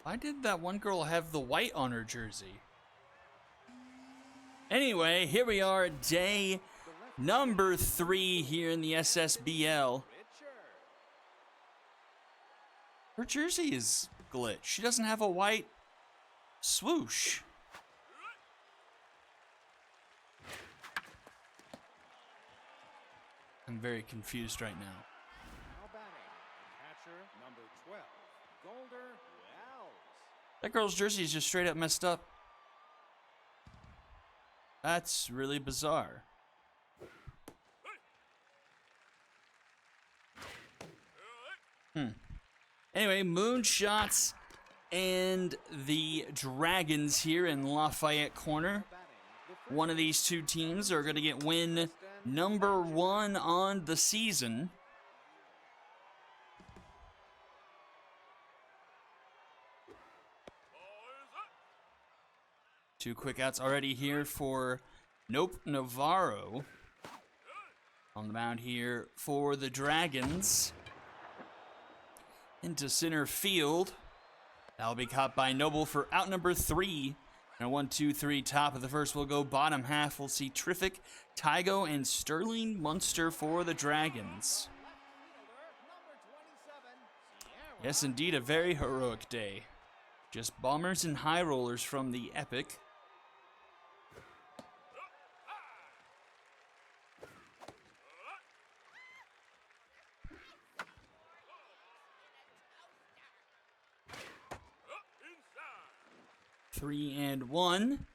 Why did that one girl have the white on her jersey? Anyway, here we are, day number 3 here in the SSBL. Her jersey is glitched. She doesn't have a white swoosh. I'm very confused right now. That girl's jersey is just straight up messed up. That's really bizarre. Anyway, Moonshots and the Dragons here in Lafayette Corner. One of these two teams are going to get win number 1 on the season. Two quick outs already here for Navarro. On the mound here for the Dragons. Into center field. That'll be caught by Noble for out number 3. And 1-2-3 top of the first will go bottom half. We'll see Triffic, Tygo, and Sterling Munster for the Dragons. Yes, indeed, a very heroic day. Just bombers and high rollers from the Epic. Three and 1.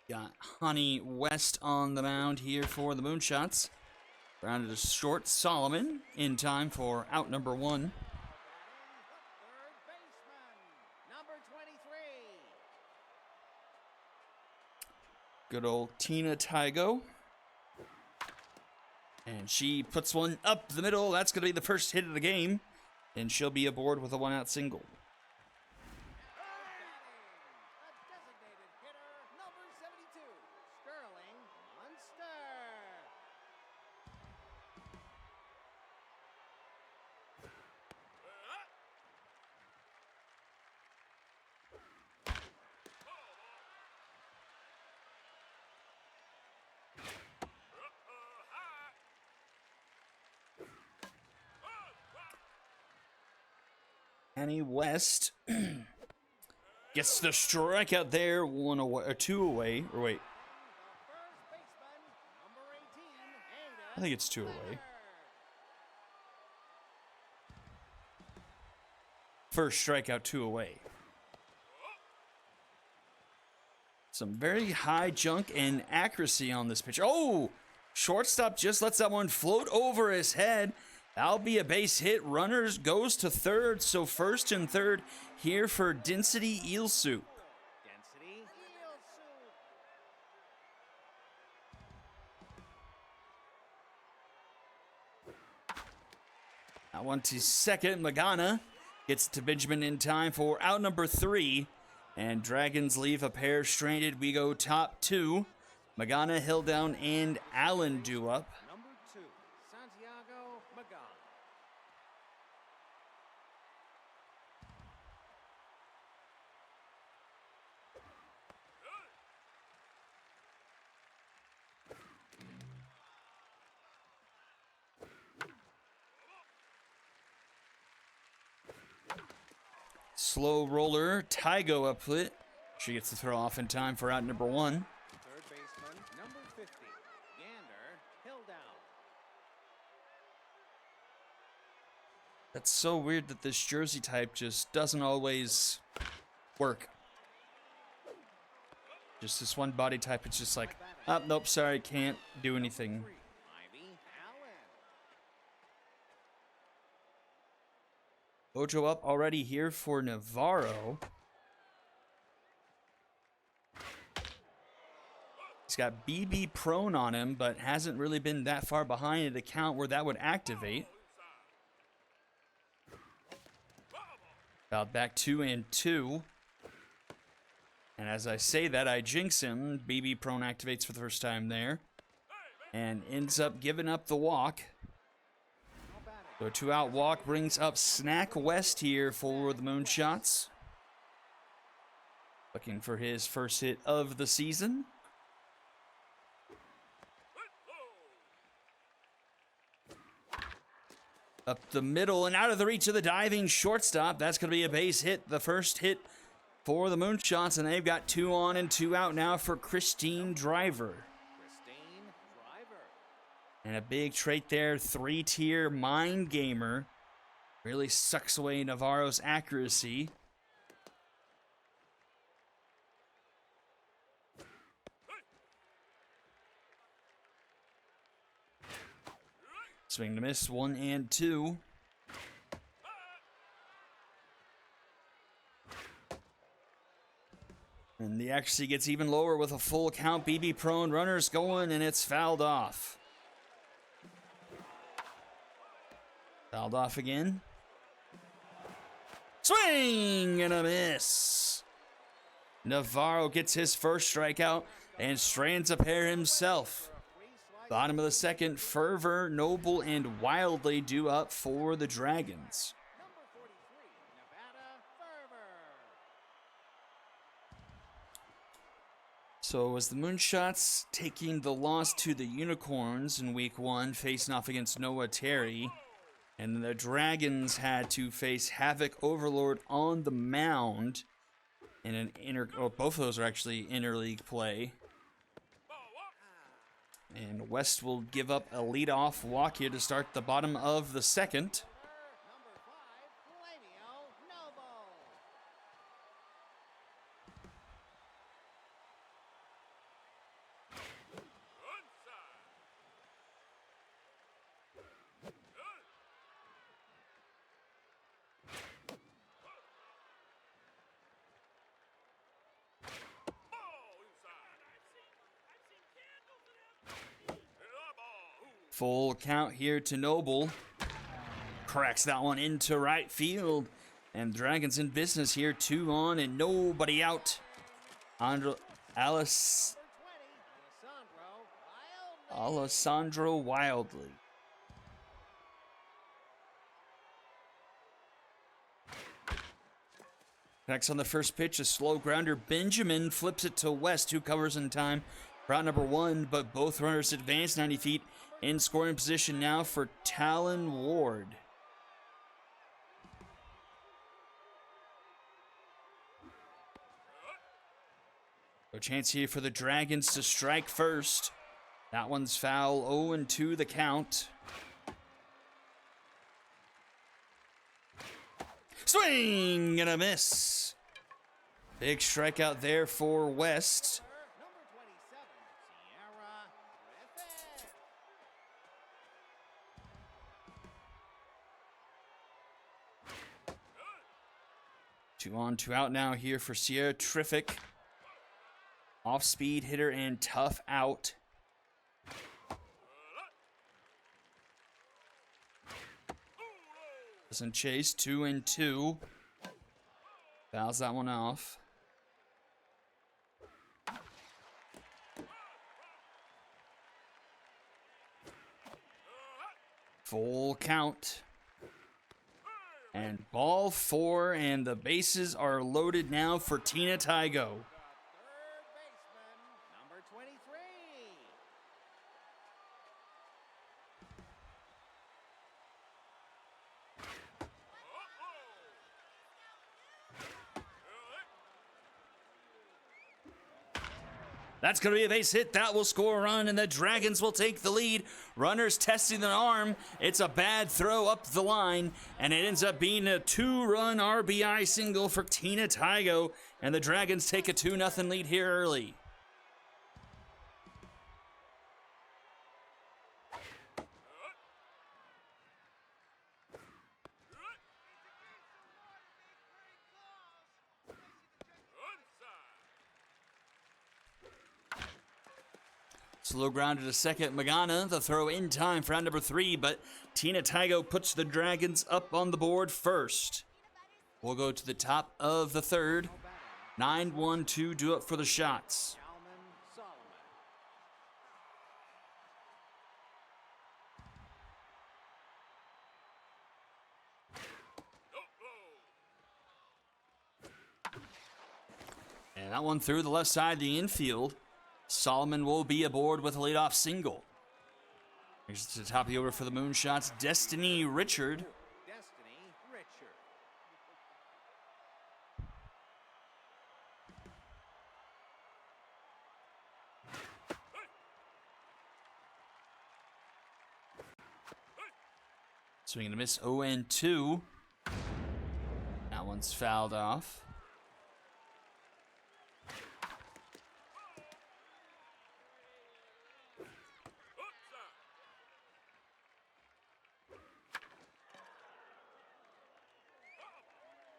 Got Honey West on the mound here for the Moonshots. Grounded to short. Solomon in time for out number 1. Good old Tina Tygo. And she puts one up the middle. That's going to be the first hit of the game. And she'll be aboard with a 1-out single. Annie West gets the strikeout there, 1 away, or 2 away, or wait. I think it's 2 away. First strikeout, 2 away. Some very high junk and accuracy on this pitch. Oh! Shortstop just lets that one float over his head. That'll be a base hit. Runners goes to third. So first and third here for Density Eel Soup. That one to second. Magana gets to Benjamin in time for out number 3. And Dragons leave a pair stranded. We go top 2. Magana, Hilldown, and Allen do up. Slow roller, Tygo up it. She gets the throw off in time for out number 1. Third baseman, number 50, Gander, Hilldown. That's so weird that this jersey type just doesn't always work. Just this one body type, it's just like, oh, nope, sorry, can't do anything. Ojo up already here for Navarro. He's got BB prone on him, but hasn't really been that far behind at a count where that would activate. About back 2-2. And as I say that, I jinx him. BB prone activates for the first time there. And ends up giving up the walk. So a 2-out walk brings up Snack West here for the Moonshots. Looking for his first hit of the season. Up the middle and out of the reach of the diving shortstop. That's going to be a base hit. The first hit for the Moonshots, and they've got 2 on and 2 out now for Christine Driver. And a big trait there, 3-tier mind gamer. Really sucks away Navarro's accuracy. Swing to miss, 1 and 2. And the accuracy gets even lower with a full count. BB prone, runners going, and it's fouled off. Fouled off again. Swing and a miss. Navarro gets his first strikeout and strands a pair himself. Bottom of the second, Fervor, Noble, and Wildly due up for the Dragons. So as the Moonshots taking the loss to the Unicorns in week 1, facing off against Noah Terry, and the Dragons had to face Havoc Overlord on the mound in an both of those are actually interleague play. And West will give up a leadoff walk here to start the bottom of the second. Full count here to Noble. Cracks that one into right field. And Dragons in business here. 2 on and nobody out. Alessandro Wildly. Next on the first pitch, a slow grounder. Benjamin flips it to West, who covers in time. Route number 1, but both runners advance 90 feet. In scoring position now for Talon Ward. A chance here for the Dragons to strike first. That one's foul, 0-2 the count. Swing and a miss. Big strikeout there for West. Two on, 2 out now here for Sierra. Terrific. Off-speed hitter and tough out. Doesn't chase, 2-2. Fouls that one off. Full count. And ball 4, and the bases are loaded now for Tina Tygo. That's going to be a base hit. That will score a run, and the Dragons will take the lead. Runners testing the arm. It's a bad throw up the line, and it ends up being a 2-run RBI single for Tina Tygo, and the Dragons take a 2-0 lead here early. Slow ground to second. Magana, the throw in time for round number 3, but Tina Tygo puts the Dragons up on the board first. We'll go to the top of the third. 9-1-2 due up for the shots. And that one through the left side of the infield. Solomon will be aboard with a leadoff single. Here's to the top of the order for the Moonshots, Destiny Richard. Destiny Richard. Swing and a miss, 0-2. That one's fouled off.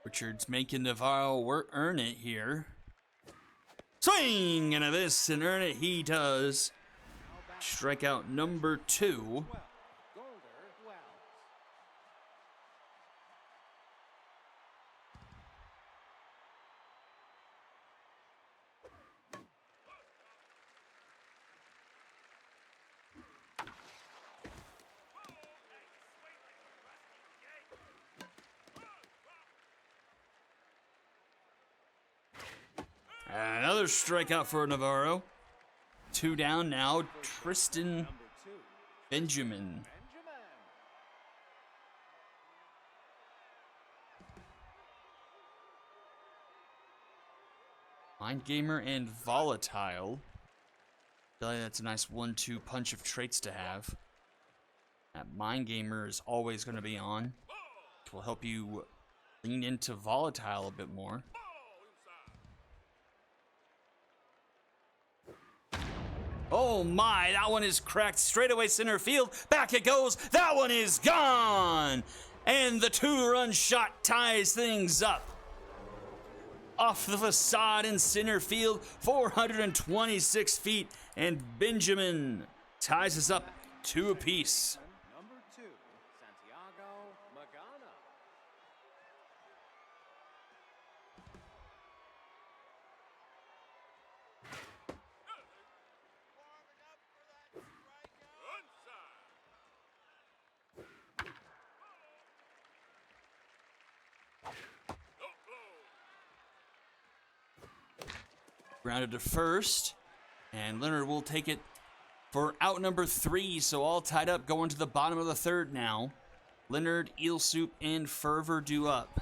Richards making Navarro earn it here. Swing and a miss, and earn it he does. Strikeout number 2. Golder Wells. Another strikeout for Navarro. 2 down now. Tristan Number 2. Benjamin. Benjamin. Mind Gamer and Volatile. I feel like that's a nice 1-2 punch of traits to have. That Mind Gamer is always going to be on. Which will help you lean into Volatile a bit more. Oh my, that one is cracked straightaway center field. Back it goes. That one is gone. And the 2-run shot ties things up. Off the facade in center field, 426 feet. And Benjamin ties us up 2 apiece. Number 2. Santiago Magana. Grounded to first. And Leonard will take it for out number 3. So all tied up going to the bottom of the 3rd now. Leonard, Eel Soup, and Fervor due up. The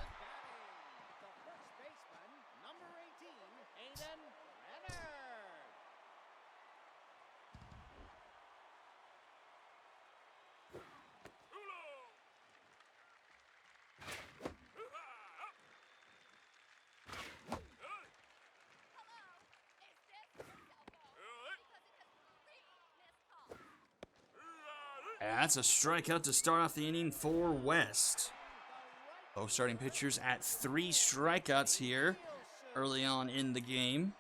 first baseman, number 18, Aiden Leonard. And that's a strikeout to start off the inning for West. Both starting pitchers at 3 strikeouts here early on in the game.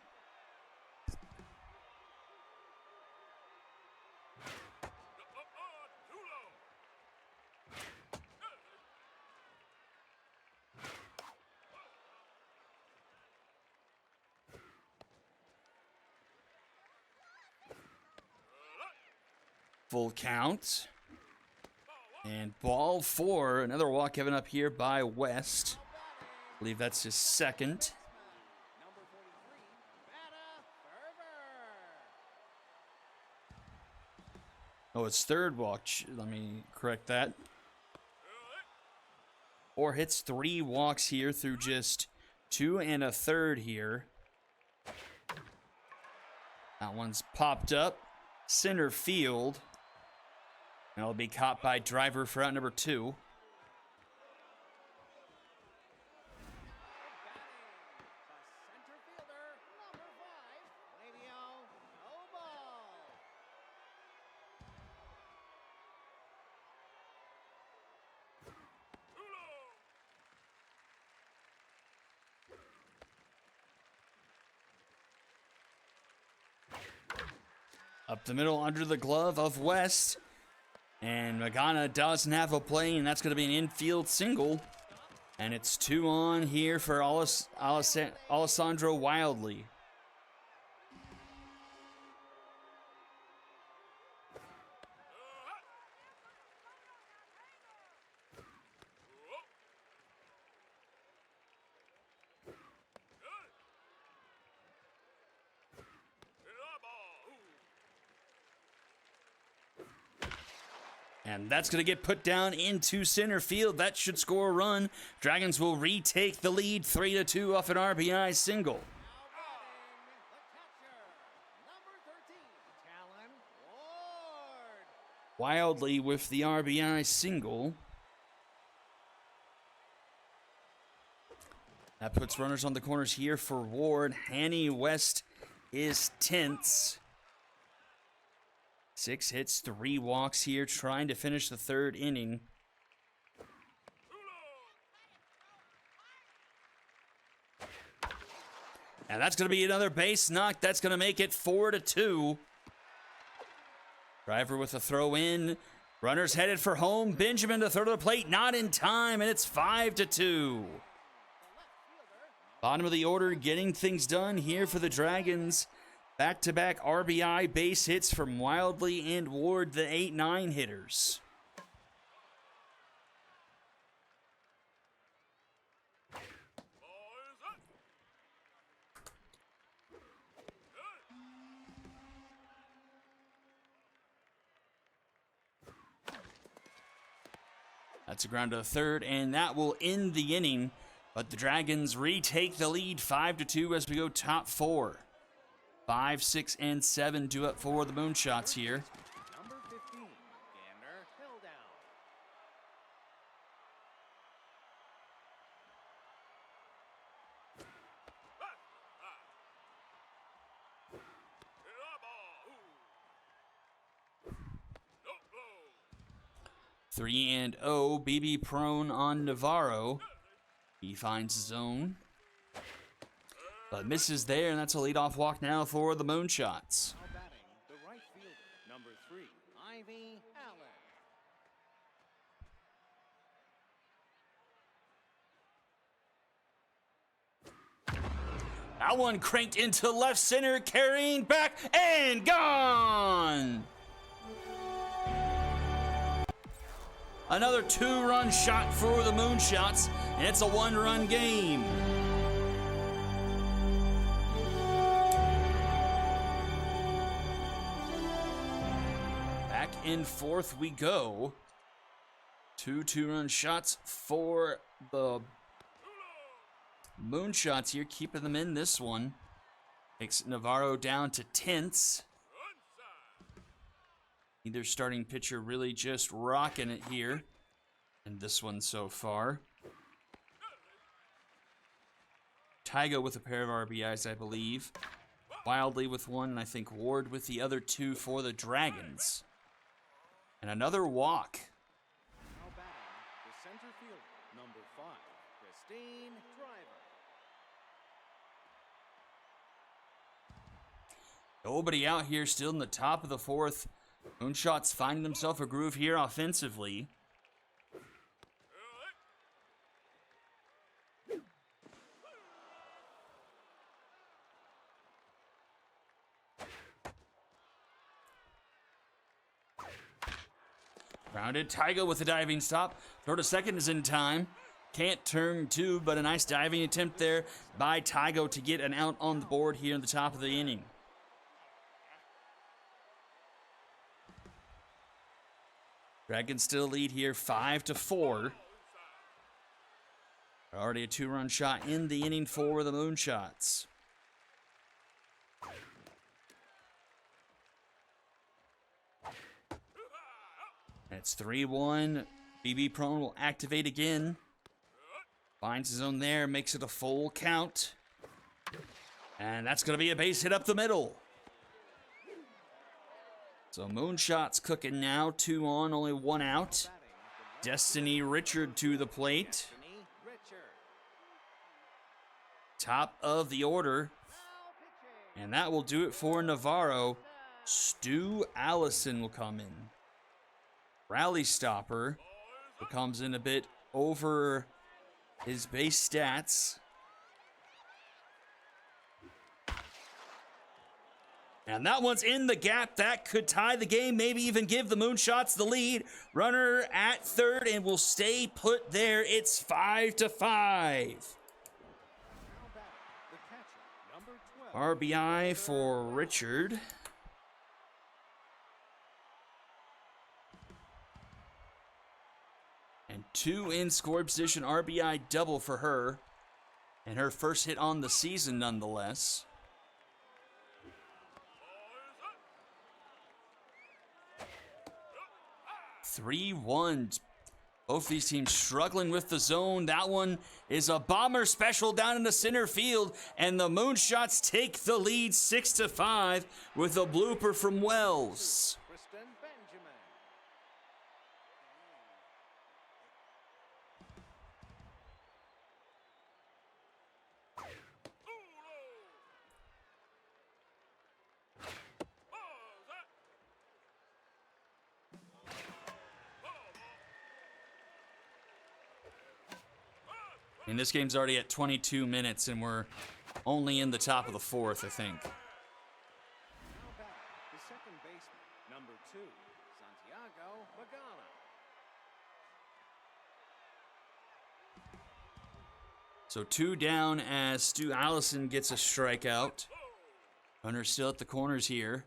Full count. And ball 4. Another walk given up here by West. I believe that's his 2nd. Number 43, Bada Fervor. Oh, it's 3rd walk. Let me correct that. 4 hits, 3 walks here through just 2 1/3 here. That one's popped up. Center field. And it'll be caught by Driver for out number 2. The center fielder, number 5, Flavio Noble. Up the middle under the glove of West. And Magana doesn't have a play, and that's going to be an infield single. And it's 2 on here for Alessandro Wildly. And that's going to get put down into center field. That should score a run. Dragons will retake the lead 3-2 off an RBI single. Wildly with the RBI single. That puts runners on the corners here for Ward. Hanny West is tenths. 6 hits, 3 walks here, trying to finish the third inning. And that's going to be another base knock. That's going to make it 4-2. Driver with a throw in. Runners headed for home. Benjamin to third of the plate, not in time, and it's 5-2. Bottom of the order, getting things done here for the Dragons. Back-to-back RBI base hits from Wildly and Ward, the 8-9 hitters. That's a ground to the third, and that will end the inning. But the Dragons retake the lead 5-2 as we go top 4. 5, 6, and 7 due up for the Moonshots here. Number 15, Gander, held down. Three and 0, BB prone on Navarro. He finds zone, but misses there, and that's a leadoff walk now for the Moonshots. Now batting, the right fielder, number 3, Ivy Allen. That one cranked into left center, carrying back and gone. Another 2-run shot for the Moonshots, and it's a 1-run game. Back in fourth we go. 2 2-run shots for the Moonshots here, keeping them in this one. Takes Navarro down to tenths. Either starting pitcher really just rocking it here in this one so far. Tygo with a pair of RBIs, I believe. Wildly with one, and I think Ward with the other 2 for the Dragons. And another walk. Now batting, the center fielder, number 5, Christine Driver. Nobody out here, still in the top of the 4th. Moonshots finding themselves a groove here offensively. Grounded, Tygo with a diving stop. Throw to second is in time. Can't turn 2, but a nice diving attempt there by Tygo to get an out on the board here in the top of the inning. Dragons still lead here 5-4. Already a 2-run shot in the inning for the Moonshots. It's 3-1. BB Prone will activate again. Finds his own there, makes it a full count. And that's going to be a base hit up the middle. So Moonshots cooking now, 2 on, only 1 out. Destiny Richard to the plate. Top of the order. And that will do it for Navarro. Stu Allison will come in. Rally stopper, who comes in a bit over his base stats. And that one's in the gap. That could tie the game, maybe even give the Moonshots the lead. Runner at third and will stay put there. It's 5-5. RBI for Richard. 2 in scoring position, RBI double for her. And her first hit on the season, nonetheless. "3-1. Both these teams struggling with the zone. That one is a bomber special down in the center field, and the Moonshots take the lead 6-5 with a blooper from Wells. Kristen Benjamin. And this game's already at 22 minutes, and we're only in the top of the 4th, I think. Now back, the second baseman, number 2, Santiago Magana. So 2 down as Stu Allison gets a strikeout. Runner still at the corners here.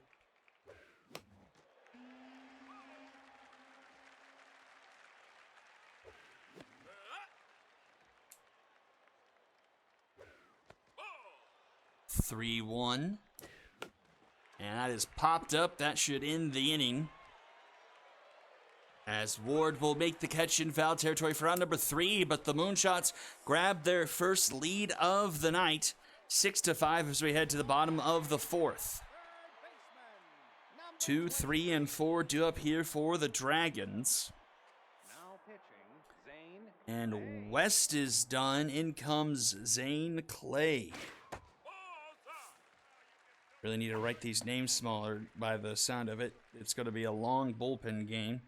"3-1. And that is popped up. That should end the inning. As Ward will make the catch in foul territory for out number 3, but the Moonshots grab their first lead of the night, 6-5 as we head to the bottom of the 4th. 2, 3, and 4 due up here for the Dragons. Now pitching, Zane. And West is done. In comes Zane Clay. Really need to write these names smaller by the sound of it. It's going to be a long bullpen game.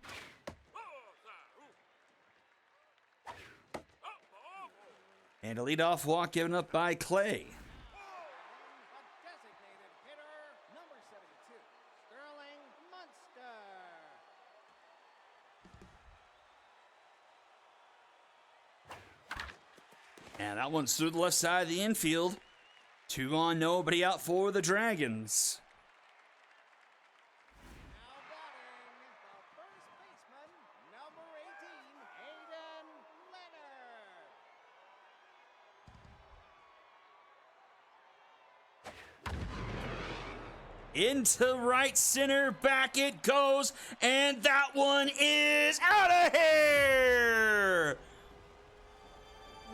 And a leadoff walk given up by Clay. A designated hitter, number 72, Sterling Munster. And that one's through the left side of the infield. 2 on, nobody out for the Dragons. Now batting, the first baseman, number 18, Hayden Leonard. Into right center, back it goes, and that one is out of here!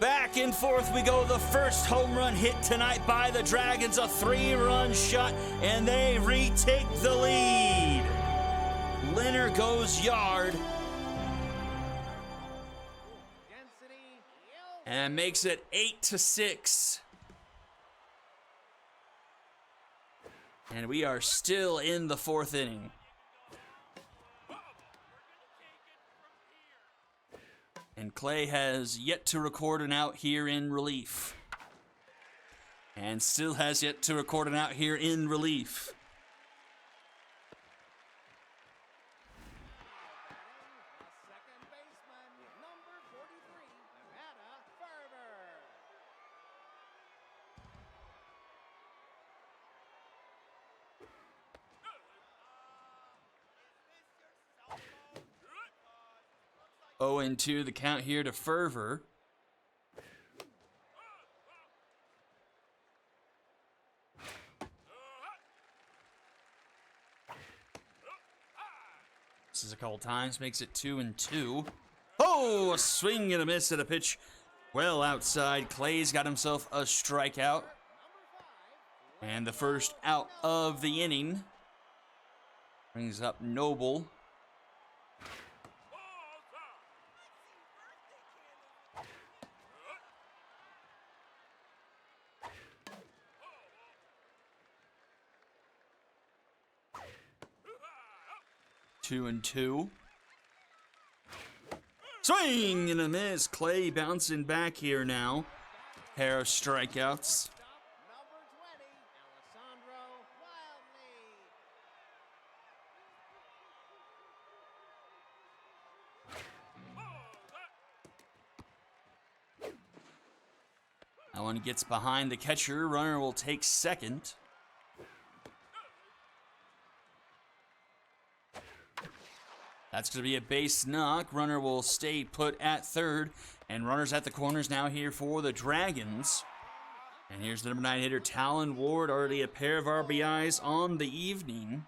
Back and forth we go. The first home run hit tonight by the Dragons, a 3-run shot, and they retake the lead. Leonard goes yard Density, and makes it 8-6. And we are still in the 4th inning. And Clay has yet to record an out here in relief. And still has yet to record an out here in relief. the second baseman, number 43, Nevada Ferber. Oh, and 2 the count here to Fervor. Misses a couple times, makes it 2-2. Oh, a swing and a miss at a pitch well outside. Clay's got himself a strikeout. And the first out of the inning. Brings up Noble. 2-2. Swing and a miss. Clay bouncing back here now. Pair of strikeouts. Number 20, Alessandro Wildly. That one gets behind the catcher. Runner will take second. That's going to be a base knock. Runner will stay put at third. And runners at the corners now here for the Dragons. And here's the number 9 hitter, Talon Ward, already a pair of RBIs on the evening.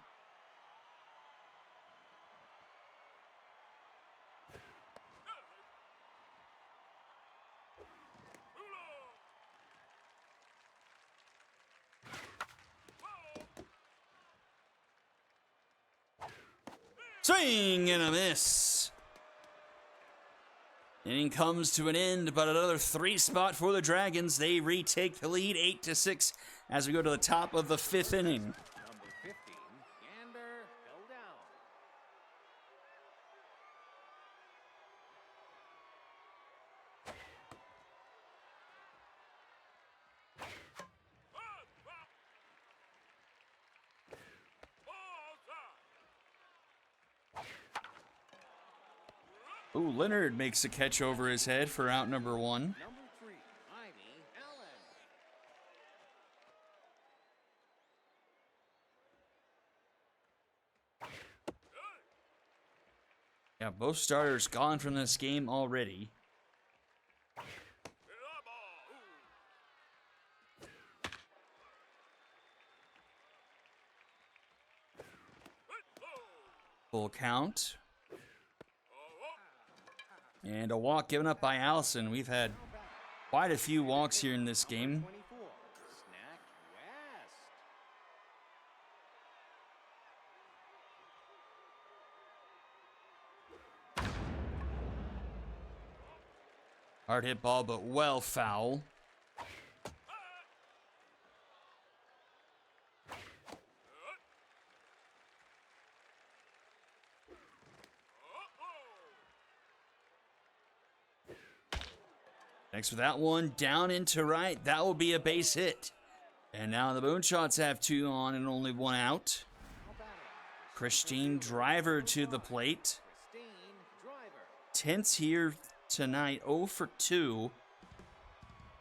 Swing and a miss. Inning comes to an end, but another 3 spot for the Dragons. They retake the lead 8-6 as we go to the top of the 5th inning. Number 15, Gander, held down. Ooh, Leonard makes a catch over his head for out number 1. Number 3, Ivy Allen. Yeah, both starters gone from this game already. Full count. And a walk given up by Allison. We've had quite a few walks here in this game. 24, Snack West. Hard hit ball, but well foul. Next with that one, down into right. That will be a base hit. And now the Moonshots have 2 on and only 1 out. Christine Driver to the plate. Christine Driver. Tense here tonight, 0 for 2.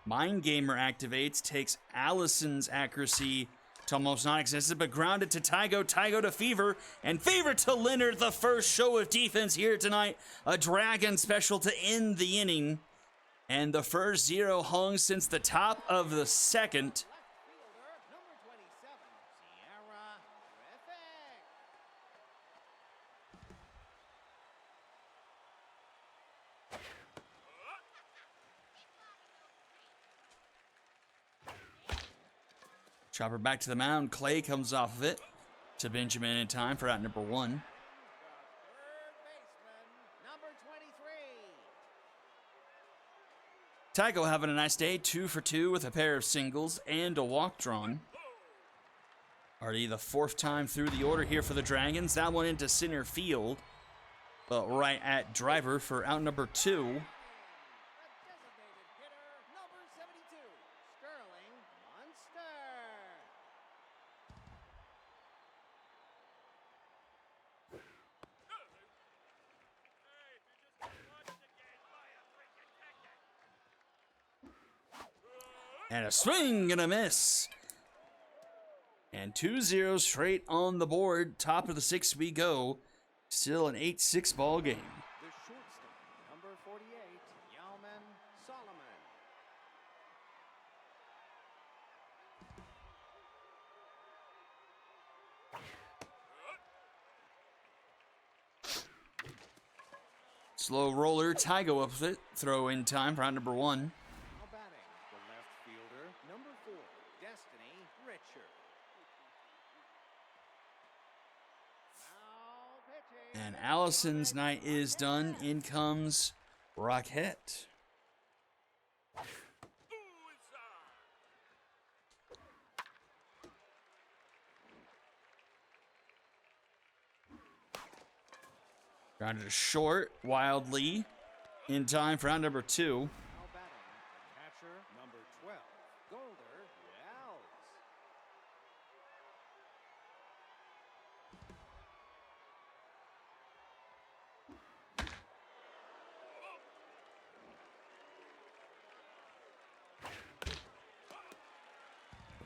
Mind Gamer activates, takes Allison's accuracy to almost non-existent, but grounded to Tygo, Tygo to Fever, and Fever to Leonard, the first show of defense here tonight. A Dragon special to end the inning. And the first 0 hung since the top of the 2nd. Left fielder, number 27, Sierra Griffith. Chopper back to the mound. Clay comes off of it to Benjamin in time for out number 1. The third baseman, number 23. Tygo having a nice day, 2 for 2 with a pair of singles and a walk drawn. Already the 4th time through the order here for the Dragons. That one into center field, but right at Driver for out number 2. The designated hitter, number 72, Sterling Munster. And a swing and a miss. And 2-0 straight on the board. Top of the 6th we go. Still an 8-6 ball game. The shortstop, number 48, Yalman Solomon. Slow roller, Tygo up with it. Throw in time for round number 1. Now batting, the left fielder, number 4, Destiny Richard. Now pitching. And Allison's night is done. In comes Rockette. Grounded to short, wildly. In time for round number 2. Now batting, the catcher, number 12, Golder Wells.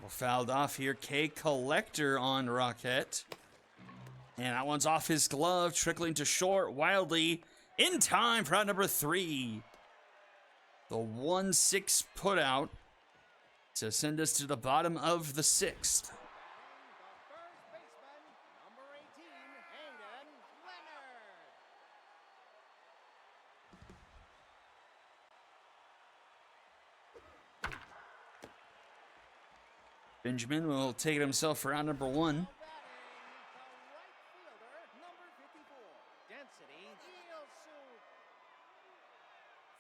Fouled off here. K Collector on Rockette. And that one's off his glove, trickling to short wildly. In time for out number 3. The 1-6 put out to send us to the bottom of the 6th. The first baseman, number 18, Hayden Leonard. Benjamin will take it himself for out number 1. Batting, the right fielder, number 54, Density Eelsoop.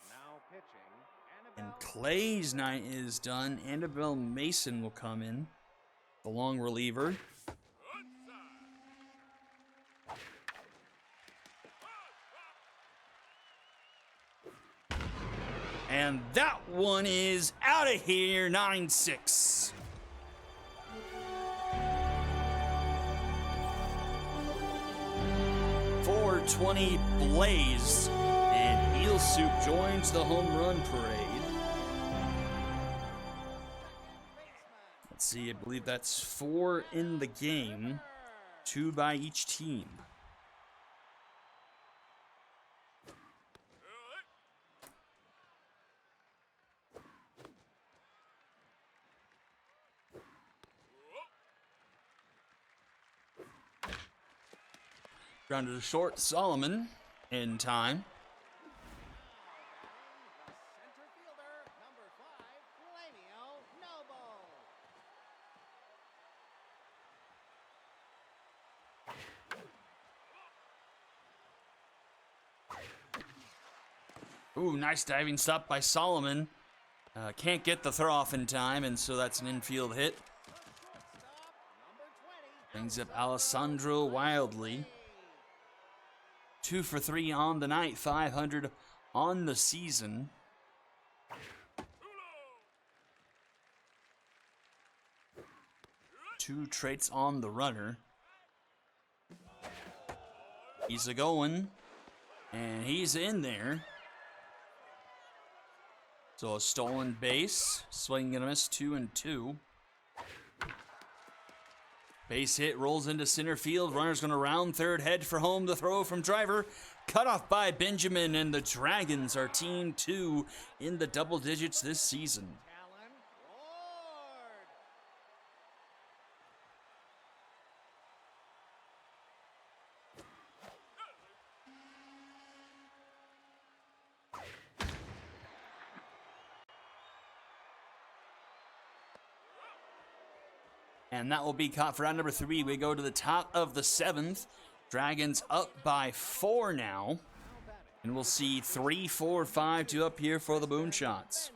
Now pitching, And Annabelle. Clay's night is done. Annabelle Mason will come in, the long reliever. And that one is out of here, 9-6. .420 Blaze, and Eel Soup joins the home run parade. Let's see, I believe that's 4 in the game, 2 by each team. Grounded to short, Solomon in time. The center fielder, number 5, Flavio Noble. Ooh, nice diving stop by Solomon. Can't get the throw off in time, and so that's an infield hit. The shortstop, number 20, Brings up Alessandro wildly. 2 for 3 on the night, 500 on the season. Two traits on the runner. He's a going, and he's in there. So a stolen base, swing and a miss, 2-2. Base hit, rolls into center field. Runner's going to round third, head for home. The throw from driver, cut off by Benjamin, and the Dragons are team 2 in the double digits this season. Talon Ward. And that will be caught for round number 3. We go to the top of the 7th. Dragons up by 4 now. And we'll see 3, 4, 5 to up here for the Moonshots.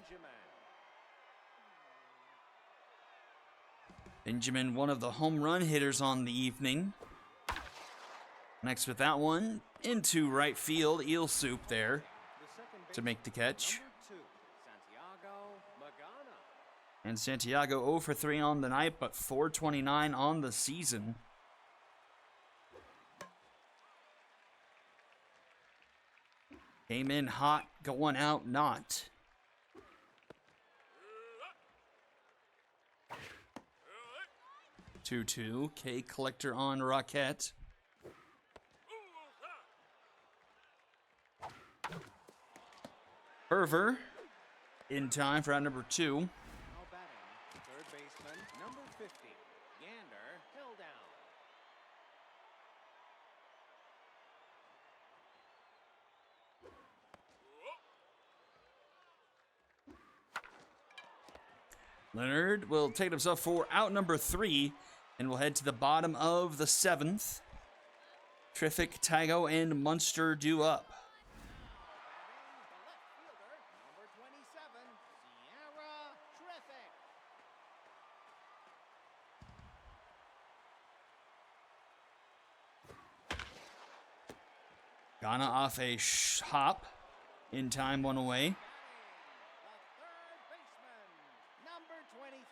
Benjamin, one of the home run hitters on the evening. Next with that one, into right field, Eel Soup there to make the catch. Number 2, Santiago Magana. And Santiago 0 for 3 on the night, but 429 on the season. Came in hot, going out not. Two, K Collector on Rocket. Herver in time for round number 2. Now batting, third baseman, number 50, Yander Hilldown. Leonard will take himself for out number 3, and we'll head to the bottom of the 7th. Triffic, Tago, and Munster due up. Batting, the left fielder, number 27, Sierra Triffic. Ghana off a hop. In time, one away. The third baseman, number 23.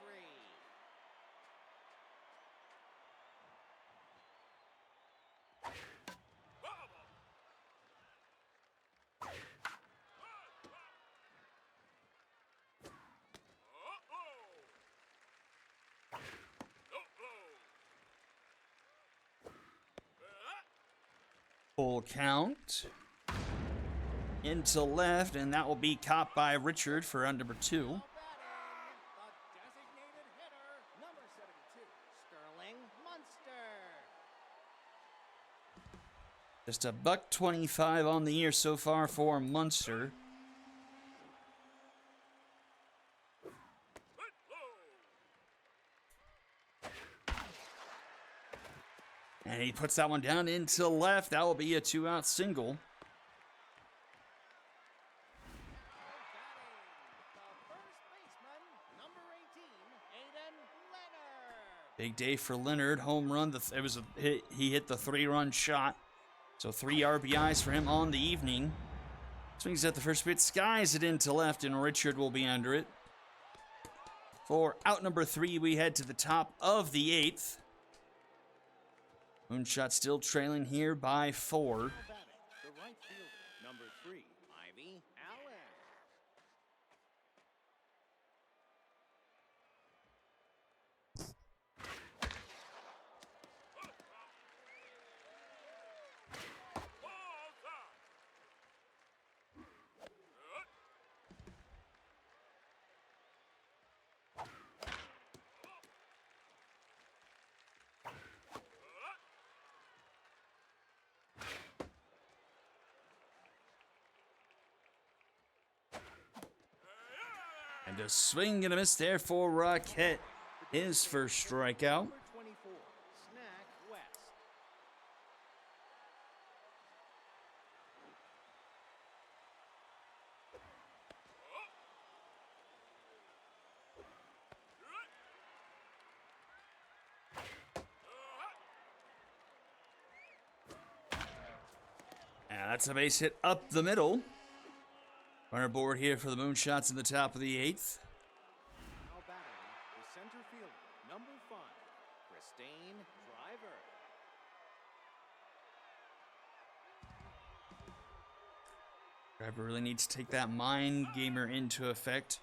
Full count. Into left, and that will be caught by Richard for out number 2. Now batting, the designated hitter, number 72, Sterling Munster. Just a $1.25 on the year so far for Munster. And he puts that one down into left. That will be a 2-out single. Big day for Leonard. Home run. It was a hit. He hit the 3-run shot. So 3 RBIs for him on the evening. Swings at the first pitch. Skies it into left, and Richard will be under it. For out number 3, we head to the top of the 8th. Moonshot still trailing here by 4. Now batting, the right fielder, number 3, Ivy Allen. And a swing and a miss there for Rocket. His first strikeout. Number 24, Snack West. And that's a base hit up the middle. Runner board here for the Moonshots in the top of the 8th. Now batting, the center fielder, number 5, Christine Driver. Driver really needs to take that mind gamer into effect.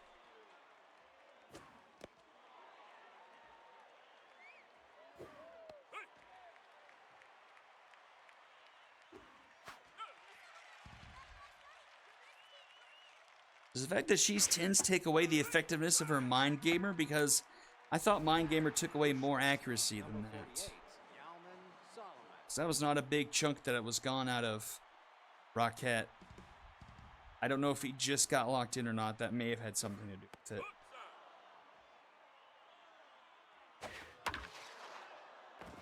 Does the fact that she's 10s take away the effectiveness of her mind gamer? Because I thought mind gamer took away more accuracy than Number that. 48, Yalman Solomon. So that was not a big chunk that it was gone out of Rocket. I don't know if he just got locked in or not. That may have had something to do with it.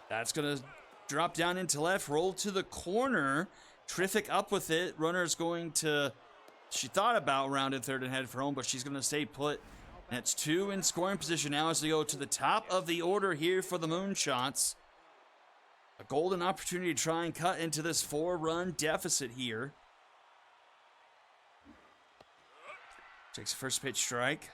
That's going to drop down into left, roll to the corner. Terrific up with it. Runner's going to... She thought about rounded third and head for home, but she's going to stay put. And it's 2 in scoring position now as we go to the top of the order here for the Moonshots. A golden opportunity to try and cut into this 4-run deficit here. Takes a first pitch strike.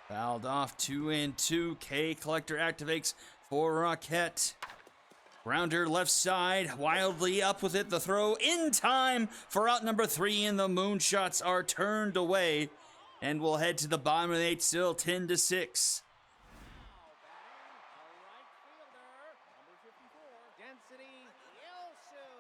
Fouled off, 2-2. K Collector activates for Rocket. Grounder left side, wildly up with it. The throw in time for out number 3, and the Moonshots are turned away. And we'll head to the bottom of the 8th, still 10-6. Now batting, a right fielder, number 54, Density Yelsu.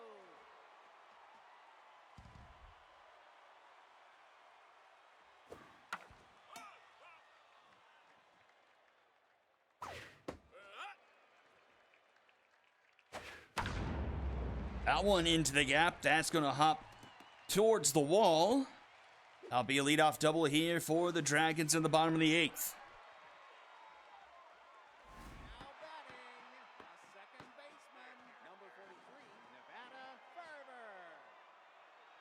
That one into the gap. That's going to hop towards the wall. That'll be a leadoff double here for the Dragons in the bottom of the 8th. Now batting, a second baseman, number 43, Nevada Ferber. Now batting,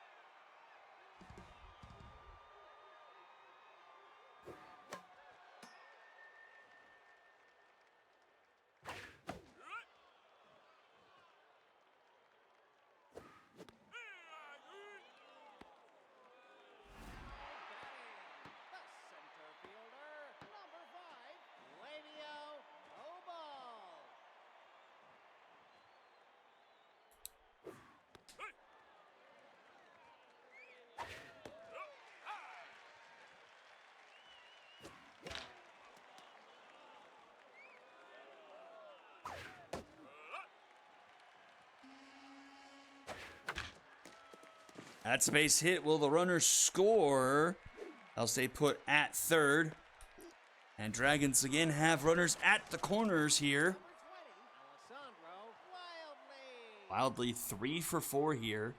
the center fielder, That's a base hit. Will the runners score? They'll stay put at third. And Dragons again have runners at the corners here. Wildly 3 for 4 here.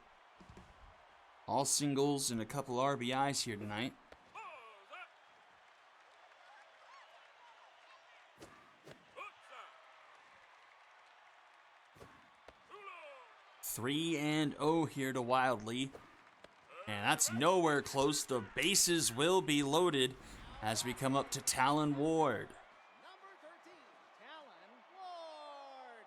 All singles and a couple RBIs here tonight. Three and 0 here to Wildly. And that's nowhere close. The bases will be loaded as we come up to Talon Ward. Number 13, Talon Ward.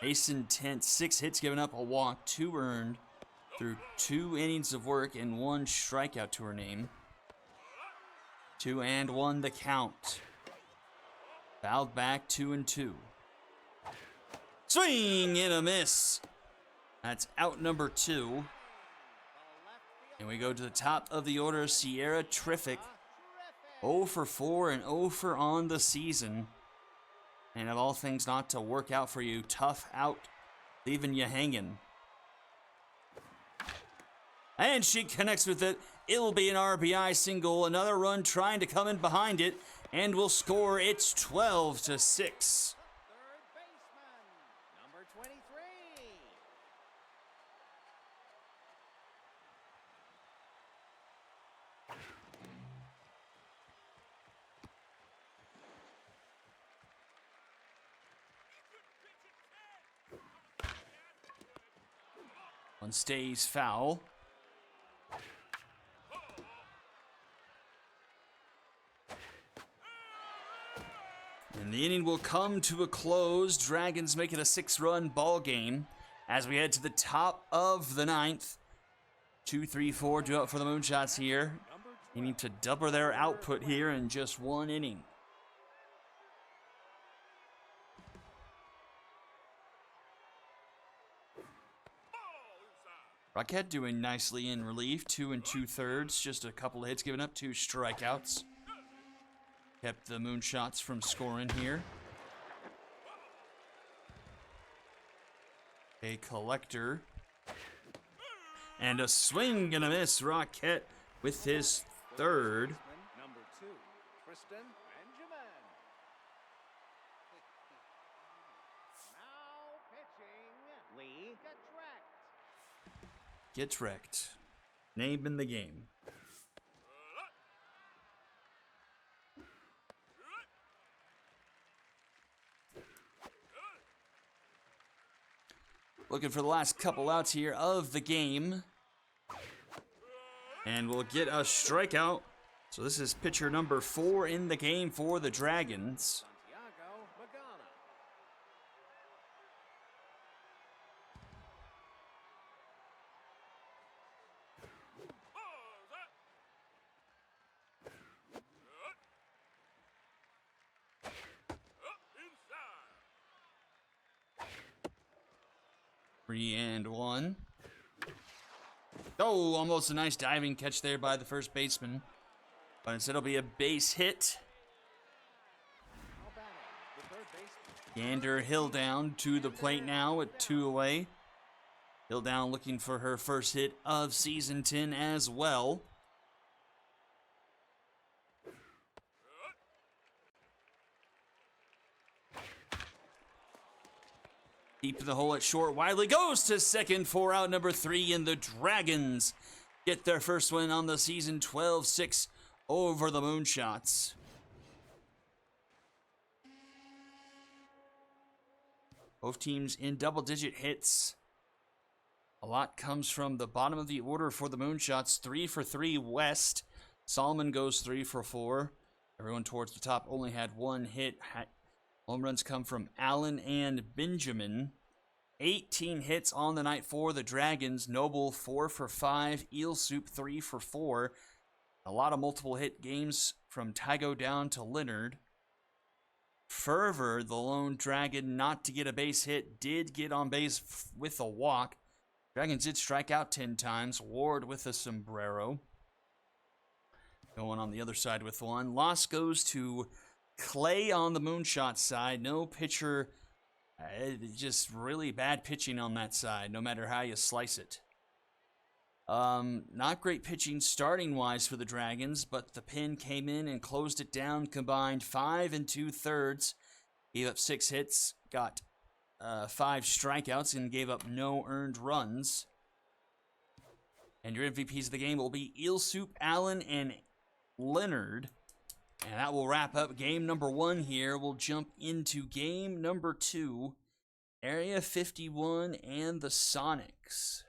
Mason Tent, 6 hits given up, a walk, 2 earned through 2 innings of work and 1 strikeout to her name. 2-1 the count. Fouled back 2-2. Swing and a miss. That's out number 2. And we go to the top of the order. Sierra Terrific. 0 for 4 and 0 for on the season. And of all things not to work out for you, tough out, leaving you hanging. And she connects with it. It'll be an RBI single. Another run trying to come in behind it. And will score. It's 12-6. Third baseman, number 23. One stays foul. And the inning will come to a close. Dragons make it a 6-run ball game as we head to the top of the 9th. 2-3-4 due up for the Moonshots here. They need to double their output here in just 1 inning. Rocket doing nicely in relief. 2 2/3. Just a couple of hits given up. 2 strikeouts. Kept the Moonshots from scoring here. A collector. And a swing and a miss. Rocket with his 3rd. Number 2, Tristan Benjamin. Now pitching, Lee Getrecht. Gets wrecked. Name in the game. Looking for the last couple outs here of the game. And we'll get a strikeout. So this is pitcher number 4 in the game for the Dragons. Santiago Magana. Three and 1. Oh, almost a nice diving catch there by the first baseman. But instead it'll be a base hit. Now batting, the third baseman. Gander Hill down to the plate now at 2 away. Hill down looking for her first hit of season 10 as well. Deep in the hole at short. Wiley goes to second for out number 3, and the Dragons get their first win on the season, 12-6 over the Moonshots. Both teams in double-digit hits. A lot comes from the bottom of the order for the Moonshots. 3 for 3 West. Solomon goes 3 for 4. Everyone towards the top only had 1 hit. Home runs come from Allen and Benjamin. 18 hits on the night for the Dragons. Noble 4 for 5. Eel Soup 3 for 4. A lot of multiple hit games from Tygo down to Leonard. Fervor, the lone Dragon not to get a base hit, did get on base with a walk. Dragons did strike out 10 times. Ward with a sombrero. Going on the other side with 1. Loss goes to Clay on the Moonshot side. No pitcher Just really bad pitching on that side, no matter how you slice it. Not great pitching starting wise for the Dragons, but the Pin came in and closed it down, combined 5 2/3, gave up 6 hits, got 5 strikeouts, and gave up no earned runs. And your MVPs of the game will be Eelsoop, Allen, and Leonard. And that will wrap up game number 1 here. We'll jump into game number 2, Area 51 and the Sonics.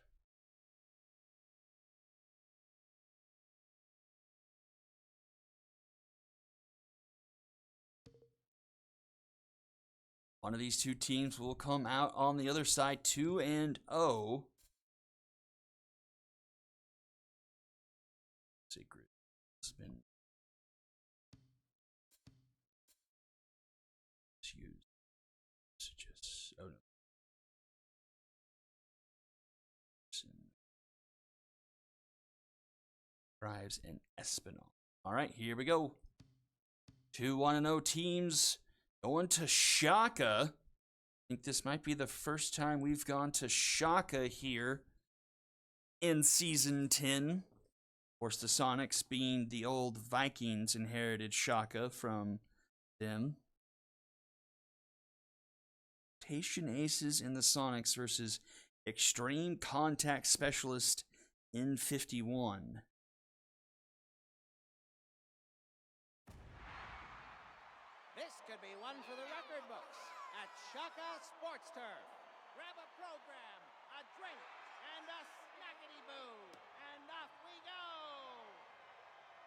One of these two teams will come out on the other side 2-0. Secret spin. Let's use messages. Oh no. Drives and Espinal. All right, here we go. 2 1-0 teams going to Shaka. I think this might be the first time we've gone to Shaka here in Season 10. Of course, the Sonics being the old Vikings inherited Shaka from them. Rotation Aces and the Sonics versus Extreme Contact Specialist in 51. This could be one for the record books at Shaka Sports Turf. Grab a program, a drink, and a snackety-boo. And off we go.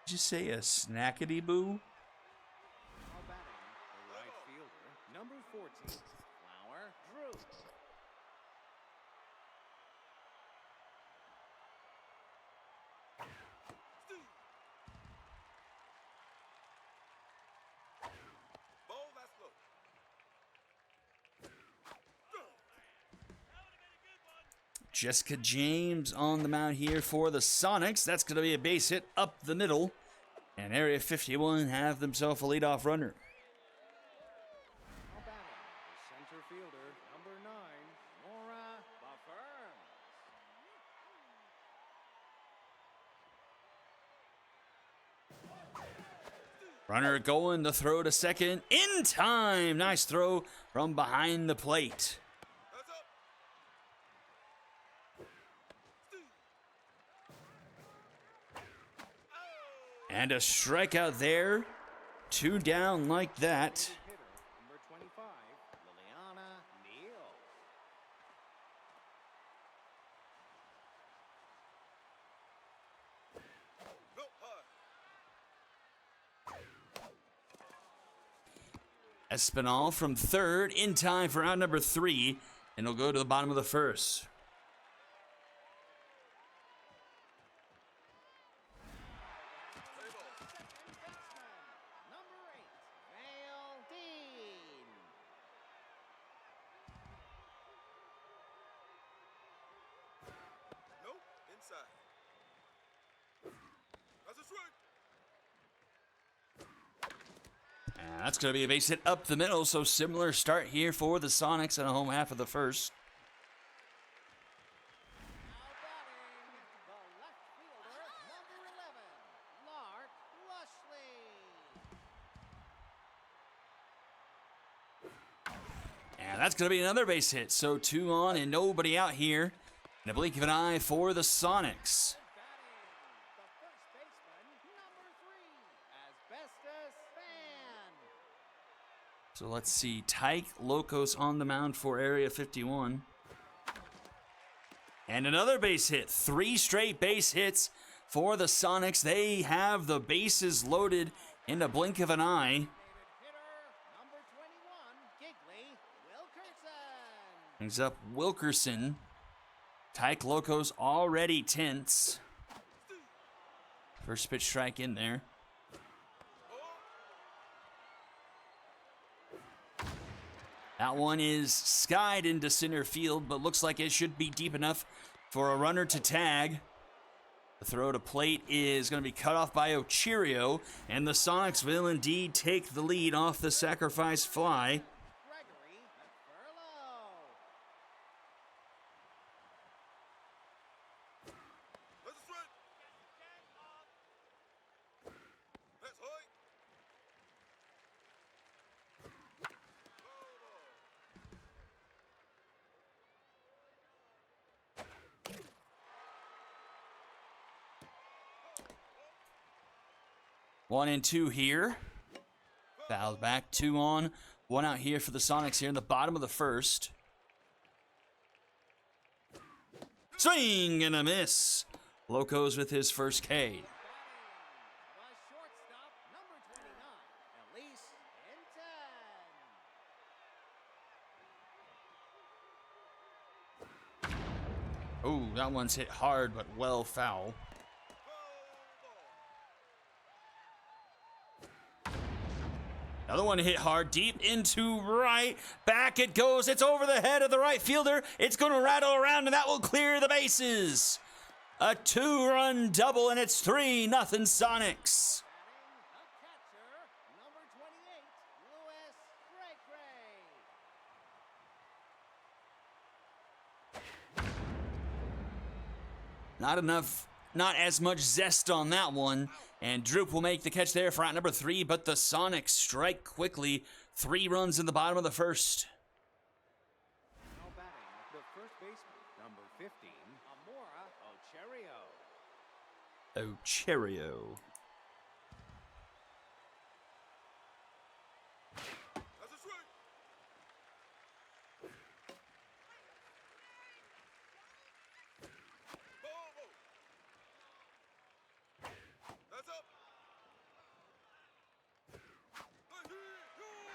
Did you say a snackety-boo? Now batting, the right fielder, number 14, Flower Drew. Jessica James on the mound here for the Sonics. That's going to be a base hit up the middle. And Area 51 have themselves a leadoff runner. Now batting, the center fielder, number 9, Nora Buffern. Runner going to throw to second in time. Nice throw from behind the plate. And a strikeout there. 2 down like that. Hitter, number 25, Liliana Neal. Espinal from third in time for out number 3. And he'll go to the bottom of the first. Number 8, Vale Dean. Nope, inside. That's a swing. And that's going to be a base hit up the middle. So similar start here for the Sonics in the home half of the first. Now batting, the left fielder, number 11, Lark Lushley. And that's going to be another base hit. So 2 on and nobody out here. And a blink of an eye for the Sonics. Batting, the first baseman, number 3, Asbestos Fan. So let's see. Tyke Locos on the mound for Area 51. And another base hit. 3 straight base hits for the Sonics. They have the bases loaded in a blink of an eye. Hitter, number 21, Giggly Wilkerson. Brings up Wilkerson. Tyke Locos already tense. First pitch strike in there. That one is skied into center field, but looks like it should be deep enough for a runner to tag. The throw to plate is going to be cut off by Ochirio, and the Sonics will indeed take the lead off the sacrifice fly. Gregory McFurlane. 1 and 2 here. Fouled back, 2 on, 1 out here for the Sonics here in the bottom of the first. Swing and a miss. Locos with his first K. The shortstop, number 29, Elise Hinton. Oh, that one's hit hard, but well foul. Another one hit hard, deep into right. Back it goes. It's over the head of the right fielder. It's going to rattle around, and that will clear the bases. A 2-run double, and it's 3-0 Sonics. Batting, the catcher, number 28, Louis Cray. Not as much zest on that one. And Droop will make the catch there for out number 3, but the Sonics strike quickly. 3 runs in the bottom of the first. Now batting, the first baseman, number 15, Amora Ocherio. Ocherio. That's a swing. Ball. That's up.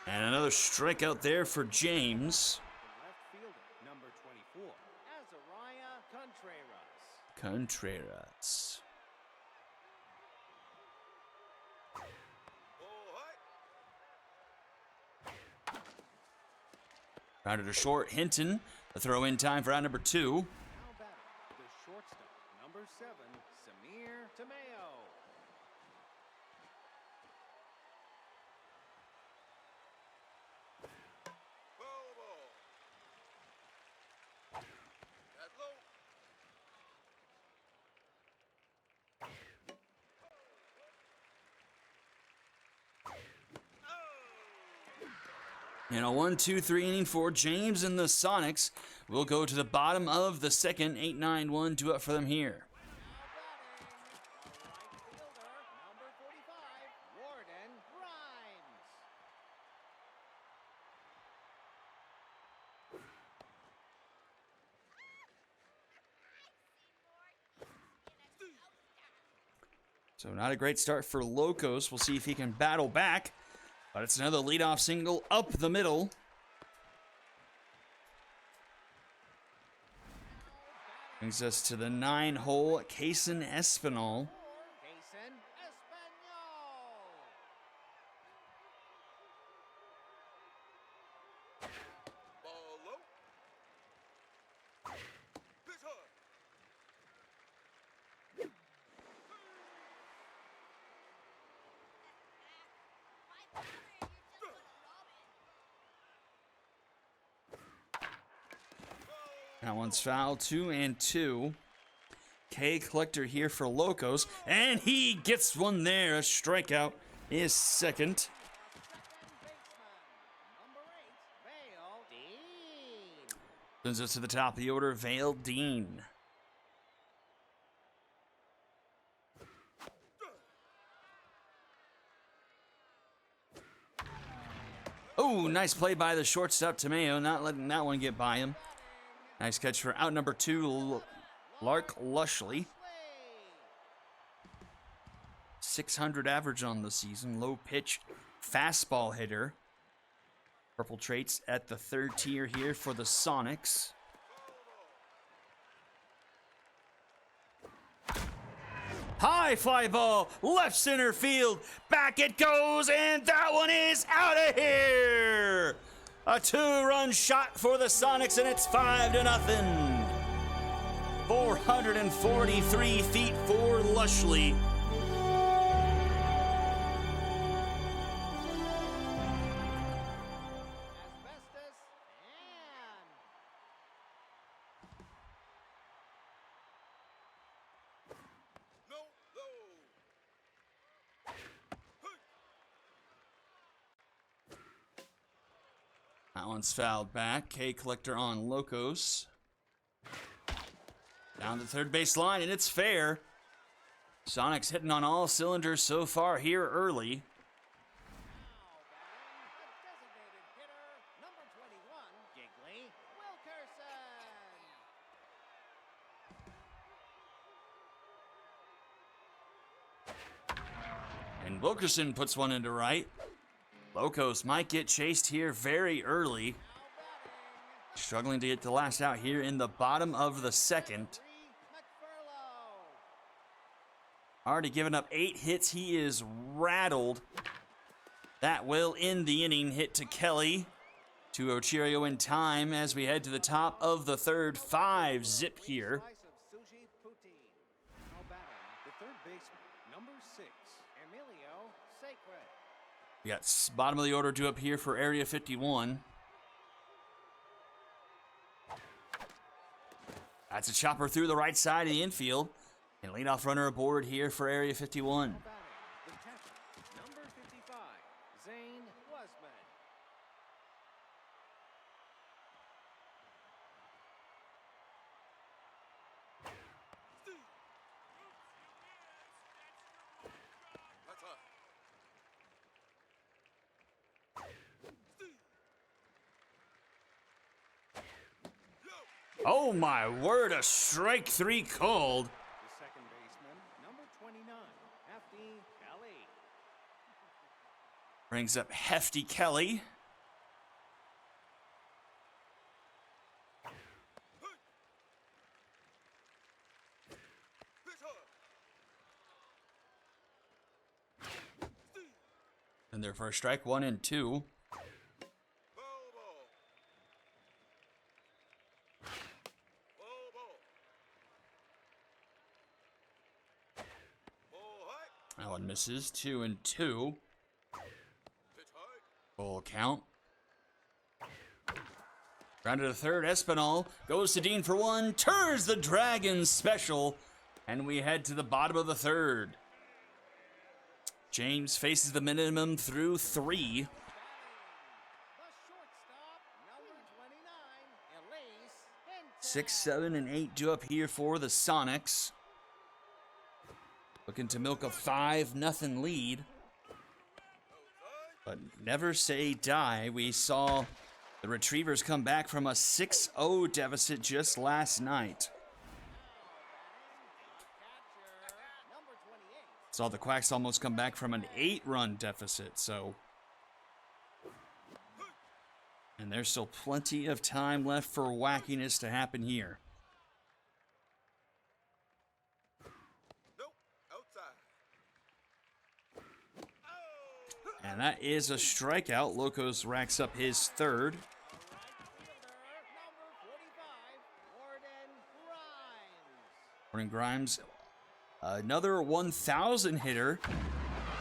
And another strikeout there for James. The left fielder, number 24, Azariah Contreras. Contreras. Ball high. Grounded to short. Hinton. The throw in time for out number 2. Now batting, the shortstop, number 7, Samir Tamayo. Ball. That's low. And a 1-2-3 inning for James and the Sonics. We'll go to the bottom of the second. 8-9-1 due up for them here. Now batting, the right fielder, number 45, Warden Grimes. So not a great start for Locos. We'll see if he can battle back. But it's another leadoff single up the middle. Brings us to the 9-hole Cason Espinal. Jason Espanol. Ball low. Pitch hard. That one's foul. 2-2. K Collector here for Locos. And he gets one there. A strikeout is second. Second baseman, number 8, Vale Dean. Sends us to the top of the order. Vale Dean. Oh, nice play by the shortstop, Tamayo, not letting that one get by him. Nice catch for out number 2, Lark Lushley. 600 average on the season. Low pitch fastball hitter. Purple traits at the 3rd tier here for the Sonics. High fly ball, left center field. Back it goes, and that one is out of here. A 2-run shot for the Sonics, and it's 5-0. 443 feet for Lushley. Asbestos and No low. That one's fouled back. K Collector on Locos. Down the third base line, and it's fair. Sonics hitting on all cylinders so far here early. Now batting, a designated hitter, number 21, Giggly Wilkerson. And Wilkerson puts one into right. Locos might get chased here very early. Now batting, Struggling to get the last out here in the bottom of the second. McFurlow. Already given up 8 hits. He is rattled. That will end the inning. Hit to Kelly. To Ochirio in time as we head to the top of the third. 5-zip here. Slice of sushi poutine. Now batting, the third baseman, number 6, Emilio Sacred. We got bottom of the order due up here for Area 51. That's a chopper through the right side of the infield. And leadoff runner aboard here for Area 51. Now batting, the catcher, number 55, Zane Wasman. That's high. Oh my word, a strike 3 called. The second baseman, number 29, Hefty Kelly. Brings up Hefty Kelly. Pitch hard. And their first strike, 1 and 2. Foul ball. Foul ball. Ball high. That one misses, 2 and 2. Pitch high. Full count. Grounded to third, Espinal goes to Dean for 1, turns the Dragons special, and we head to the bottom of the third. James faces the minimum through 3. The shortstop, number 29, Elise Hinton. 6, 7, and 8 due up here for the Sonics. Looking to milk a 5-0 lead. But never say die. We saw the Retrievers come back from a 6-0 deficit just last night. Catcher, number 28. Saw the Quacks almost come back from an 8-run deficit, so. And there's still plenty of time left for wackiness to happen here. Nope. Outside. And that is a strikeout. Locos racks up his third. Right fielder, number 45, Gordon Grimes. Gordon Grimes, another 1,000 hitter.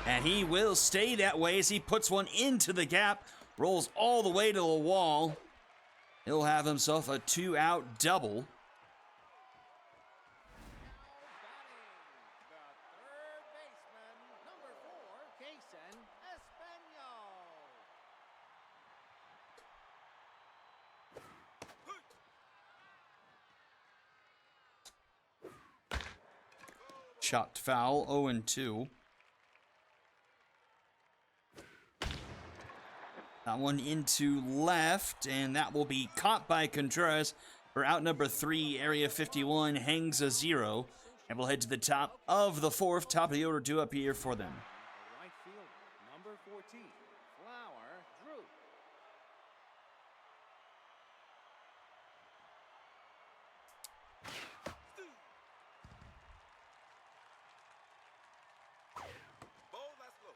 And he will stay that way as he puts one into the gap, rolls all the way to the wall. He'll have himself a 2-out double. Now batting, the third baseman, number 4, Jason Espanol. Chopped foul, 0-2. That one into left, and that will be caught by Contreras for out number 3. Area 51 hangs a 0. And we'll head to the top of the fourth. Top of the order due up here for them. The right fielder, number 14, Flower Drew. Ball that's low.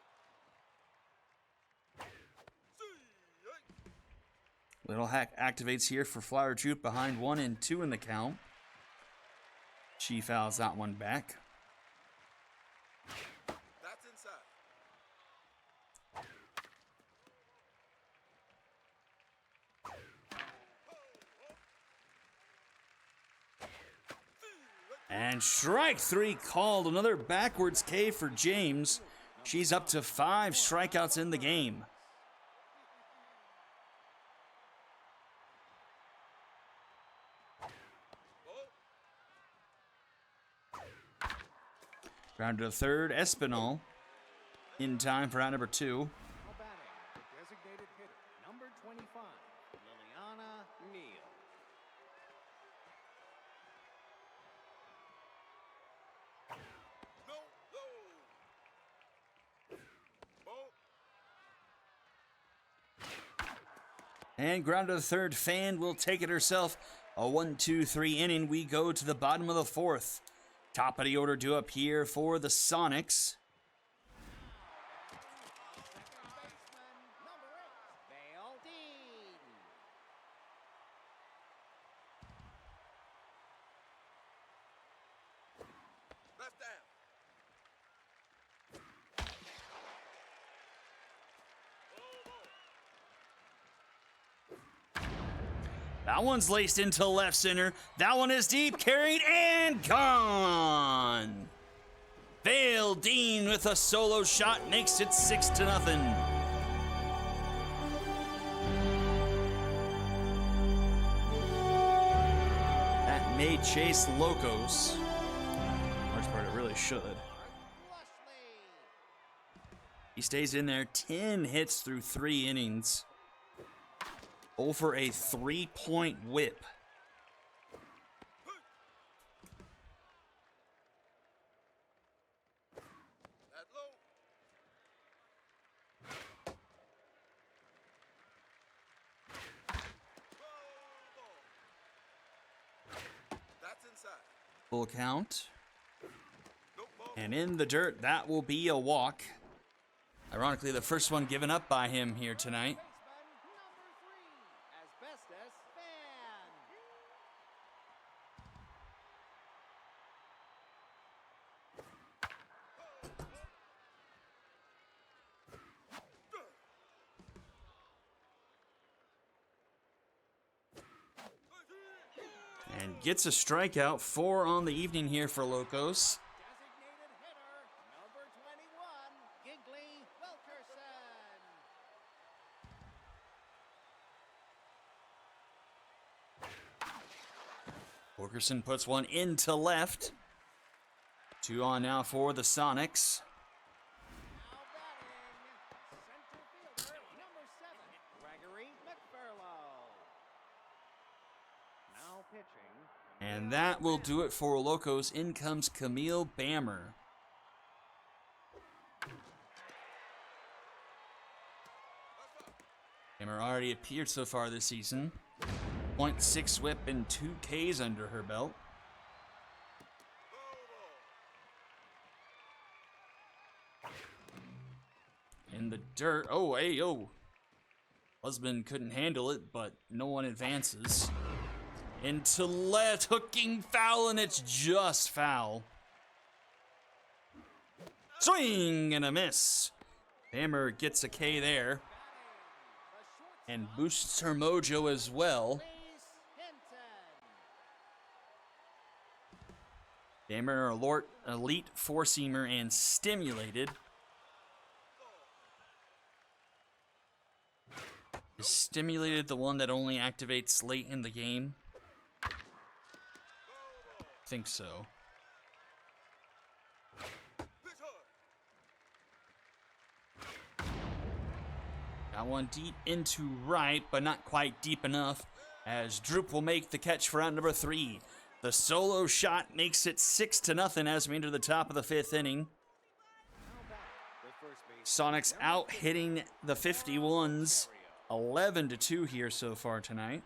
Little hack activates here for Flower Troop behind 1 and 2 in the count. She fouls that one back. That's inside. And strike 3 called. Another backwards K for James. She's up to 5 strikeouts in the game. Ground to the third, Espinal in time for out number 2. Now batting, the designated hitter, number 25, Liliana Neal. No, low. Ball. And ground to the third, Fan will take it herself. A 1-2-3 inning. We go to the bottom of the 4th. Top of the order due up here for the Sonics. Second baseman, number 8, Vale Dean. Left down. That one's laced into left center. That one is deep, carried, and gone. Vale Dean with a solo shot makes it 6-0. That may chase Locos. Large part it really should. Flushly. He stays in there, 10 hits through 3 innings. Over a 3-point whip. That low. Ball. That's inside. Full count. Nope, ball. And in the dirt, that will be a walk. Ironically, the first one given up by him here tonight. Baseman, number 3, Asbestos Fan. And gets a strikeout. 4 on the evening here for Locos. Designated hitter, number 21, Giggly Wilkerson. Wilkerson puts one into left. 2 on now for the Sonics. Now batting, center fielder, number 7, Gregory McFurlow. Now pitching. And that will do it for Locos. In comes Camille Bammer. Bammer already appeared so far this season. 0.6 whip and 2 Ks under her belt. In the dirt. Oh, hey, oh. Husband couldn't handle it, but no one advances. Into left, hooking foul, and it's just foul. Swing and a miss. Hammer gets a K there and boosts her mojo as well. Elise Hinton. Hammer, elite four-seamer and stimulated. Is stimulated the one that only activates late in the game? I think so. Got one deep into right, but not quite deep enough, as Droop will make the catch for out number 3. The solo shot makes it 6-0 as we enter the top of the 5th inning. Sonics out hitting the 51s, 11-2 here so far tonight.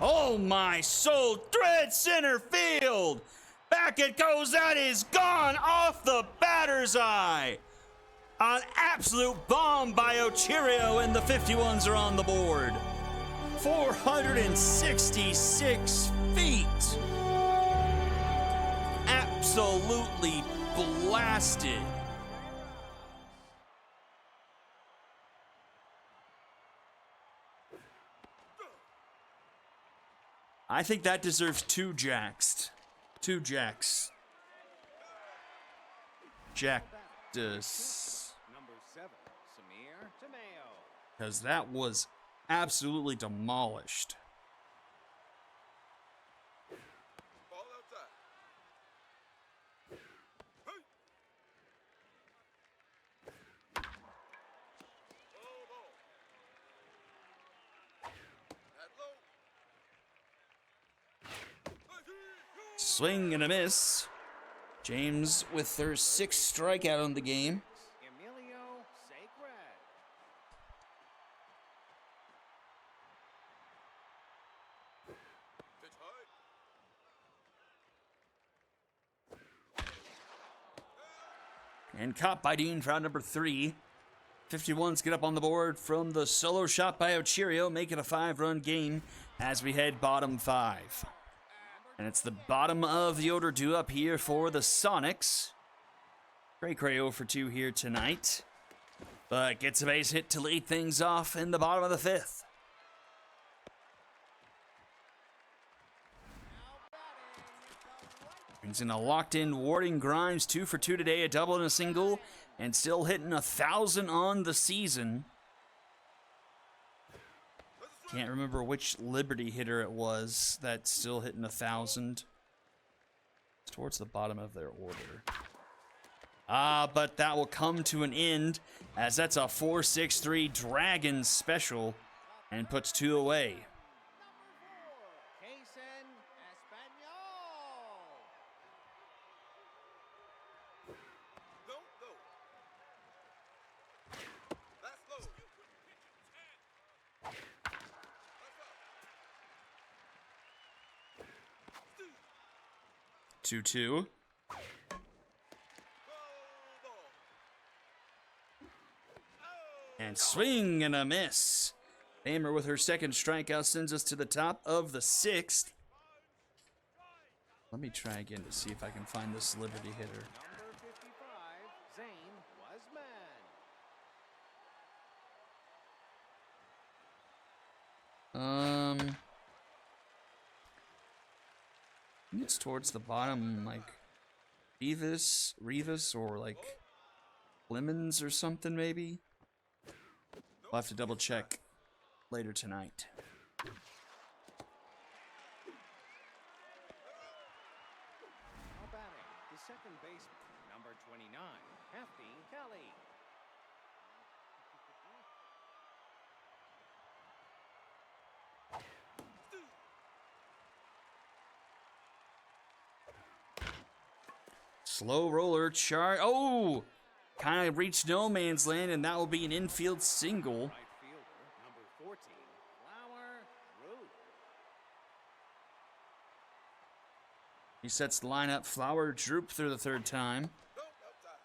Oh my soul, thread center field. Back it goes, that is gone off the batter's eye. An absolute bomb by Ochirio, and the 51s are on the board. 466 feet. Absolutely blasted. I think that deserves 2 jacks. 2 jacks. Jack does. Number 7, Samir Tomeo. Because that was absolutely demolished. Ball outside. Hey. Low ball. That low. Swing and a miss. James with their 6th strikeout on the game. Emilio Sacred. Pitch high. And caught by Dean for out number 3. 51s get up on the board from the solo shot by Ochirio, make it a 5-run game as we head bottom 5. And it's the bottom of the order due up here for the Sonics. Cray 0 for 2 here tonight, but gets a base hit to lead things off in the bottom of the 5th. Brings in a locked-in Warding Grimes, 2 for 2 today, a double and a single, and still hitting 1,000 on the season. Can't remember which Liberty hitter it was that's still hitting 1,000. It's towards the bottom of their order. But that will come to an end as that's a 4-6-3 Dragon special and puts 2 away. Jason Espanol. No, no. That's low. That's up. 2-2. And swing and a miss. Famer with her 2nd strikeout sends us to the top of the 6th. Let me try again to see if I can find this Liberty hitter. Number 55, Zane Wasman. I think it's towards the bottom, like Rivas, or like Lemons or something, maybe. We'll have to double check later tonight. Now batting, the second baseman, number 29, Hefty Kelly. Slow roller chart. Oh! Kind of reached no man's land, and that will be an infield single. Right fielder, number 14, Flower Root. He sets the lineup. Flower droop through the 3rd time. No, outside.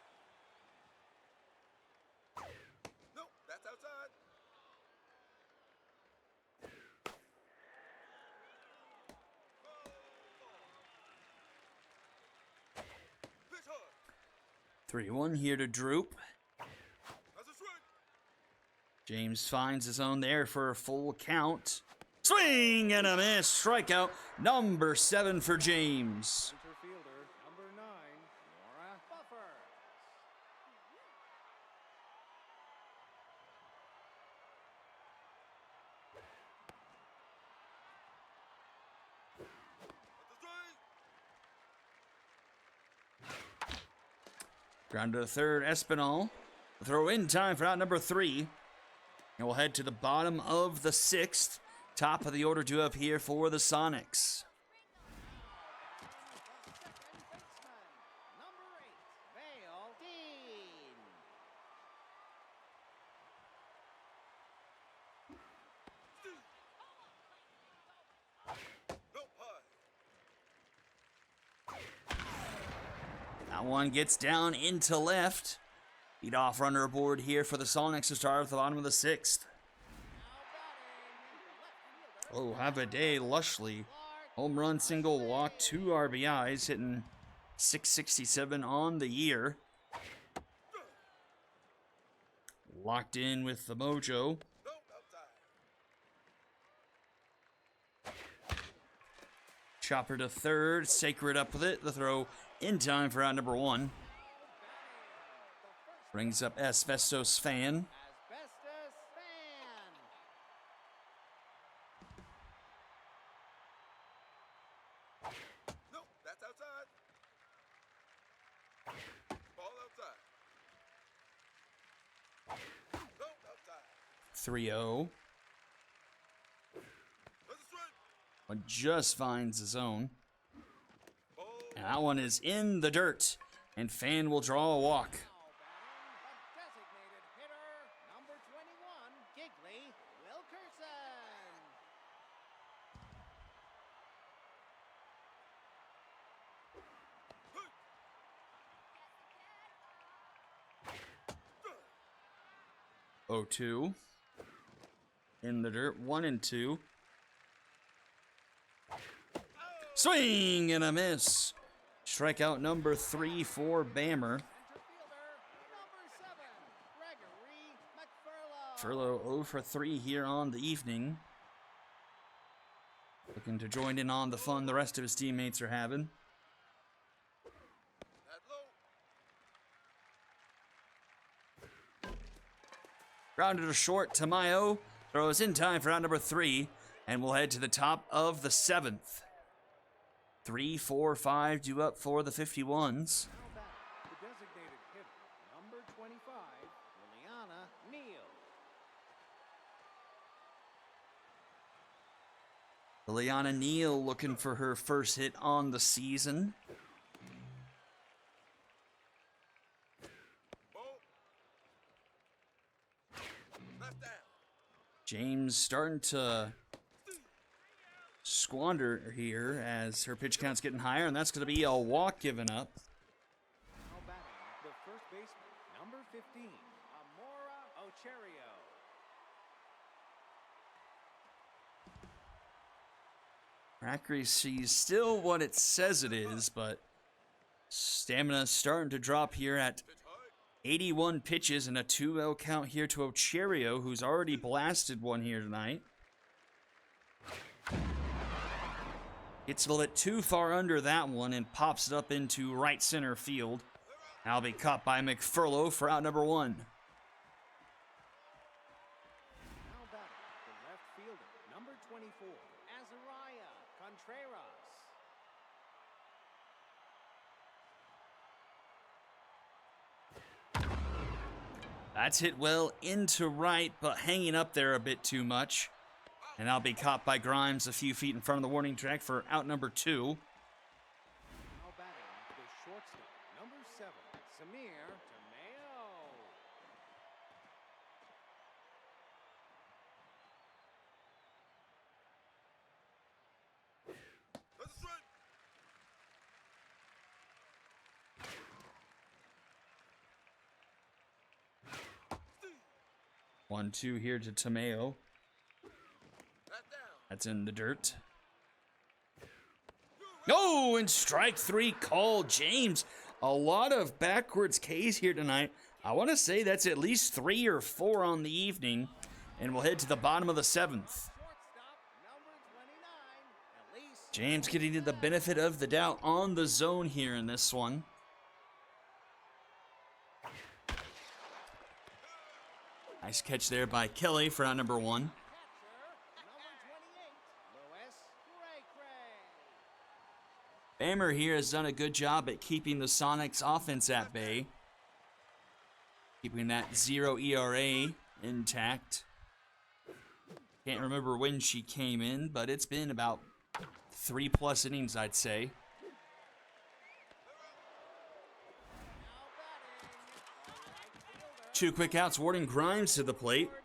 No, that's outside. Pitch hard. 3-1 here to droop. That's a swing. James finds his own there for a full count. Swing and a miss. Strikeout number 7 for James. Center fielder, number 9, Nora Buffer. That's a swing. Ground to the 3rd, Espinal. Throw in time for out number 3. And we'll head to the bottom of the 6th. Top of the order due up here for the Sonics. Second baseman, number 8, Vale Dean. No, high. That one gets down into left. Lead off runner aboard here for the Sonics to start at the bottom of the 6th. Oh, have a day, Lushley. Home run, single, walk, 2 RBIs, hitting .667 on the year. Locked in with the mojo. No, outside. Chopper to 3rd, Sacred up with it. The throw in time for out number 1. Brings up Asbestos Fan. Asbestos Fan. 3-0. That's a strike. One just finds the zone. Ball. And that one is in the dirt. And Fan will draw a walk. Now batting, the designated hitter, number 21, Giggly Wilkerson. Hey. 0-2. In the dirt. 1-2. Swing and a miss. Strikeout number 3 for Bammer. Center fielder, number 7, Gregory McFurlow. Furlow 0 for 3 here on the evening. Looking to join in on the fun the rest of his teammates are having. That low. Grounded to short. Tamayo throws in time for out number 3. And we'll head to the top of the 7th. 3, 4, 5 due up for the 51s. Now batting, the designated hitter, number 25, Liliana Neal. Liliana Neal looking for her first hit on the season. Ball. Left down. James starting to squander here as her pitch count's getting higher, and that's going to be a walk given up. Now batting, the first baseman, number 15, Amora Ocherio. Accuracy is still what it says it is, but stamina's starting to drop here at Pitch high. 81 pitches and a 2-0 count here to Ocherio, who's already blasted one here tonight. Gets a little bit too far under that one and pops it up into right center field. That'll be caught by McFurlow for out number 1. Now batting, the left fielder, number 24, Azariah Contreras. That's hit well into right, but hanging up there a bit too much. And that'll be caught by Grimes a few feet in front of the warning track for out number 2. Now batting, the shortstop, number 7, Samir Tamayo. That's a strike. 1-2 here to Tamayo. That down. That's in the dirt. No, and strike 3 called. James, a lot of backwards Ks here tonight. I want to say that's at least 3 or 4 on the evening. And we'll head to the bottom of the 7th. Shortstop, number 29, Elise. James getting the benefit of the doubt on the zone here in this one. Nice catch there by Kelly for out number 1. Catcher, number 28, Louis Cray. Bammer here has done a good job at keeping the Sonics offense at bay. Keeping that 0 ERA intact. Can't remember when she came in, but it's been about 3+ innings, I'd say. Now batting, the right fielder, 2 quick outs, Warden Grimes to the plate. Jordan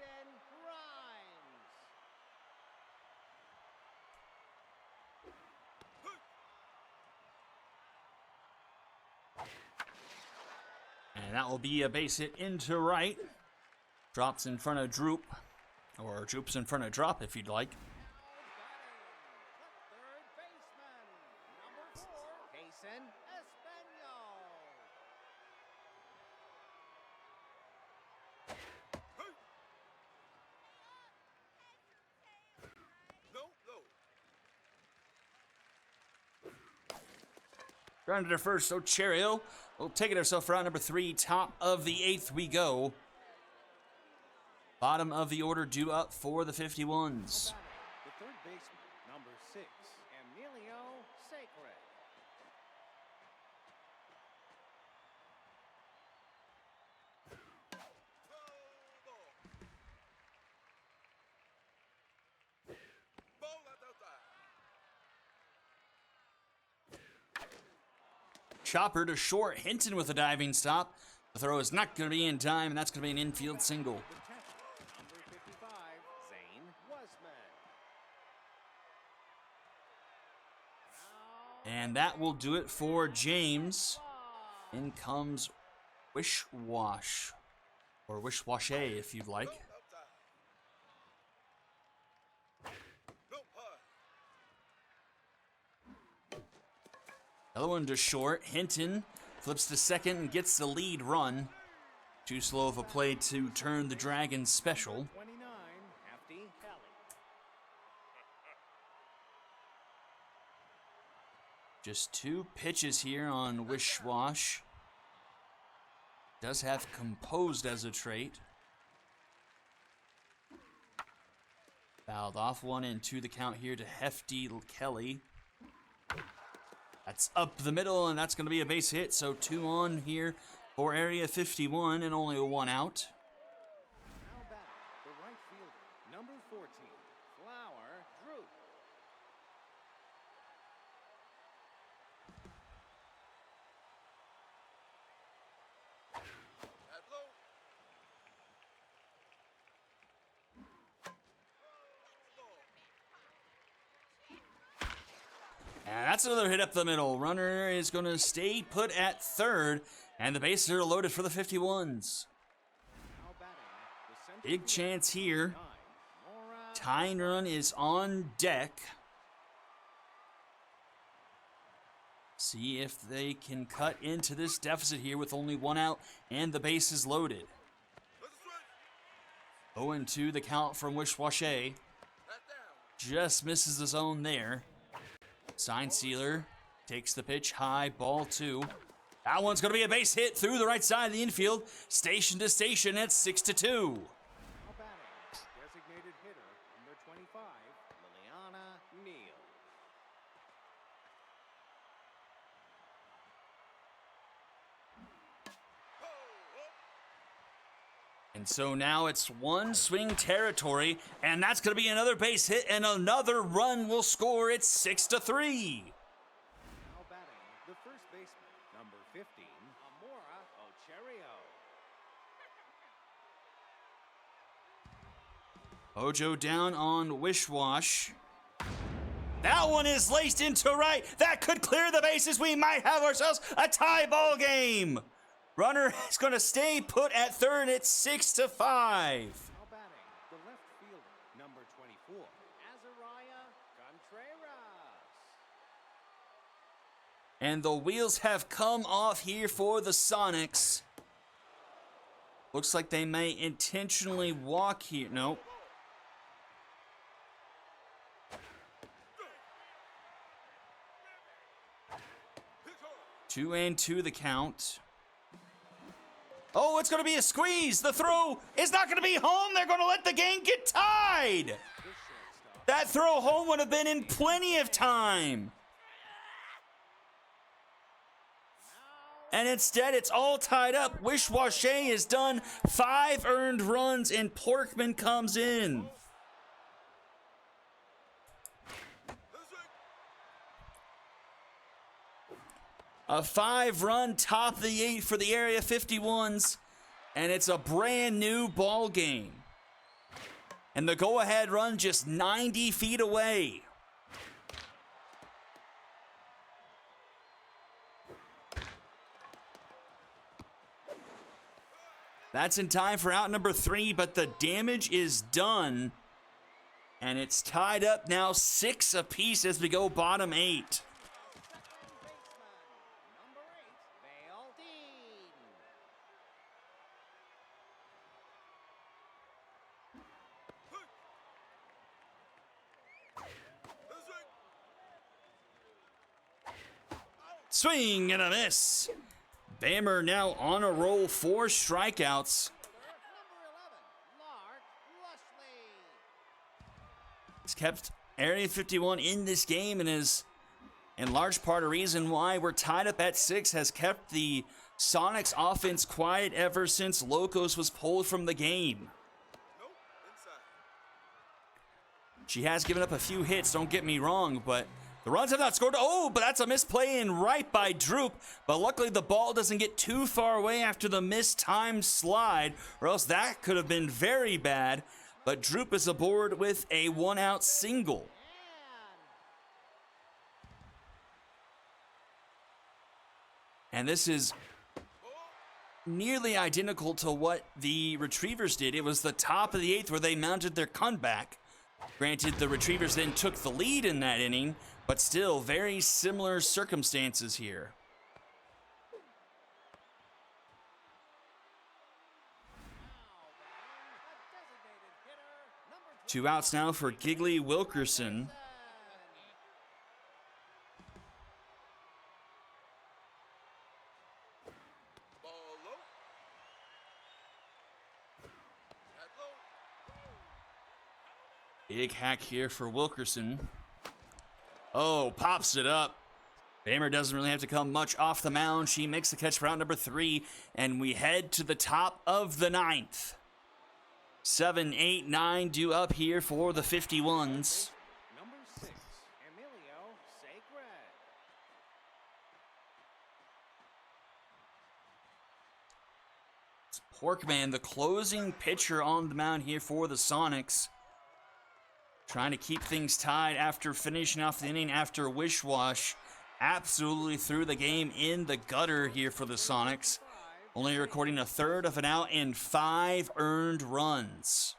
Grimes. And that will be a base hit into right. Drops in front of Droop. Or Droops in front of Drop if you'd like. Now batting, the third baseman, number 4, Jason Espanol. No, low. Grounded to first, Ocherio will take it herself for round number 3. Top of the 8th we go. Bottom of the order due up for the 51s. The third baseman, number 6, Emilio Sacred. chopper to short. Hinton with a diving stop. The throw is not going to be in time, and that's going to be an infield single. Number 55, Zane Wasman. And that will do it for James. In comes Wish Wash, or Wish Washay if you'd like. No pie. Another one to short. Hinton flips to second and gets the lead run. Too slow of a play to turn the Dragons special. 29, Hefty Kelly. Just 2 pitches here on Wish Wash. Does have composed as a trait. Fouled off 1-2 the count here to Hefty Kelly. That's up the middle, and that's going to be a base hit. So 2 on here for Area 51 and only a 1 out. Now batting, the right fielder, number 14, Flower Drew. At low. And that's another hit up the middle. Runner is going to stay put at third, and the bases are loaded for the 51s. Now batting, the center Big chance here. 9, Nora Tying run is on deck. See if they can cut into this deficit here with only 1 out and the bases loaded. Let the strike. 0-2 the count from Wish Washay. That down. Just misses the zone there. Sign Sealer takes the pitch high, ball 2. That one's going to be a base hit through the right side of the infield. Station to station at 6-2. now batting, designated hitter, number 25, Liliana Neal. And so now it's 1 swing territory, and that's going to be another base hit, and another run will score. It's 6-3. Now batting, the first baseman, number 15, Amora Ocherio. Ojo down on Wish Wash. That one is laced into right. That could clear the bases. We might have ourselves a tie ball game. Runner is going to stay put at third. It's 6-5. Now batting, the left fielder, number 24, Azariah Contreras. And the wheels have come off here for the Sonics. Looks like they may intentionally walk here. Nope. Hit hard. 2-2 the count. Oh, it's going to be a squeeze. The throw is not going to be home. They're going to let the game get tied. That throw home would have been in plenty of time. And instead, it's all tied up. Wish Washay is done. 5 earned runs, and Porkman comes in. Let the strike. A 5-run top of the 8 for the Area 51s, and it's a brand new ball game. And the go-ahead run just 90 feet away. That's in time for out number 3, but the damage is done. And it's tied up now 6 apiece as we go bottom 8. Number 8, Valdine. Let the strike. Swing and a miss. Bammer now on a roll, 4 strikeouts. Number 11, Lark Lushley. He's kept Area 51 in this game and is in large part a reason why we're tied up at 6, has kept the Sonics offense quiet ever since Locos was pulled from the game. Nope. Inside. She has given up a few hits, don't get me wrong, but The runs have not scored. Oh, but that's a misplay and right by Droop. But luckily the ball doesn't get too far away after the mistimed slide, or else that could have been very bad. But Droop is aboard with a 1-out single. And this is nearly identical to what the Retrievers did. It was the top of the 8th where they mounted their comeback. Granted, the Retrievers then took the lead in that inning, but still very similar circumstances here. Two outs now for Giggly Wilkerson. Ball low. At low. Big hack here for Wilkerson. Oh, pops it up. Bamer doesn't really have to come much off the mound. She makes the catch for out number 3, and we head to the top of the 9th. 7, 8, 9 due up here for the 51s. Number 6, Emilio Segre. It's Porkman, the closing pitcher on the mound here for the Sonics. Trying to keep things tied after finishing off the inning after Wish-Wash absolutely threw the game in the gutter here for the Sonics. Only recording a third of an out and 5 earned runs.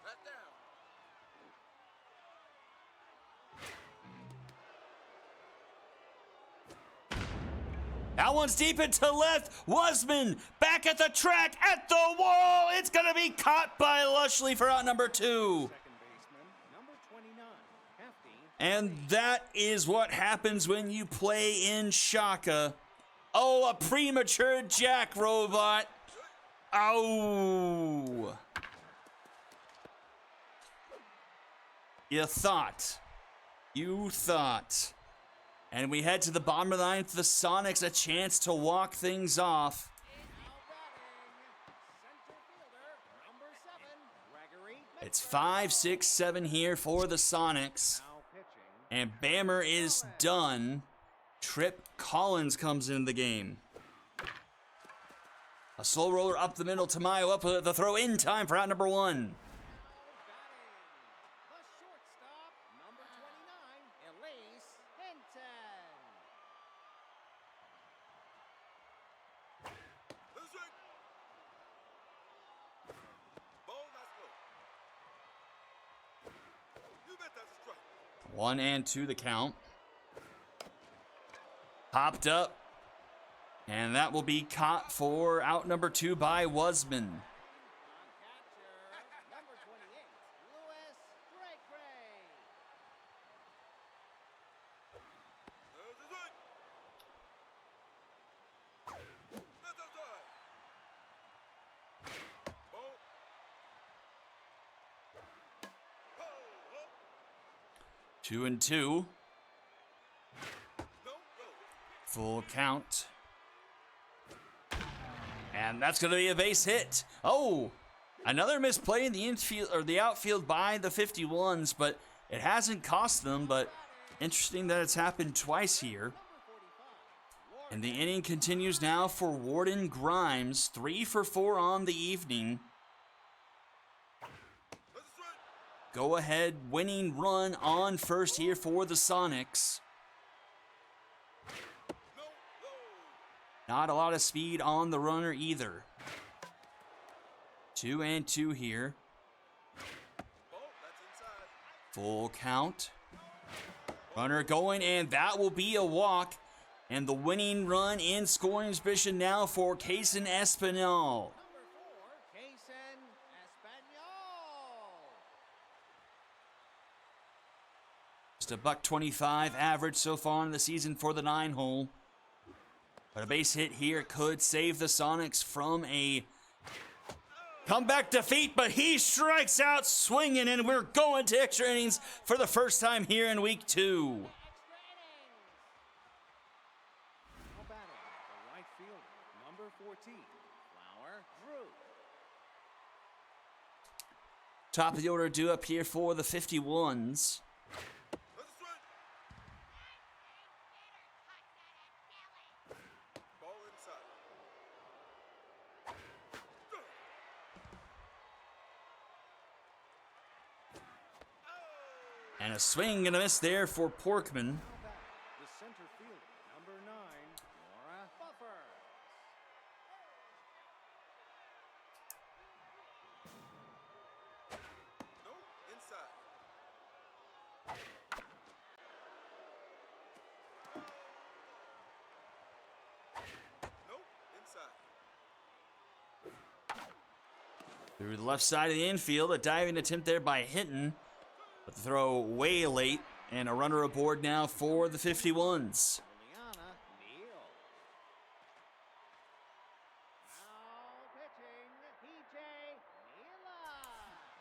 Pat down. That one's deep into left. Wasman back at the track, at the wall. It's going to be caught by Lushley for out number 2. Second baseman, number 29, Hefty. And that is what happens when you play in Shaka. Oh, a premature jack robot. Oh. You thought. And we head to the bottom of the 9th. The Sonics a chance to walk things off. Now batting, center fielder, number 7, Gregory. It's 5, 6, 7 here for the Sonics. Now pitching, And Bammer is done. Trip Collins comes into the game. A slow roller up the middle. Tamayo up with the throw in time for out number 1. now batting, the shortstop, number 29, Elise Hinton. This way. Ball not slow. You bet that's a strike. 1 and 2 the count. Popped up. And that will be caught for out number 2 by Wasman. On catcher, number 28, Louis Cray. This way. That's outside. Ball. Hold up. 2 and 2. No, no. Full count. And that's going to be a base hit. Oh, another misplay in the infield or the outfield by the 51s, but it hasn't cost them. But interesting that it's happened twice here. And the inning continues now for Warden Grimes, 3 for 4 on the evening. That's a strike. Go ahead winning run on first here for the Sonics. No, no. Not a lot of speed on the runner either. 2 and 2 here. Ball, that's inside. Full count. Runner going, and that will be a walk. And the winning run in scoring position now for Kaysen Espinal. Number 4, Kaysen Espanol. Just a $125 average so far in the season for the 9-hole. But a base hit here could save the Sonics from a comeback defeat, but he strikes out swinging, and we're going to extra innings for the first time here in week 2. Extra innings. Now batting, the right Top of the order due up here for the 51s. That's a strike. Ball inside. And a swing and a miss there for Porkman. The center fielder, number 9, Laura Buffer. No, inside. No, inside. Through the left side of the infield, a diving attempt there by Hinton. But the throw way late, and a runner aboard now for the 51s. Juliana Neal. Now pitching, PJ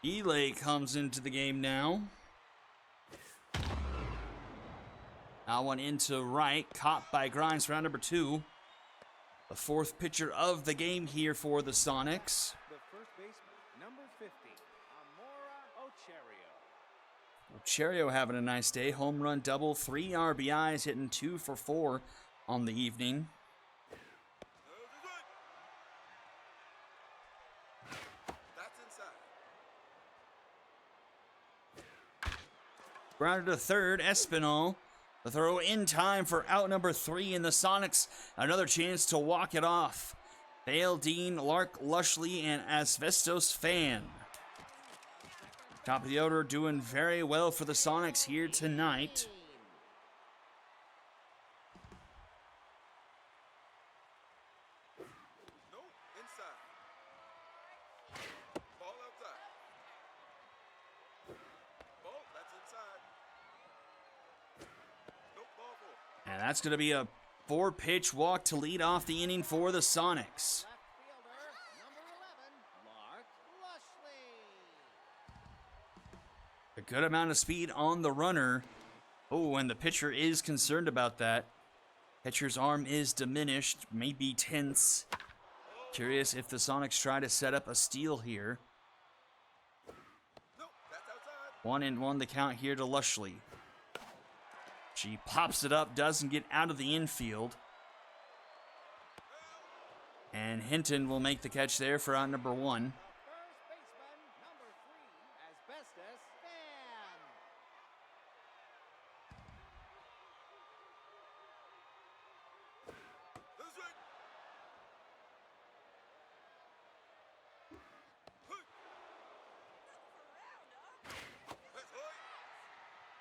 Neela. Elay comes into the game now. Now one into right, caught by Grimes for round number 2. The 4th pitcher of the game here for the Sonics. The first baseman, number 50, Amora Ocherio. Cherio having a nice day. Home run double, 3 RBIs, hitting 2 for 4 on the evening. That's inside. Grounded to third, Espinal. The throw in time for out number 3 in the Sonics. Another chance to walk it off. Vale, Dean, Lark, Lushley, and Asbestos Fan. Top of the order doing very well for the Sonics here tonight. No, inside. Ball outside. Ball, that's inside. Nope, ball 4. And that's going to be a 4-pitch walk to lead off the inning for the Sonics. Left fielder, number 11, Lark Lushley. A good amount of speed on the runner. Oh, and the pitcher is concerned about that. Pitcher's arm is diminished, maybe tense. Curious if the Sonics try to set up a steal here. Nope, that's outside. 1-1 the count here to Lushley. She pops it up, doesn't get out of the infield. And Hinton will make the catch there for out number 1. First baseman, number 3, Asbestos Fan. That's right. That's high.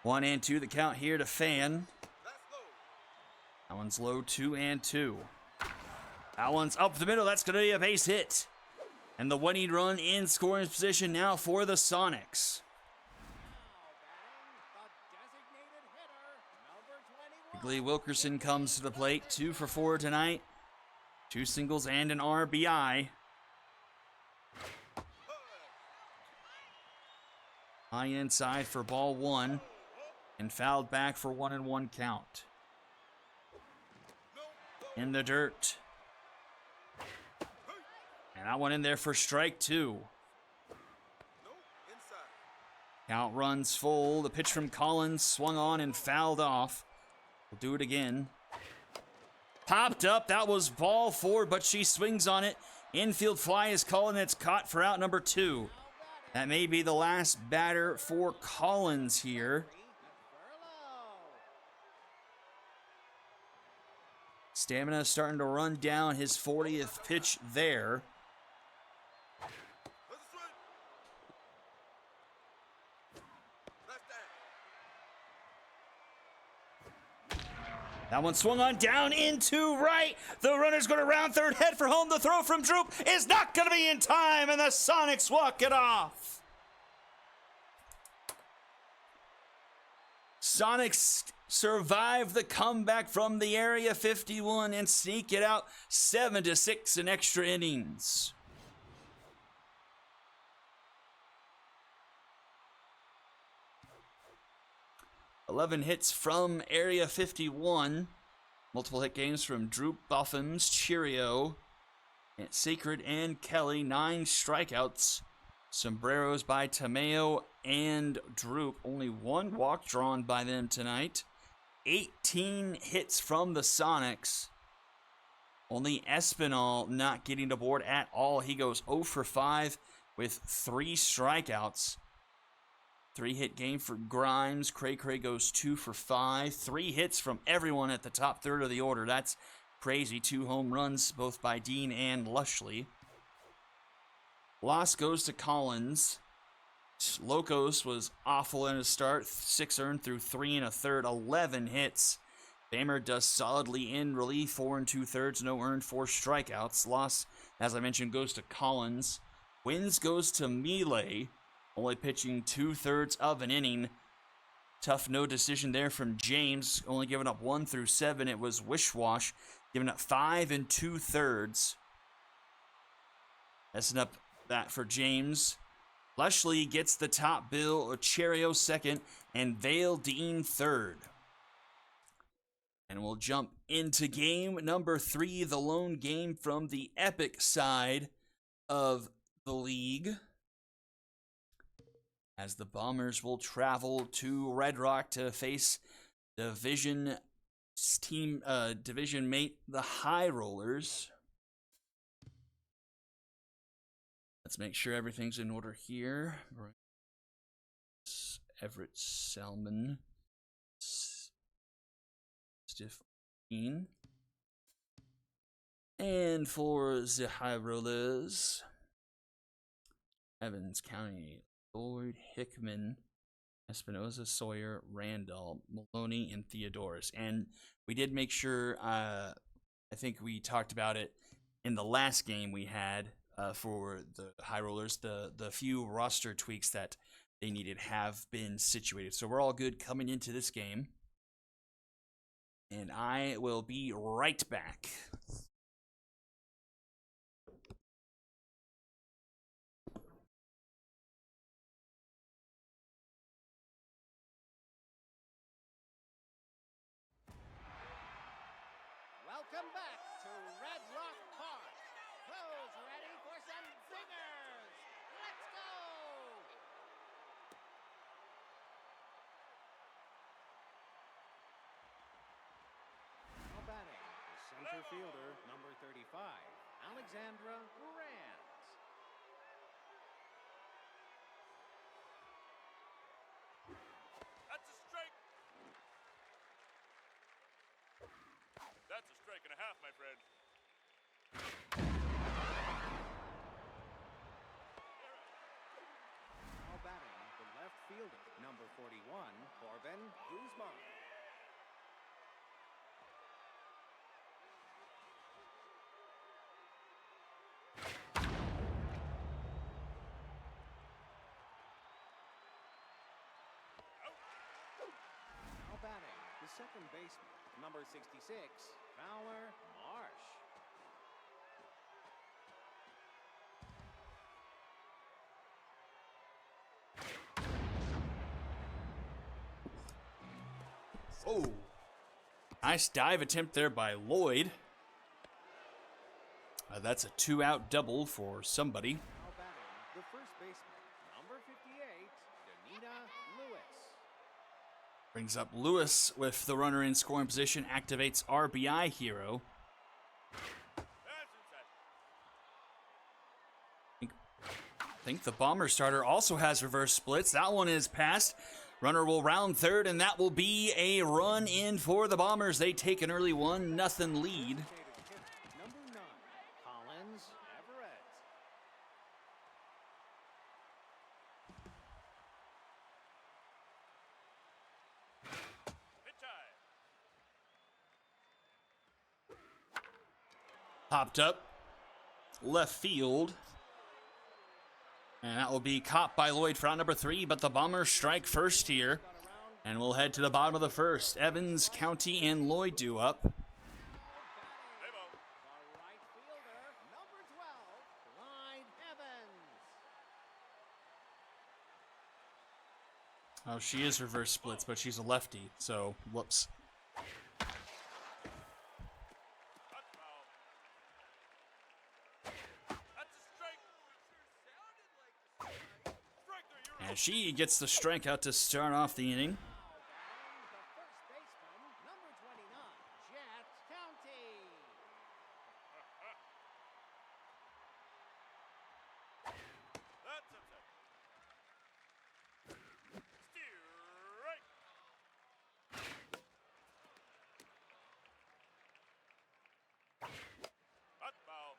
1-2 the count here to Fan. That's low. That one's low, 2-2. That one's up the middle. That's going to be a base hit. And the winning run in scoring position now for the Sonics. Now batting, the designated hitter, number 21. Lee Wilkerson comes to the plate, 2 for 4 tonight. 2 singles and an RBI. High inside for ball 1. And fouled back for 1-1 count. In the dirt. And that one in there for strike 2. No, inside. Count runs full. The pitch from Collins swung on and fouled off. We'll do it again. Popped up. That was ball 4, but she swings on it. Infield fly is called, and it's caught for out number 2. That may be the last batter for Collins here. Stamina starting to run down, his 40th pitch there. That's right. Left down. That one swung on down into right. The runner's going to round third, head for home. The throw from Droop is not going to be in time, and the Sonics walk it off. Sonics survive the comeback from the Area 51 and sneak it out 7-6 in extra innings. "11 hits from Area 51. Multiple hit games from Droop, Boffins, Cheerio, and Sacred, and Kelly. 9 strikeouts Sombreros by Tameo and Droop. Only one walk drawn by them tonight. 18 hits from the Sonics. Only Espinal not getting the board at all. He goes 0 for 5 with 3 strikeouts. 3-hit game for Grimes. Cray goes 2 for 5. 3 hits from everyone at the top third of the order. That's crazy. 2 home runs, both by Dean and Lushley. Loss goes to Collins. Locos was awful in his start. 6 earned through 3 1/3, 11 hits. Bamer does solidly in relief, 4 2/3, no earned, 4 strikeouts. Loss, as I mentioned, goes to Collins. Wins goes to Melee, only pitching 2/3 of an inning. Tough no decision there from James, only giving up 1 through 7. It was Wishwash, giving up 5 2/3. Messing up that for James. Lushley gets the top bill, Ocherio second, and Vale Dean third. And we'll jump into game number 3, the lone game from the Epic side of the league. As the Bombers will travel to Red Rock to face division mate, the High Rollers. Let's make sure everything's in order here. Everett Selman. Stiff. And for the High Rollers, Evans County, Lloyd, Hickman, Espinoza, Sawyer, Randall, Maloney, and Theodorus. And we did make sure, I think we talked about it in the last game we had for the High Rollers, the few roster tweaks that they needed have been situated. So we're all good coming into this game. And I will be right back. Welcome back to Red Rock Park. Who's ready for some zingers? Let's go! Now batting, the center fielder, number 35, Alexandra Rand. That's a strike. That's a strike and a half, my friend. Now batting, the left fielder, number 41, Corbin Guzman. Now batting, the second baseman, number 66, Fowler Marsh. Oh, nice dive attempt there by Lloyd. That's a 2-out double for somebody. Now batting, the first baseman, number 58, Danita Lewis. Brings up Lewis with the runner in scoring position, activates RBI hero. That's inside. I think the Bomber starter also has reverse splits. That one is passed. Runner will round third, and that will be a run in for the Bombers. They take an early 1-0 lead. Number 9, Collins Everett. Hit time. Popped up. Left field. And that will be caught by Lloyd for out number 3, but the Bombers strike first here. And we'll head to the bottom of the first. Evans, County, and Lloyd do up. Hey, Mo. The right fielder, number 12, Clyde Evans. Oh, she is reverse splits, but she's a lefty, so whoops. That's foul. That's a strike. Sure sounded like a strike. She gets the strikeout to start off the inning. The first baseman, number 29, Jet County. That's upset. Strike. That's foul.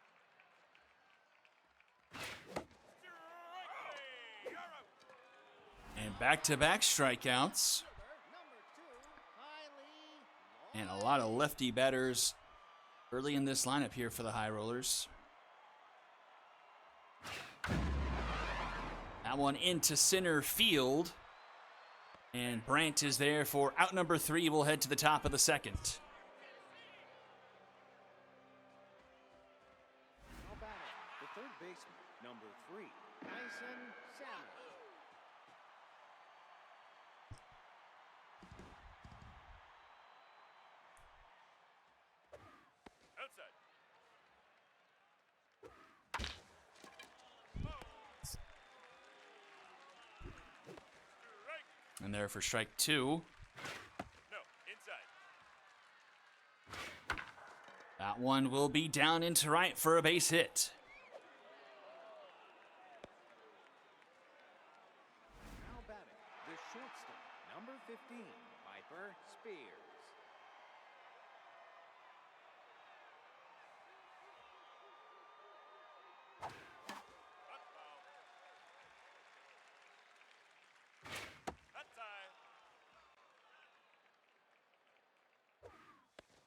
Strike. You're out. And back-to-back strikeouts. Number 2, Kylie And a lot of lefty batters early in this lineup here for the High Rollers. That one into center field. And Brandt is there for out number 3. We'll head to the top of the second. Now batting, the third baseman, number 3, Tyson Samuel. Outside. Strike. And there for strike 2. No, inside. That one will be down into right for a base hit. Now batting, the shortstop, number 15, Piper Spears. That's foul. That's high.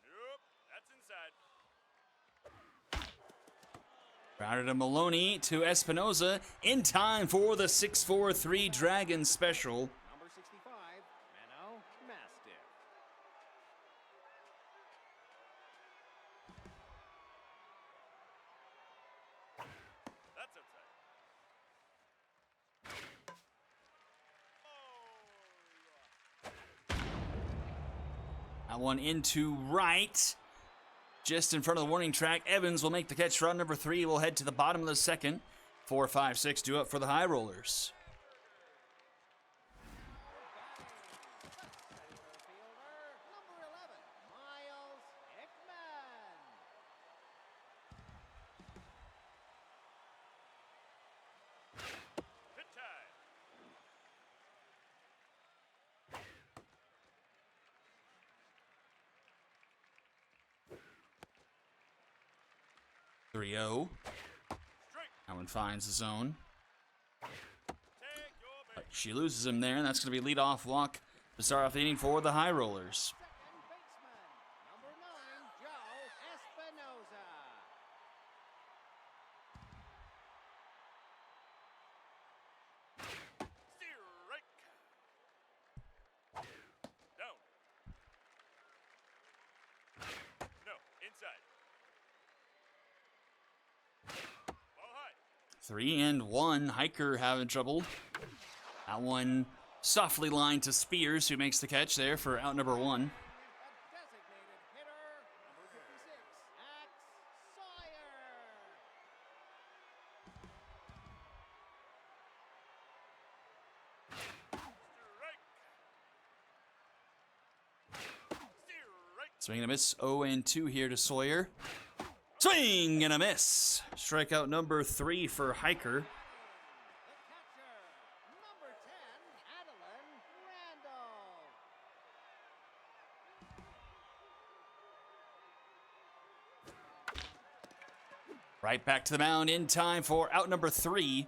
Nope, that's inside. Routed to Maloney to Espinoza in time for the 6-4-3 Dragon special. Number 65, Mano Mastiff. That's outside. Oh. That one into right. Just in front of the warning track. Evans will make the catch. Run number 3 will head to the bottom of the second. 4, 5, 6 due up for the High Rollers. Center fielder, number 11, Miles Hickman. Hit time. 3-0. Strike. That one finds the zone. Take your base. But she loses him there, and that's going to be leadoff walk to start off the inning for the High Rollers. Second baseman, number 9, Joe Espinoza. Strike. Down. No, inside. Ball high. 3-1. Hiker having trouble. That one softly lined to Spears, who makes the catch there for out number 1. A designated hitter, number 56, Axe Sawyer. Strike. Swing and a miss. 0-2 here to Sawyer. Swing and a miss. Strikeout number 3 for Hiker. The catcher, number 10, Adeline Randall. Right back to the mound in time for out number 3.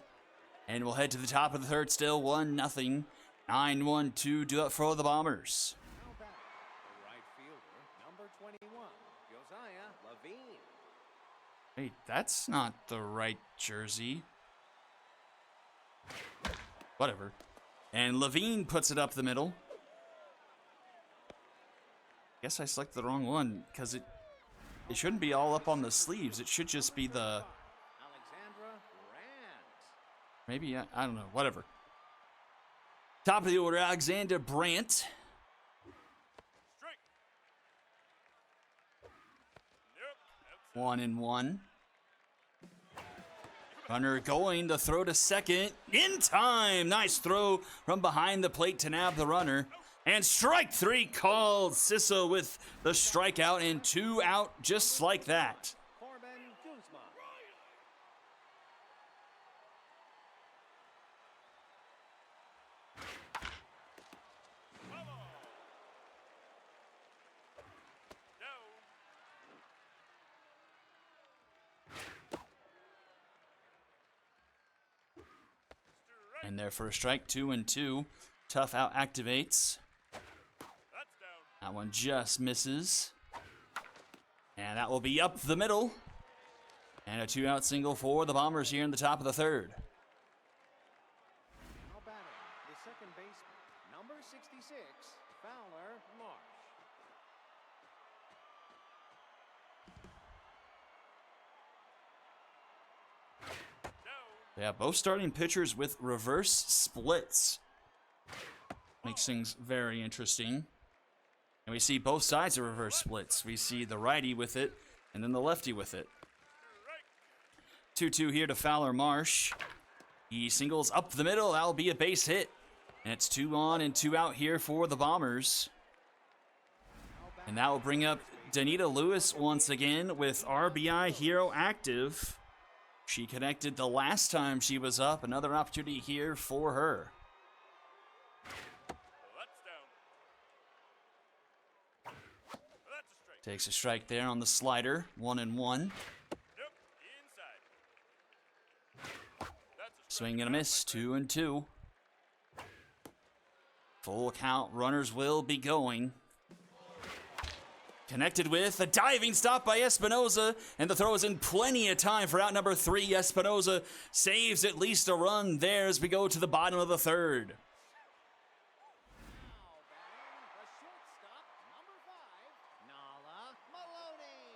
And we'll head to the top of the third still. 1-0. 9-1-2 due up for the Bombers. Now batting, the right fielder, number 21, Josiah Levine. Wait, that's not the right jersey. Whatever. And Levine puts it up the middle. Guess I selected the wrong one because it shouldn't be all up on the sleeves. It should just be the... Alexandra Brandt. Maybe, I don't know. Whatever. Top of the order, Alexander Brandt. Strike. Nope. Outside. 1-1. You Runner going to throw to second. In time. Nice throw from behind the plate to nab the runner. And strike three called. Sisso with the strikeout and 2 out just like that. Corbin Kuzma. And there for a strike, 2-2. Tough out activates. That one just misses. And that will be up the middle. And a 2-out single for the Bombers here in the top of the third. Now batting, the second baseman, number 66, Fowler Marsh. Yeah, both starting pitchers with reverse splits. Makes things very interesting. And we see both sides of reverse splits. We see the righty with it, and then the lefty with it. 2-2 here to Fowler Marsh. He singles up the middle. That'll be a base hit. And it's 2 on and 2 out here for the Bombers. And that will bring up Danita Lewis once again with RBI Hero active. She connected the last time she was up. Another opportunity here for her. Takes a strike there on the slider. 1-1. Swing and a miss. 2-2. Full count. Runners will be going. Connected with a diving stop by Espinoza, and the throw is in plenty of time for out number 3. Espinoza saves at least a run there as we go to the bottom of the third. Now batting, the shortstop, number 5, Nala Maloney.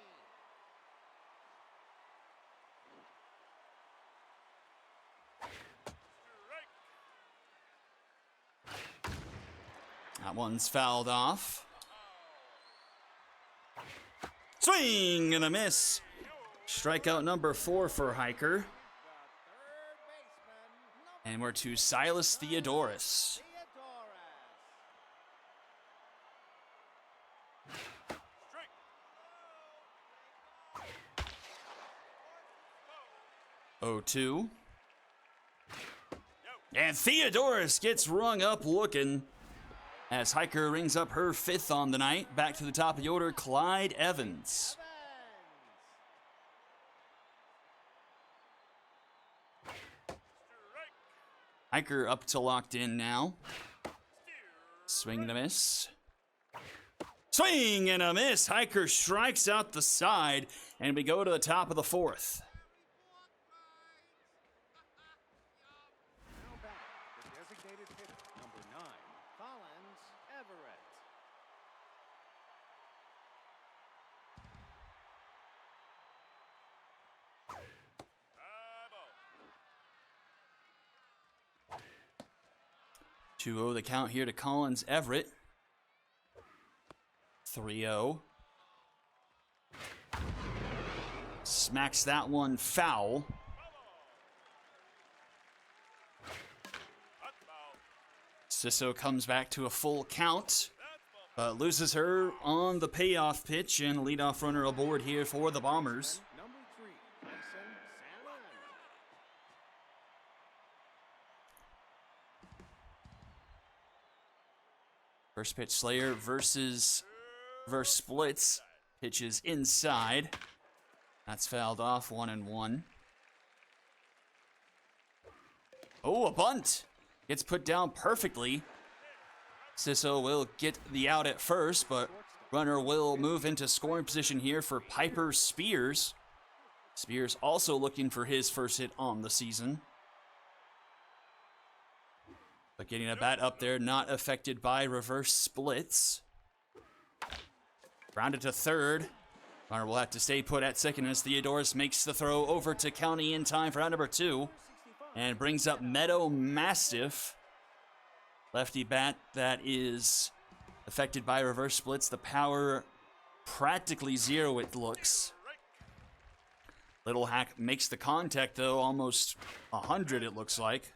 That one's fouled off. Swing and a miss. Strikeout number 4 for Hiker. The third baseman, number And we're to Silas Theodoris. Theodoris. 0-2. And Theodoris gets rung up looking as Hiker rings up her 5th on the night. Back to the top of the order, Clyde Evans. Hiker up to locked in now. Swing and a miss. Swing and a miss. Hiker strikes out the side, and we go to the top of the 4th. Now batting, the designated hitter, number 9, Collins Everett. Eyeball. 2-0 the count here to Collins Everett. 3-0. Smacks that one foul. Sisso comes back to a full count, but loses her on the payoff pitch, and leadoff runner aboard here for the Bombers. Number 3, Mason Salmon. First pitch Slayer versus splits. Pitches inside. That's fouled off. 1-1. Oh, a bunt. Gets put down perfectly. Sisso will get the out at first, but runner will move into scoring position here for Piper Spears. Spears also looking for his first hit on the season. But getting a bat up there, not affected by reverse splits. Grounded to third. Runner will have to stay put at second as Theodoris makes the throw over to County in time for out number 2. And brings up Meadow Mastiff. Lefty bat that is affected by reverse splits. The power practically 0, it looks. Little Hack makes the contact, though, almost 100, it looks like.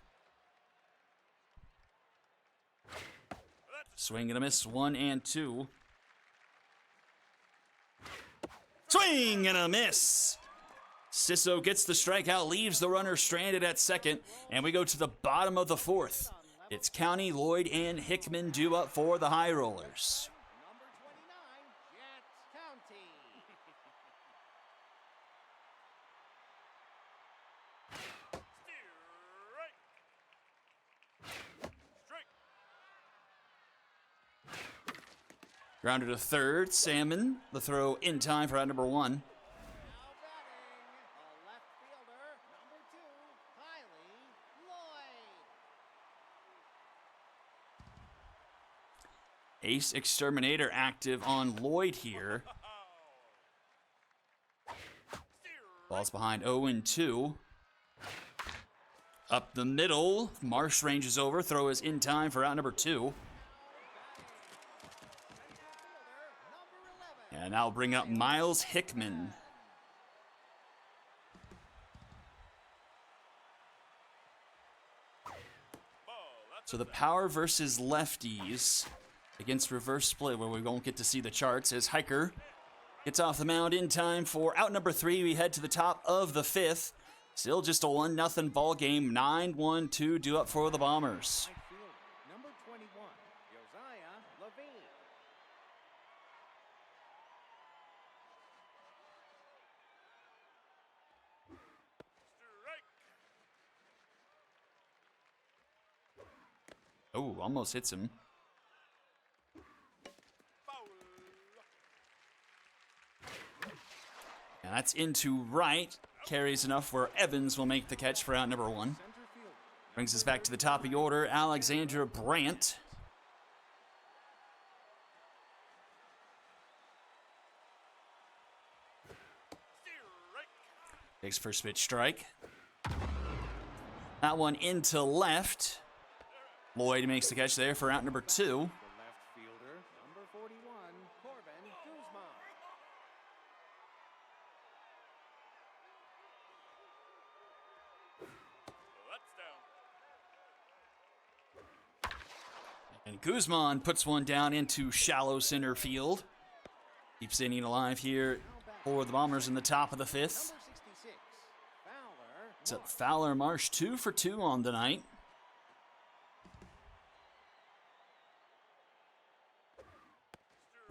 Swing and a miss, 1 and 2. Swing and a miss! Sisso gets the strikeout, leaves the runner stranded at second, and we go to the bottom of the fourth. It's County, Lloyd, and Hickman due up for the High Rollers. Number 29, Jets County. Strike. Grounded to third, Salmon. The throw in time for out number 1. Now batting, the left fielder, number 2, Kylie Lloyd. Ace Exterminator active on Lloyd here. Ball's behind 0 and 2. Up the middle, Marsh ranges over. Throw is in time for out number 2. And now bring up Miles Hickman. So the power versus lefties against reverse split, where we won't get to see the charts, as Hiker gets off the mound in time for out number 3. We head to the top of the 5th. Still just a 1-0 ball game. 9-1-2 due up for the Bombers. Right fielder, number 21, Josiah Levine. Strike. Oh, almost hits him. Foul. And that's into right. Carries enough where Evans will make the catch for out number 1. Center fielder, Brings us back to the top of the order, Alexandra Brandt. Strike. Takes first pitch strike. That one into left. Lloyd makes the catch there for out number 2. the left fielder, number 41, Corbin Guzman. That's down. And Guzman puts one down into shallow center field. Keeps the inning alive here for the Bombers in the top of the 5th. Number 66, Fowler. It's up Fowler Marsh, 2 for 2 on the night.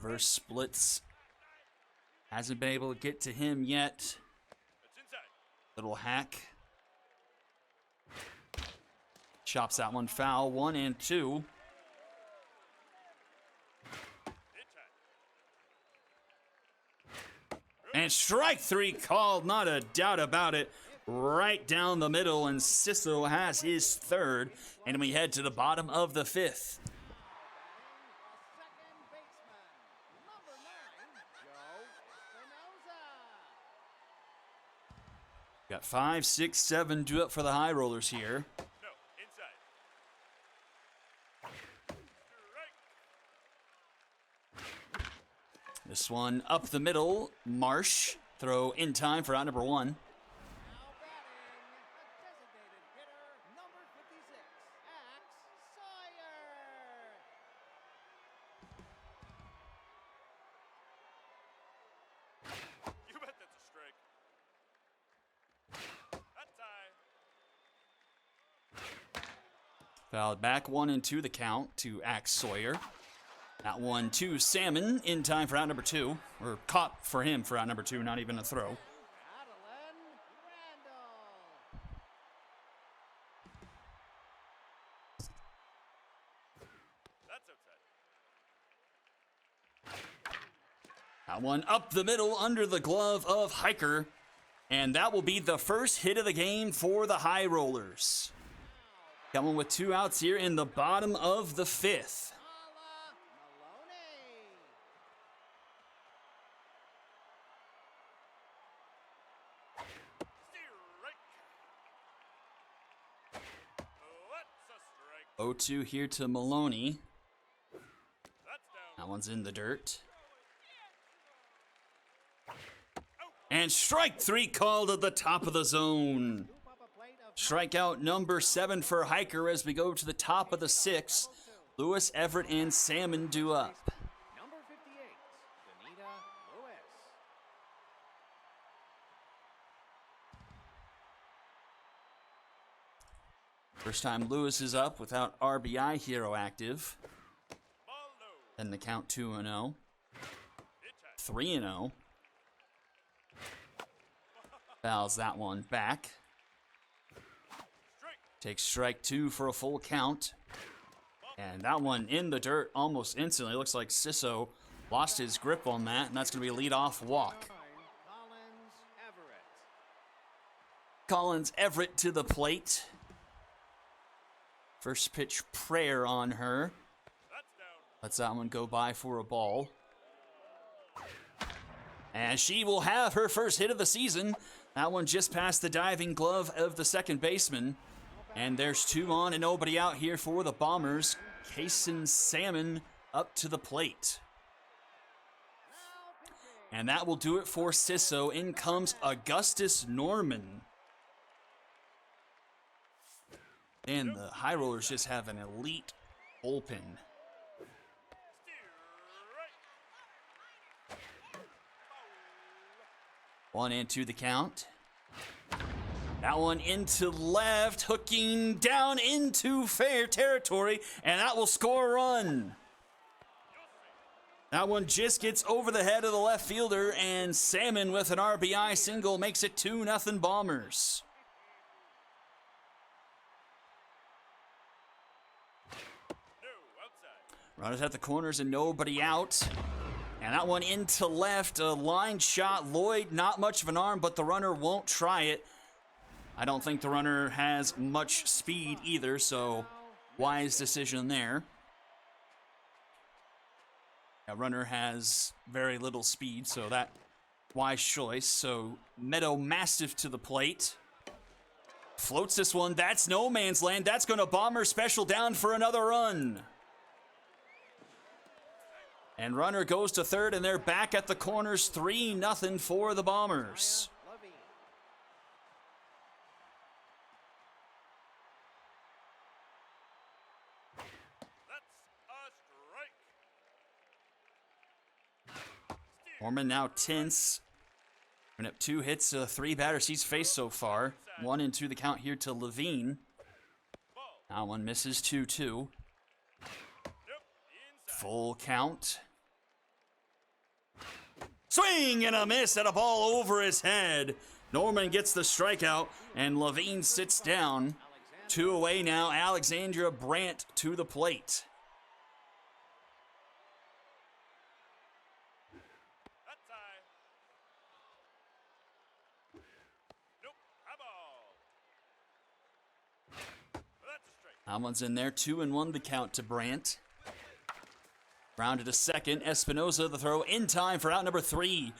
Reverse splits. Hasn't been able to get to him yet. It's inside. Little Hack. Chops that one foul, 1 and 2. And strike 3 called, not a doubt about it. Right down the middle, and Sisso has his 3rd. And we head to the bottom of the 5th. A second baseman, number 9, Joe Espinoza. Got 5, 6, 7 due up for the High Rollers here. No, inside. Strike. This one up the middle, Marsh. Throw in time for out number 1. Now batting, a designated hitter, number 56, Axe Sawyer. You bet that's a strike. That's high. Fouled back, 1 and 2 the count to Axe Sawyer. That one to Salmon in time for out number 2. Or caught for him for out number 2, not even a throw. Adeline Randall. That's outside. That one up the middle under the glove of Hiker. And that will be the first hit of the game for the High Rollers. Coming with 2 outs here in the bottom of the 5th. Ala Maloney. Strike. That's a strike. 0-2 here to Maloney. That's down. That one's in the dirt. Out. And strike 3 called at the top of the zone. Strikeout number 7 for Hiker as we go to the top of the 6th. Lewis, Everett, and Salmon due up. Number 58, Danita Lewis. First time Lewis is up without RBI hero active. Ball low. And the count 2-0. 3-0. Fouls that one back. Strike. Takes strike 2 for a full count. And that one in the dirt almost instantly. Looks like Sisso lost his grip on that, and that's going to be a leadoff walk. Collins Everett. Collins Everett to the plate. First pitch prayer on her. That's down. Lets that one go by for a ball. And she will have her first hit of the season. That one just past the diving glove of the second baseman. And there's 2 on and nobody out here for the Bombers. Kason Salmon up to the plate. And that will do it for Sisso. In comes Augustus Norman. And the High Rollers just have an elite bullpen. Strike. 1-2 the count. That one into left, hooking down into fair territory, and that will score a run. That one just gets over the head of the left fielder, and Salmon with an RBI single makes it 2-0 Bombers. No, outside. Runners at the corners and nobody out. And that one into left, a line shot. Lloyd, not much of an arm, but the runner won't try it. I don't think the runner has much speed either, so wise decision there. That runner has very little speed, so that wise choice. So Meadow Mastiff to the plate. Floats this one. That's no man's land. That's going to Bomber special down for another run. And runner goes to third, and they're back at the corners. 3-0 for the Bombers. Levine. That's a strike. Norman now tense. Been up 2 hits, 3 batters he's faced so far. 1-2 the count here to Levine. That one misses 2-2. Nope. Inside. Full count. Swing and a miss at a ball over his head. Norman gets the strikeout, and Levine sits down. 2 away now. Alexandra Brandt to the plate. That's high. Nope. High ball. That's a strike. That one's in there. 2-1 the count to Brandt. Rounded to second. Espinoza the throw in time for out number 3.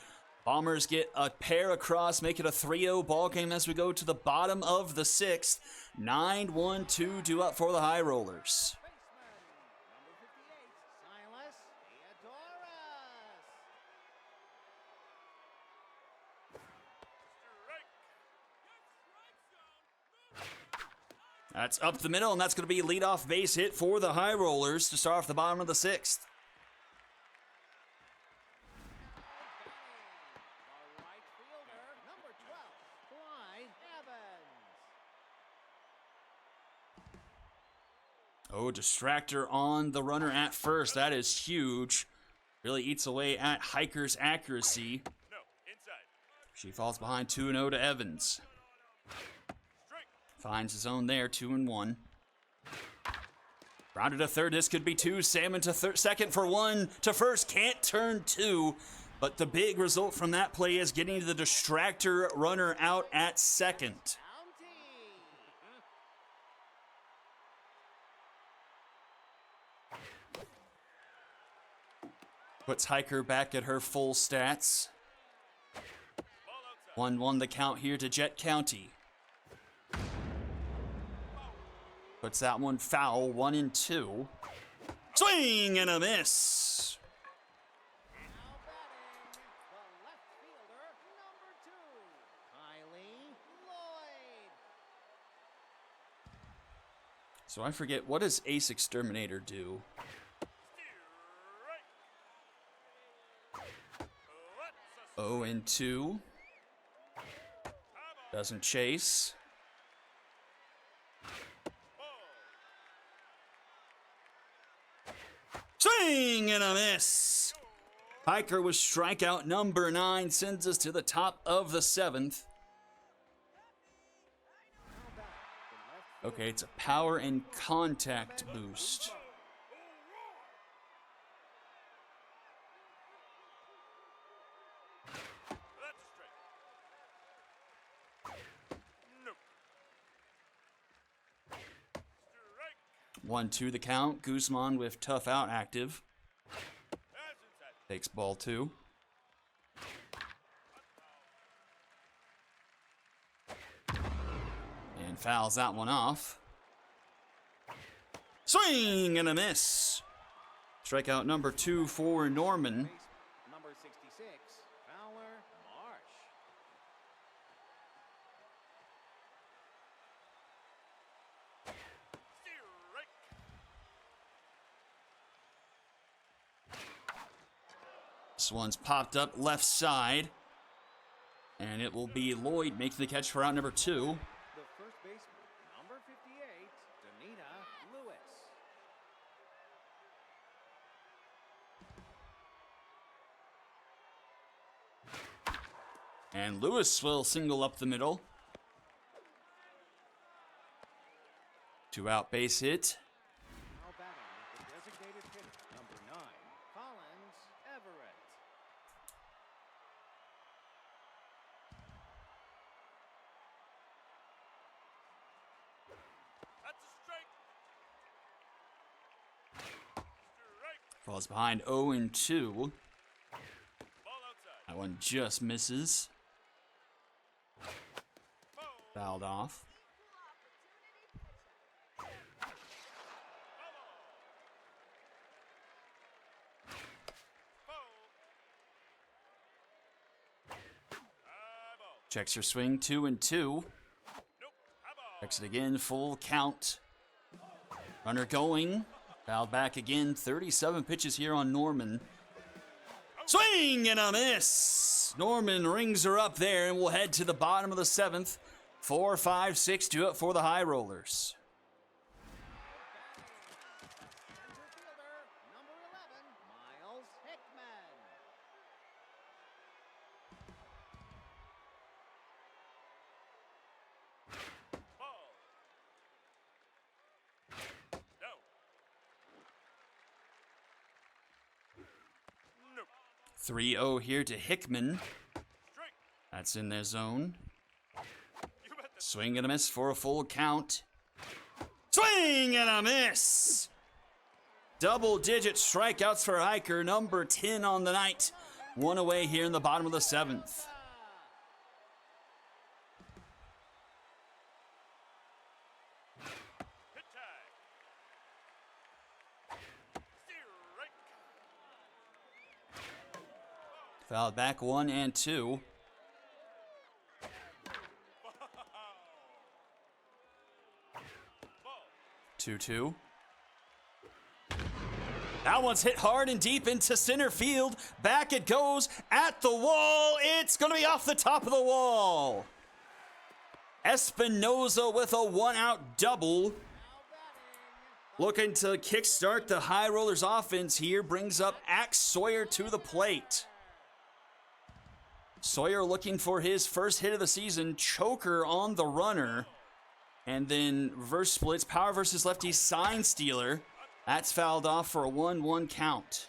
Bombers get a pair across, make it a 3-0 ball game as we go to the bottom of the 6th. 9-1-2 due up for the High Rollers. Baseman. Number 58, Silas Theodoros. Strike. That's up the middle, and that's going to be a leadoff base hit for the High Rollers to start off the bottom of the 6th. The right fielder, number 12, Clyde Evans. Oh, distractor on the runner at first. That is huge. Really eats away at Hiker's accuracy. No. Inside. She falls behind 2-0 to Evans. Strike. Finds his own there, 2-1. Rounded to third, this could be 2. Salmon to second for 1. To first, can't turn 2. But the big result from that play is getting the distractor runner out at second. County. Puts Hiker back at her full stats. Ball outside. 1-1 the count here to Jet County. Puts that one foul, 1-2. Swing and a miss. Now batting, the left fielder, number So I forget, what does Ace Exterminator do? Strike. 0-2. Doesn't chase. Swing and a miss. Hiker with strikeout number 9 sends us to the top of the 7th. Okay, it's a power and contact boost. That's a strike. Nope. Strike. 1-2 the count. Guzman with tough out active. That's inside. Takes ball 2. And fouls that one off. Swing and a miss. Strikeout number 2 for Norman. Number 66, Fowler Marsh. Strike. This one's popped up left side. And it will be Lloyd making the catch for out number 2. The first baseman, number 58, Danita Lewis. And Lewis will single up the middle. 2 out base hit. Now batting, the designated hitter, number 9, Collins Everett. That's a strike. Strike. Falls behind 0-2. Ball outside. That one just misses. Ball. Fouled off. High ball. Checks her swing 2-2. Nope. High ball. Checks it again, full count. Runner going. Fouled back again. 37 pitches here on Norman. Swing and a miss. Norman rings her up there, and we'll head to the bottom of the 7th. 4, 5, 6 do it for the High Rollers. Center fielder, number 11, Miles Hickman. Ball. No. Nope. 3-0 here to Hickman. Strike. That's in their zone. You bet the Swing and a miss for a full count. Swing and a miss! Double-digit strikeouts for Hiker, number 10 on the night. 1 away here in the bottom of the 7th. hit tag. Strike. Fouled back 1 and 2. Ball. 2-2. That one's hit hard and deep into center field. Back it goes at the wall. It's going to be off the top of the wall. Espinoza with a 1-out double. Looking to kickstart the High Rollers offense here. Brings up Axe Sawyer to the plate. Sawyer looking for his first hit of the season. Choker on the runner. And then reverse splits. Power versus lefty sign stealer. That's fouled off for a 1-1 count.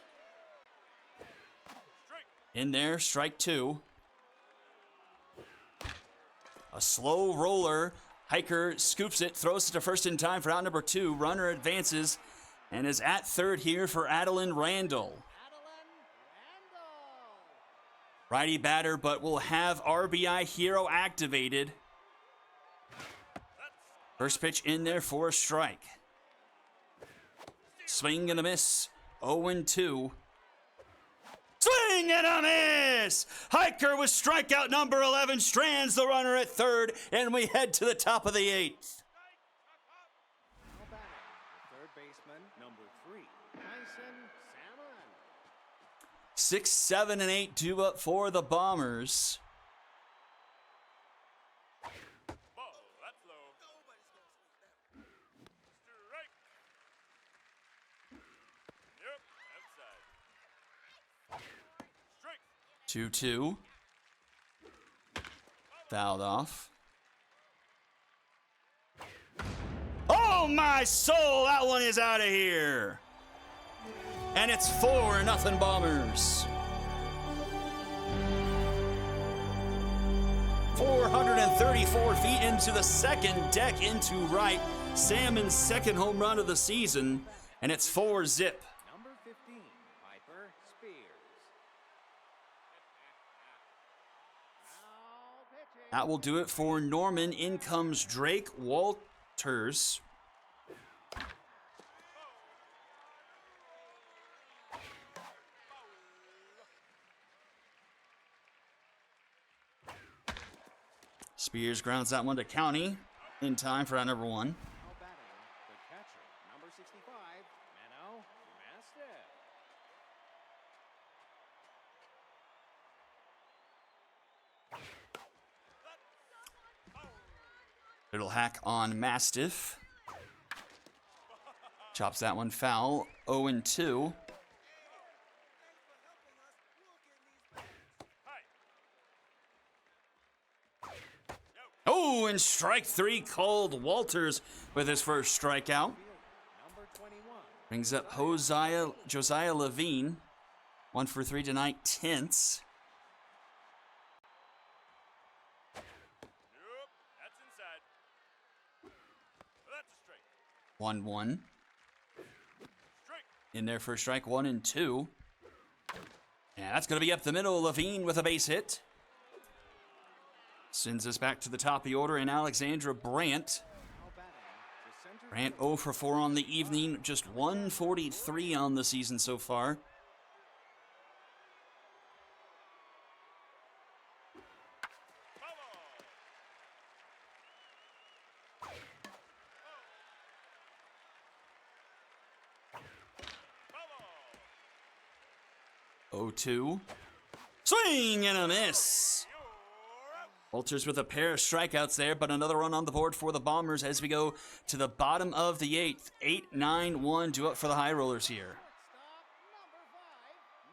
In there, strike 2. A slow roller. Hiker scoops it, throws it to first in time for out number 2. Runner advances and is at third here for Adeline Randall. Adeline Randall. Righty batter, but will have RBI Hero activated. First pitch in there for a strike. Swing and a miss. 0-2. Swing and a miss! Hiker with strikeout number 11 strands the runner at third, and we head to the top of the 8th. Now batting, Mason Salmon. 6, 7, and 8 due up for the Bombers. Ball, that's low. Strike. Yep, outside. Strike. 2-2. Fouled off. Oh my soul, that one is out of here. And it's 4-0 Bombers. 434 feet into the second deck into right. Salmon's second home run of the season, and it's 4-zip. Number 15, Piper Spears. Now pitching. That will do it for Norman. In comes Drake Walters. Spears grounds that one to County in time for out number 1. Now batting, the catcher, number 65, Menno Mastiff. Little hack on Mastiff. Chops that one foul. 0-2. Oh, and strike 3 called Walters with his first strikeout. Number 21, Brings up Josiah Levine. 1 for 3 tonight, tenths. Nope, that's inside. That's a strike. 1-1. Strike. In there for a strike, 1-2. Yeah, that's going to be up the middle. Levine with a base hit. Sends us back to the top of the order, and Alexandra Brandt. now batting, the center Brandt 0 for 4 on the evening, just 143 on the season so far. Ball. 0-2. Swing and a miss. Walters with a pair of strikeouts there, but another run on the board for the Bombers as we go to the bottom of the 8th. 8-9-1 due up for the High Rollers here. Stop number 5,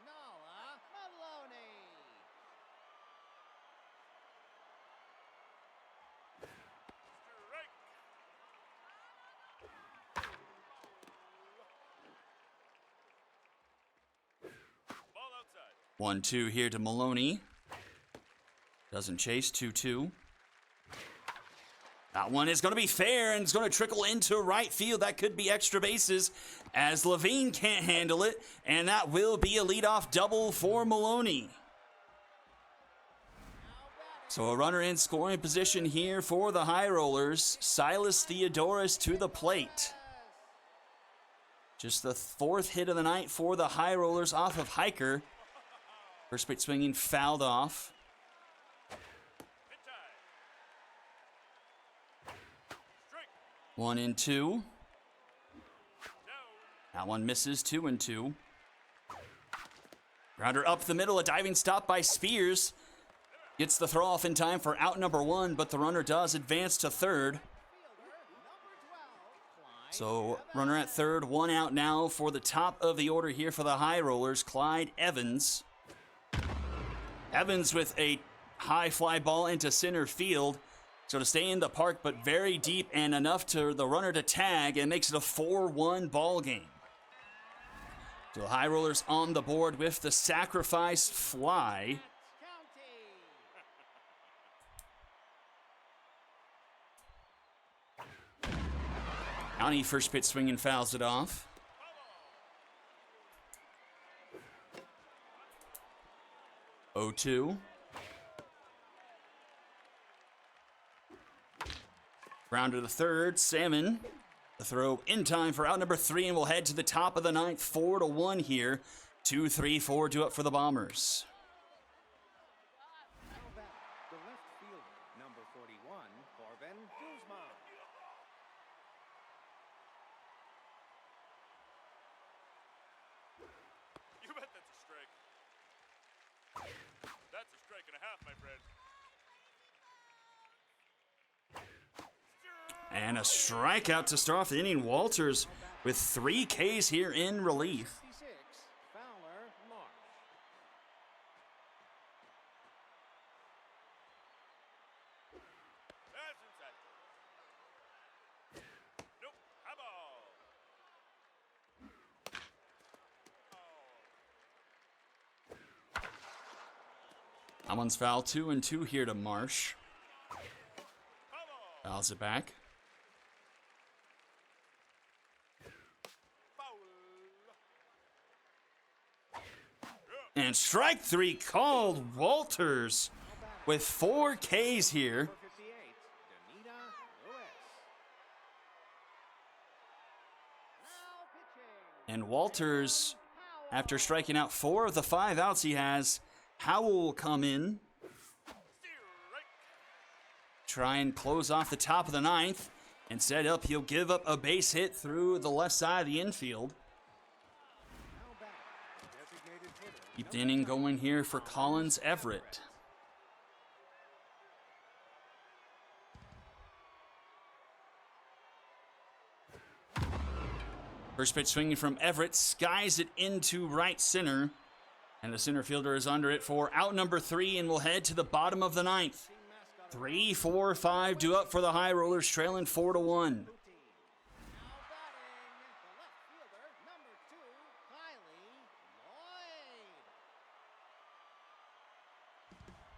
Nala Maloney. Strike. Ball outside. 1-2 here to Maloney. Doesn't chase. 2-2. That one is going to be fair, and it's going to trickle into right field. That could be extra bases as Levine can't handle it, and that will be a leadoff double for Maloney. So a runner in scoring position here for the High Rollers. Silas Theodoris to the plate. Just the 4th hit of the night for the High Rollers off of Hiker. First pitch swinging, fouled off. Hit tie. Strike. 1-2. No. That one misses. 2-2. Grounder up the middle. A diving stop by Spears. Gets the throw off in time for out number 1, but the runner does advance to third. So runner at third, 1 out now for the top of the order here for the High Rollers, Clyde Evans. Evans with a high fly ball into center field. So to stay in the park, but very deep and enough to the runner to tag, and makes it a 4-1 ball game. So the High Rollers on the board with the sacrifice fly. County first pitch swinging fouls it off. Oh, 2. Grounder to third, Salmon. The throw in time for out number 3, and we'll head to the top of the 9th, 4-1 here. 2-3-4 due up for the Bombers. Now back, the left fielder, number 41, Corbin Guzman. That's a strike and a half, my friend. And a strikeout to start off the inning. Walters with 3 Ks here in relief. 66, Fowler, Marsh. That's inside. Nope. High ball. That one's foul. 2-2 here to Marsh. Fouls it back. And strike 3 called. Walters with 4 Ks here. 58, Danita Lewis. Now pitching. And Walters, after striking out 4 of the 5 outs he has, Howell will come in. Try and close off the top of the 9th. Instead, he'll give up a base hit through the left side of the infield. Now back, designated hitter. Keep the inning going here for Collins Everett. First pitch swinging from Everett, skies it into right center. And the center fielder is under it for out number 3 and will head to the bottom of the 9th. 3, 4, 5 due up for the High Rollers, trailing 4-1. Now batting, the left fielder, number 2, Kylie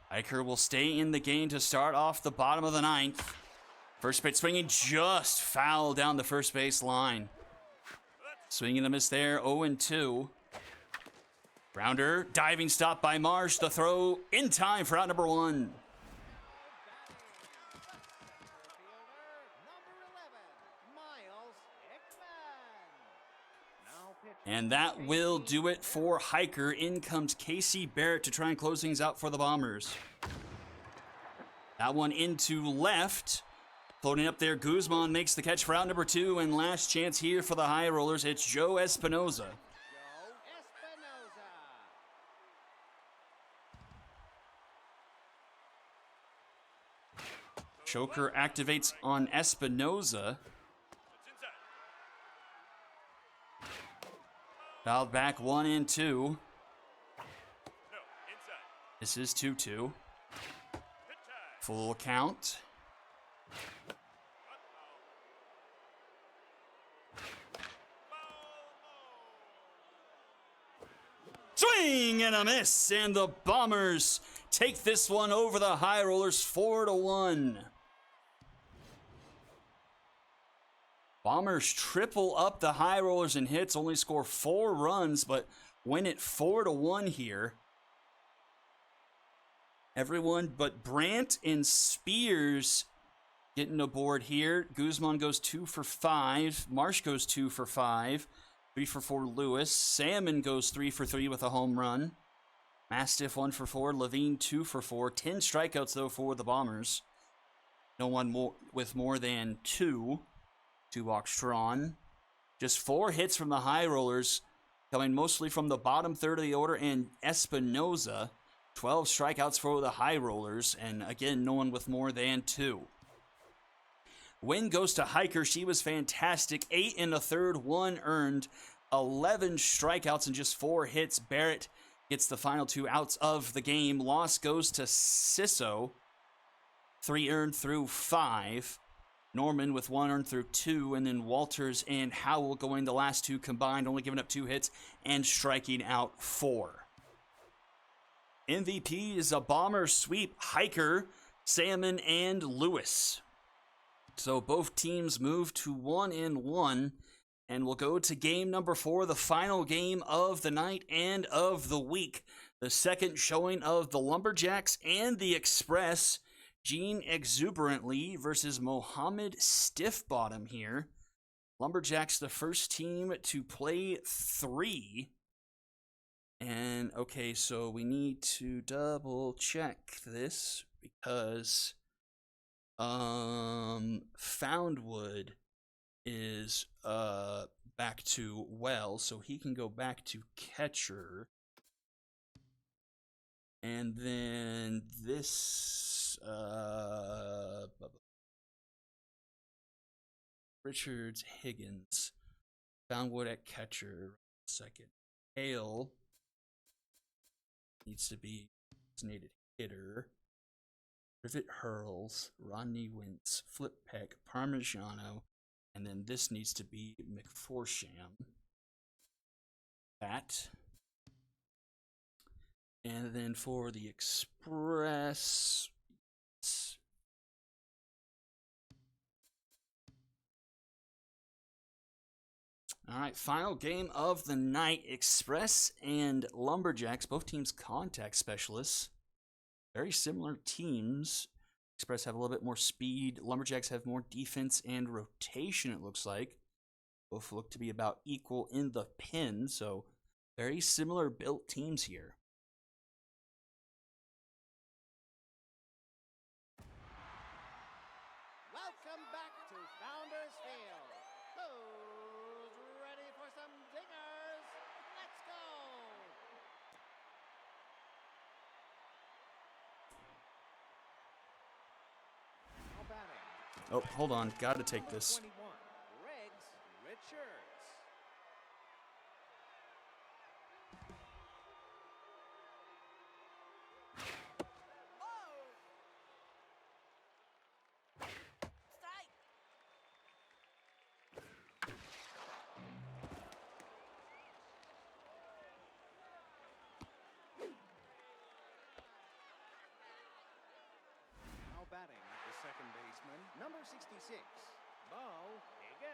Lloyd. Eicher will stay in the game to start off the bottom of the 9th. First pitch swinging just foul down the first base line. Swinging a miss there, 0-2. Grounder, diving stop by Marsh. The throw in time for out number 1. And that will do it for Hiker. In comes Casey Barrett to try and close things out for the Bombers. That one into left. Floating up there, Guzman makes the catch for out number 2. And last chance here for the High Rollers, it's Joe Espinoza. Choker activates on Espinoza. Fouled back 1-2. This is 2-2. Full count. Swing and a miss, and the Bombers take this one over the High Rollers 4-1. Bombers triple up the High Rollers in hits, only score 4 runs, but win it 4-1 here. Everyone but Brandt and Spears getting aboard here. Guzman goes 2 for 5. Marsh goes 2 for 5. 3 for 4 Lewis. Salmon goes 3 for 3 with a home run. Mastiff 1 for 4. Levine 2 for 4. 10 strikeouts though for the Bombers. No one more with more than 2. 2 walks drawn. Just 4 hits from the High Rollers, coming mostly from the bottom third of the order and Espinoza. 12 strikeouts for the High Rollers, and again, no one with more than 2. Win goes to Hiker. She was fantastic. 8 in the third, 1 earned, 11 strikeouts and just 4 hits. Barrett gets the final 2 outs of the game. Loss goes to Sisso. 3 earned through 5. Norman with 1 earned through 2, and then Walters and Howell going the last 2 combined, only giving up 2 hits and striking out 4. MVP is a Bomber sweep. Hiker, Salmon, and Lewis. So both teams move to 1-1, and we'll go to game number 4, the final game of the night and of the week. The second showing of the Lumberjacks and the Express. Gene Exuberantly versus Mohammed Stiffbottom here. Lumberjacks, the first team to play 3. And, okay, so we need to double check this because Foundwood is back to well, so he can go back to catcher. And then this, Richards, Higgins, Foundwood at catcher, second. Hale needs to be designated hitter. Rivet Hurls, Rodney Wentz, Flip Peck, Parmigiano, and then this needs to be McForsham. That. And then for the Express, all right, final game of the night. Express and Lumberjacks, both teams contact specialists. Very similar teams. Express have a little bit more speed. Lumberjacks have more defense and rotation, it looks like. Both look to be about equal in the pin, so very similar built teams here. Welcome back to Founders Field. Who's ready for some dingers? Let's go. Now batting. Oh, hold on. Gotta take this. 21, Riggs Richards. Now batting, the second baseman, number 66, Bo Higgins.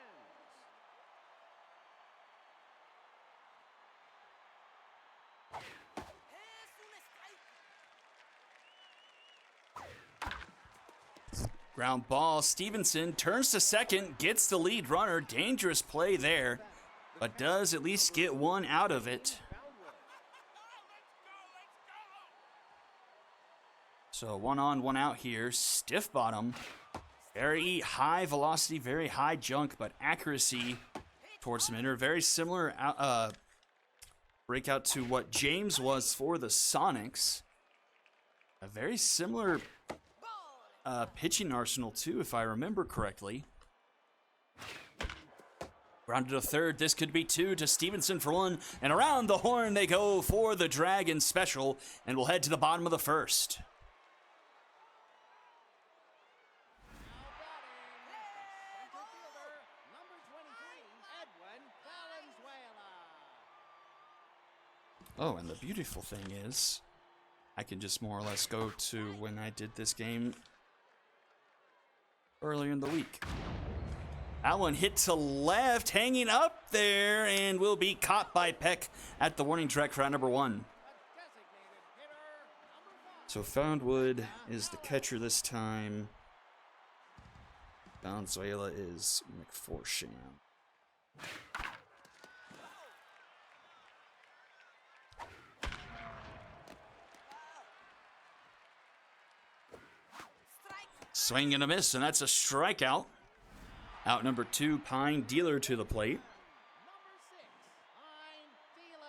Ground ball. Stevenson turns to second, gets the lead runner. Dangerous play there, but does at least get one out of it. So 1 on, 1 out here. Stiff bottom. Very high velocity, very high junk, but accuracy towards the middle. Very similar breakout to what James was for the Sonics. A very similar pitching arsenal too, if I remember correctly. Grounded to third. This could be 2 to Stevenson for 1. And around the horn they go for the Dragon special. And we'll head to the bottom of the first. Oh, and the beautiful thing is, I can just more or less go to when I did this game earlier in the week. That one hit to left, hanging up there, and will be caught by Peck at the warning track for round number 1. So Foundwood is the catcher this time. Valenzuela is McForsham. Swing and a miss, and that's a strikeout. Out number 2, Pine Dealer to the plate. Number 6, Pine Dealer.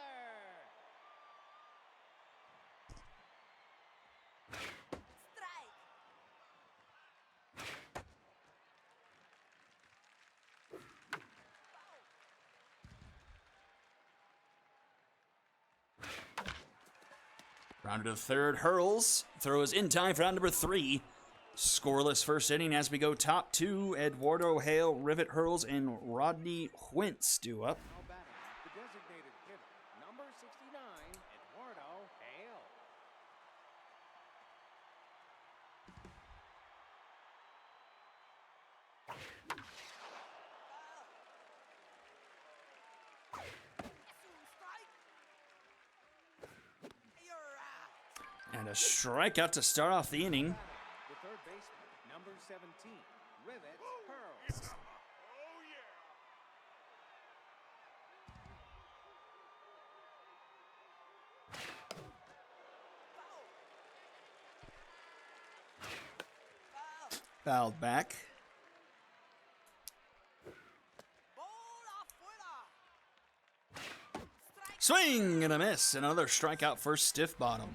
Rounded to third, Hurls. Throws in time for round number 3. Scoreless first inning as we go top 2. Eduardo Hale, Rivet Hurls, and Rodney Wentz do up. Now batting, the designated hitter, number 69, Eduardo Hale. And a strikeout to start off the inning. The third baseman, number 17, Rivet Hurls. Fouled back. Swing and a miss. Another strikeout for Stiff Bottom.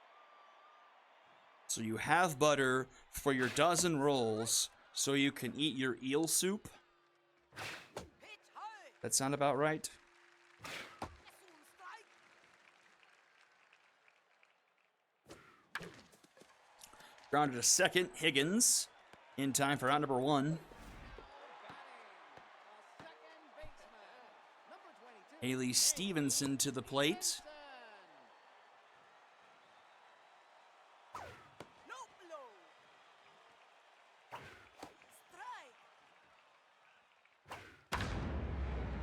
So you have butter for your dozen rolls so you can eat your eel soup. Pitch high. That sound about right? Yes, on strike. Grounded to second, Higgins. In time for round number 1. Haley Stevenson to the plate. No blow. Strike.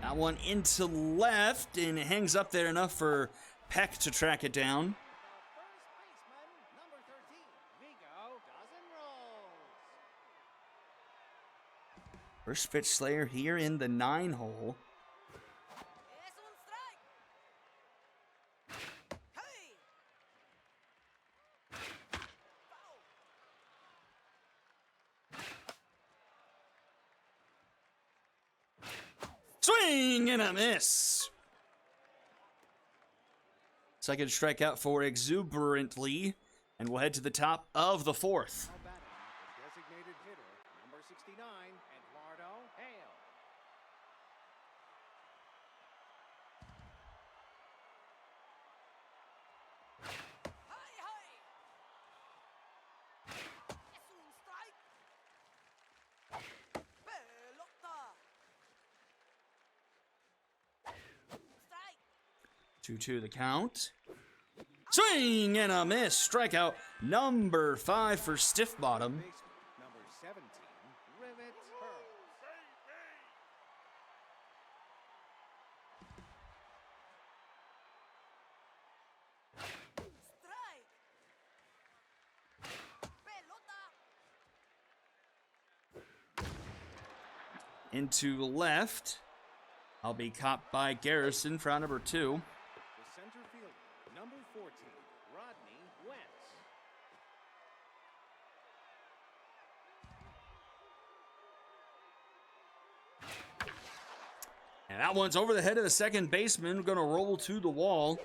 That one into left, and it hangs up there enough for Peck to track it down. First pitch Slayer here in the 9 hole. Yes, on strike. Hey. Foul. Swing and a miss. Second strikeout for Exuberantly, and we'll head to the top of the 4th. Now batting, the designated hitter, number 69, Eduardo Hale. Hi, hi. Yes, on strike. Pelota. Strike. 2-2 the count. Swing and a miss. Strikeout number 5 for Stiff Bottom. Baseman, number 17, Rivet Hurls. Strike. Pelota. Into left. I'll be caught by Garrison for round number 2. The center fielder, number 14, Rodney Wentz. And that one's over the head of the second baseman. Going to roll to the wall.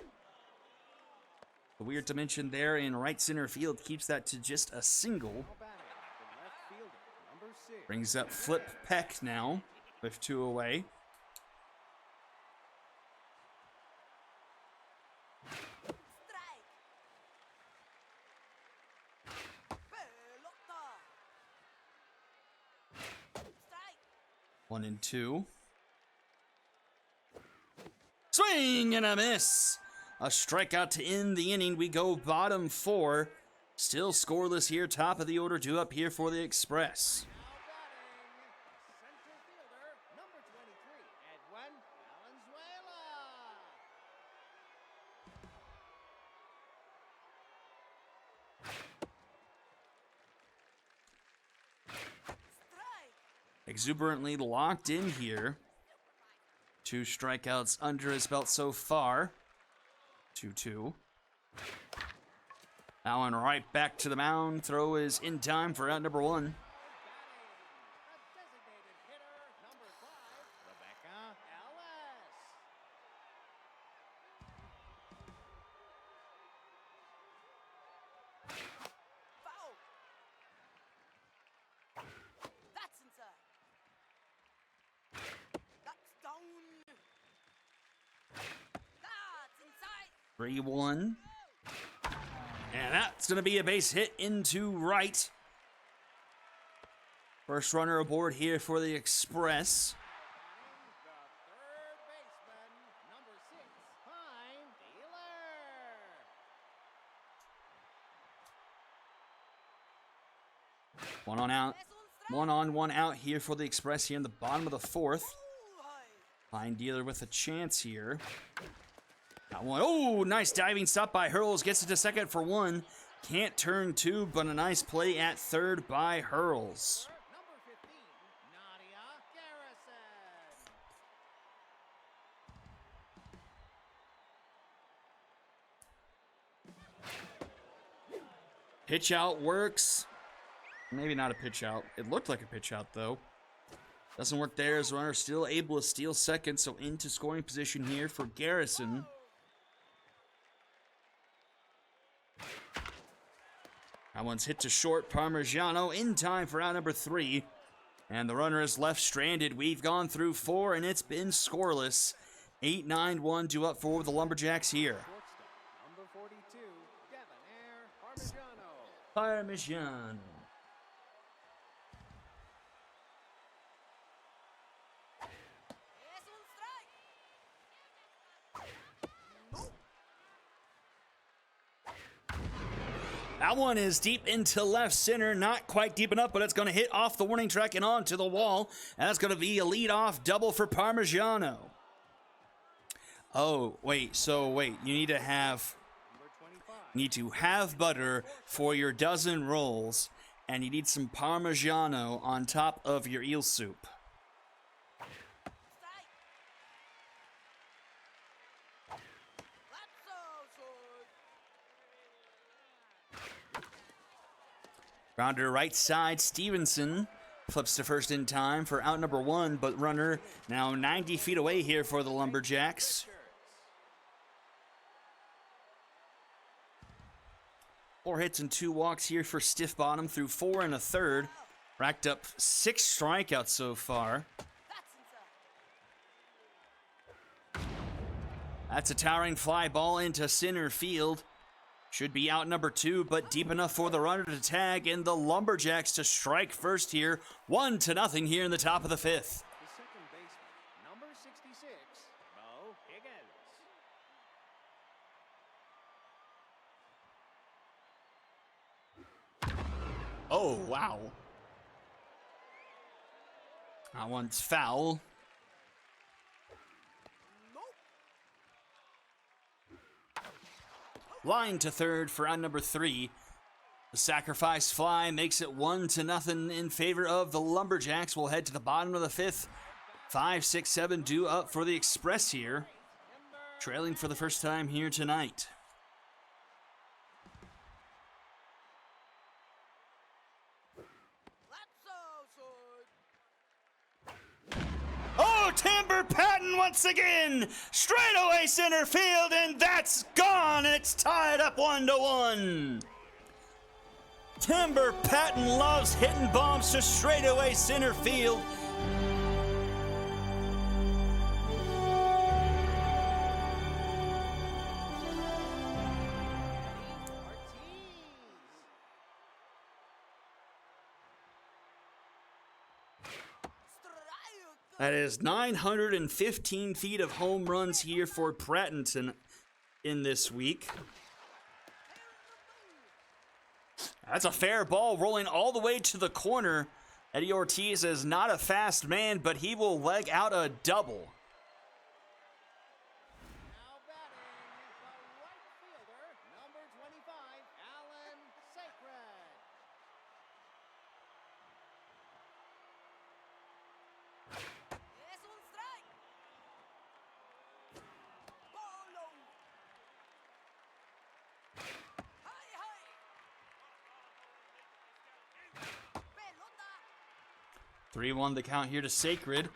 The weird dimension there in right center field keeps that to just a single. Now batting, the left fielder, number 6. Brings up Flip Peck now with 2 away. Strike. Pelota. Strike. 1 and 2. Swing and a miss. A strikeout to end the inning. We go bottom 4. Still scoreless here. Top of the order due up here for the Express. Now batting, center fielder, number 23, Edwin Valenzuela. Strike. Exuberantly locked in here. 2 strikeouts under his belt so far. 2-2. That one right back to the mound. Throw is in time for out number 1. Batting, the designated hitter, number 5, Rebecca Ellis. Foul. That's inside. That's down. That's inside. 3-1. And that's going to be a base hit into right. First runner aboard here for the Express. The third baseman, number 6, Pine Dealer. 1 on out. Yes, on strike. 1 on, 1 out here for the Express here in the bottom of the 4th. Ooh, hi. Fine Dealer with a chance here. Got one. Oh, nice diving stop by Hurls. Gets it to second for 1. Can't turn 2, but a nice play at third by Hurls. Number 15, Nadia Garrison. Pitch out works. Maybe not a pitch out. It looked like a pitch out, though. Doesn't work there as runner still able to steal second, so into scoring position here for Garrison. That one's hit to short. Parmigiano in time for out number 3. And the runner is left stranded. We've gone through 4, and it's been scoreless. 8-9-1 due up for the Lumberjacks here. Number 42, Debonair Parmigiano. Parmigiano. Es un strike. That one is deep into left center. Not quite deep enough, but it's going to hit off the warning track and onto the wall. And that's going to be a leadoff double for Parmigiano. Oh, wait. So, wait. You need to have butter for your dozen rolls. And you need some Parmigiano on top of your eel soup. Strike. That's so good. Rounder right side, Stevenson flips to first in time for out number 1, but runner now 90 feet away here for the Lumberjacks. 4 hits and 2 walks here for Stiff Bottom through 4 1/3. Racked up 6 strikeouts so far. That's inside. That's a towering fly ball into center field. Should be out number 2, but deep enough for the runner to tag, and the Lumberjacks to strike first here. 1-0 here in the top of the 5th. The second baseman, number 66, Mo Higgins. Oh, wow. That one's foul. Line to third for out number 3. The sacrifice fly makes it 1-0 in favor of the Lumberjacks. We'll head to the bottom of the 5th. 5, 6, 7 due up for the Express here. Trailing for the first time here tonight. That's so good. Oh, Timber Patton once again! Straightaway center field, and that's gone, and it's tied up 1-1. Timber Patton loves hitting bombs to straightaway center field. That is 915 feet of home runs here for Prattenton in this week. That's a fair ball rolling all the way to the corner. Eddie Ortiz is not a fast man, but he will leg out a double. Now batting, the right fielder, number 25, Alan Sacred. Es un strike. Bolo. Hi, hi. Pelota. 3-1 the count here to Sacred,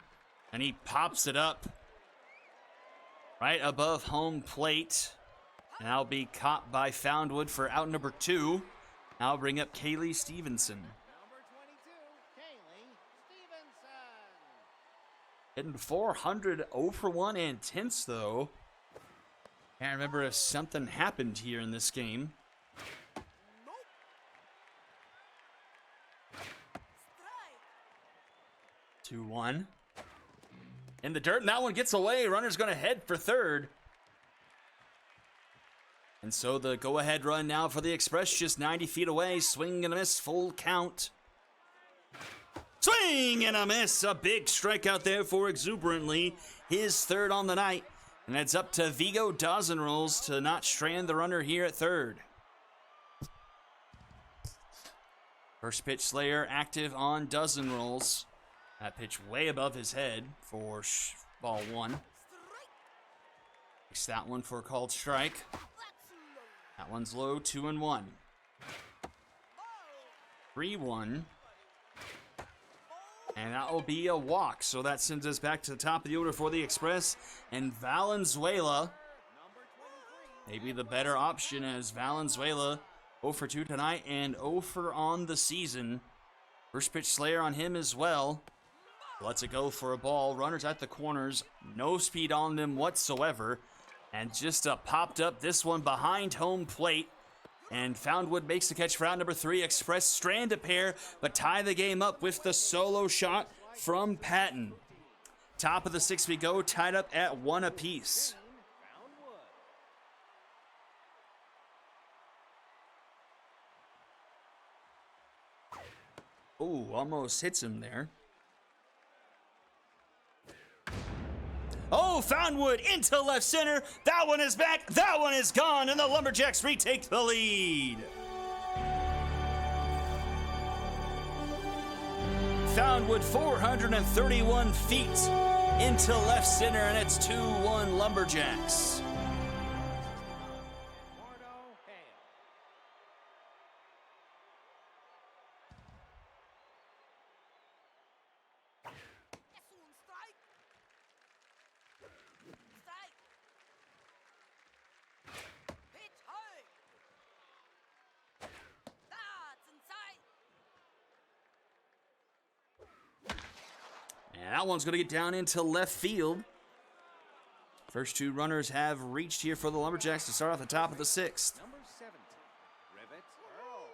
and he pops it up right above home plate. And that'll be caught by Foundwood for out number 2. I'll bring up Kaylee Stevenson. Number 22, Kaylee Stevenson. Hitting 400, 0 for 1 and tenths though. Can't remember if something happened here in this game. Strike. 2-1. In the dirt, and that one gets away. Runner's going to head for third. And so the go-ahead run now for the Express, just 90 feet away. Swing and a miss, full count. Swing and a miss. A big strikeout there for Exuberantly. His third on the night. And it's up to Vigo Dozen Rolls to not strand the runner here at third. First pitch Slayer active on Dozen Rolls. That pitch way above his head for ball 1. Strike. Makes that one for a called strike. That's low. That one's low, 2-1. Ball. 3-1. And that will be a walk. So that sends us back to the top of the order for the Express. And Valenzuela, Number 23, maybe the better option, as Valenzuela 0 for 2 tonight and 0 for on the season. First pitch Slayer on him as well. Lets it go for a ball. Runners at the corners. No speed on them whatsoever. And just popped up this one behind home plate. And Foundwood makes the catch for out number 3. Express strand a pair, but tie the game up with the solo shot from Patton. Top of the 6th we go, tied up at 1 apiece. Oh, almost hits him there. Oh, Foundwood into left center. That one is back. That one is gone. And the Lumberjacks retake the lead. Foundwood 431 feet into left center. And it's 2-1 Lumberjacks. Es un strike. Strike. Pitch high. That's inside. And that one's going to get down into left field. First 2 runners have reached here for the Lumberjacks to start off the top of the 6th. Number 17, Rivet Earls.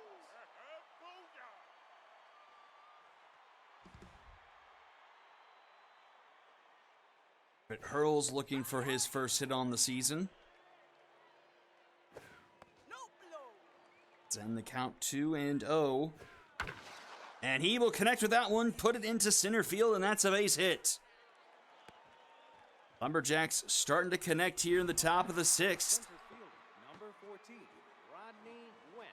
But Hurl's looking for his first hit on the season. No blow. It's in the count 2-0. And he will connect with that one, put it into center field, and that's a base hit. Lumberjacks starting to connect here in the top of the 6th. Number 14, Rodney Wentz.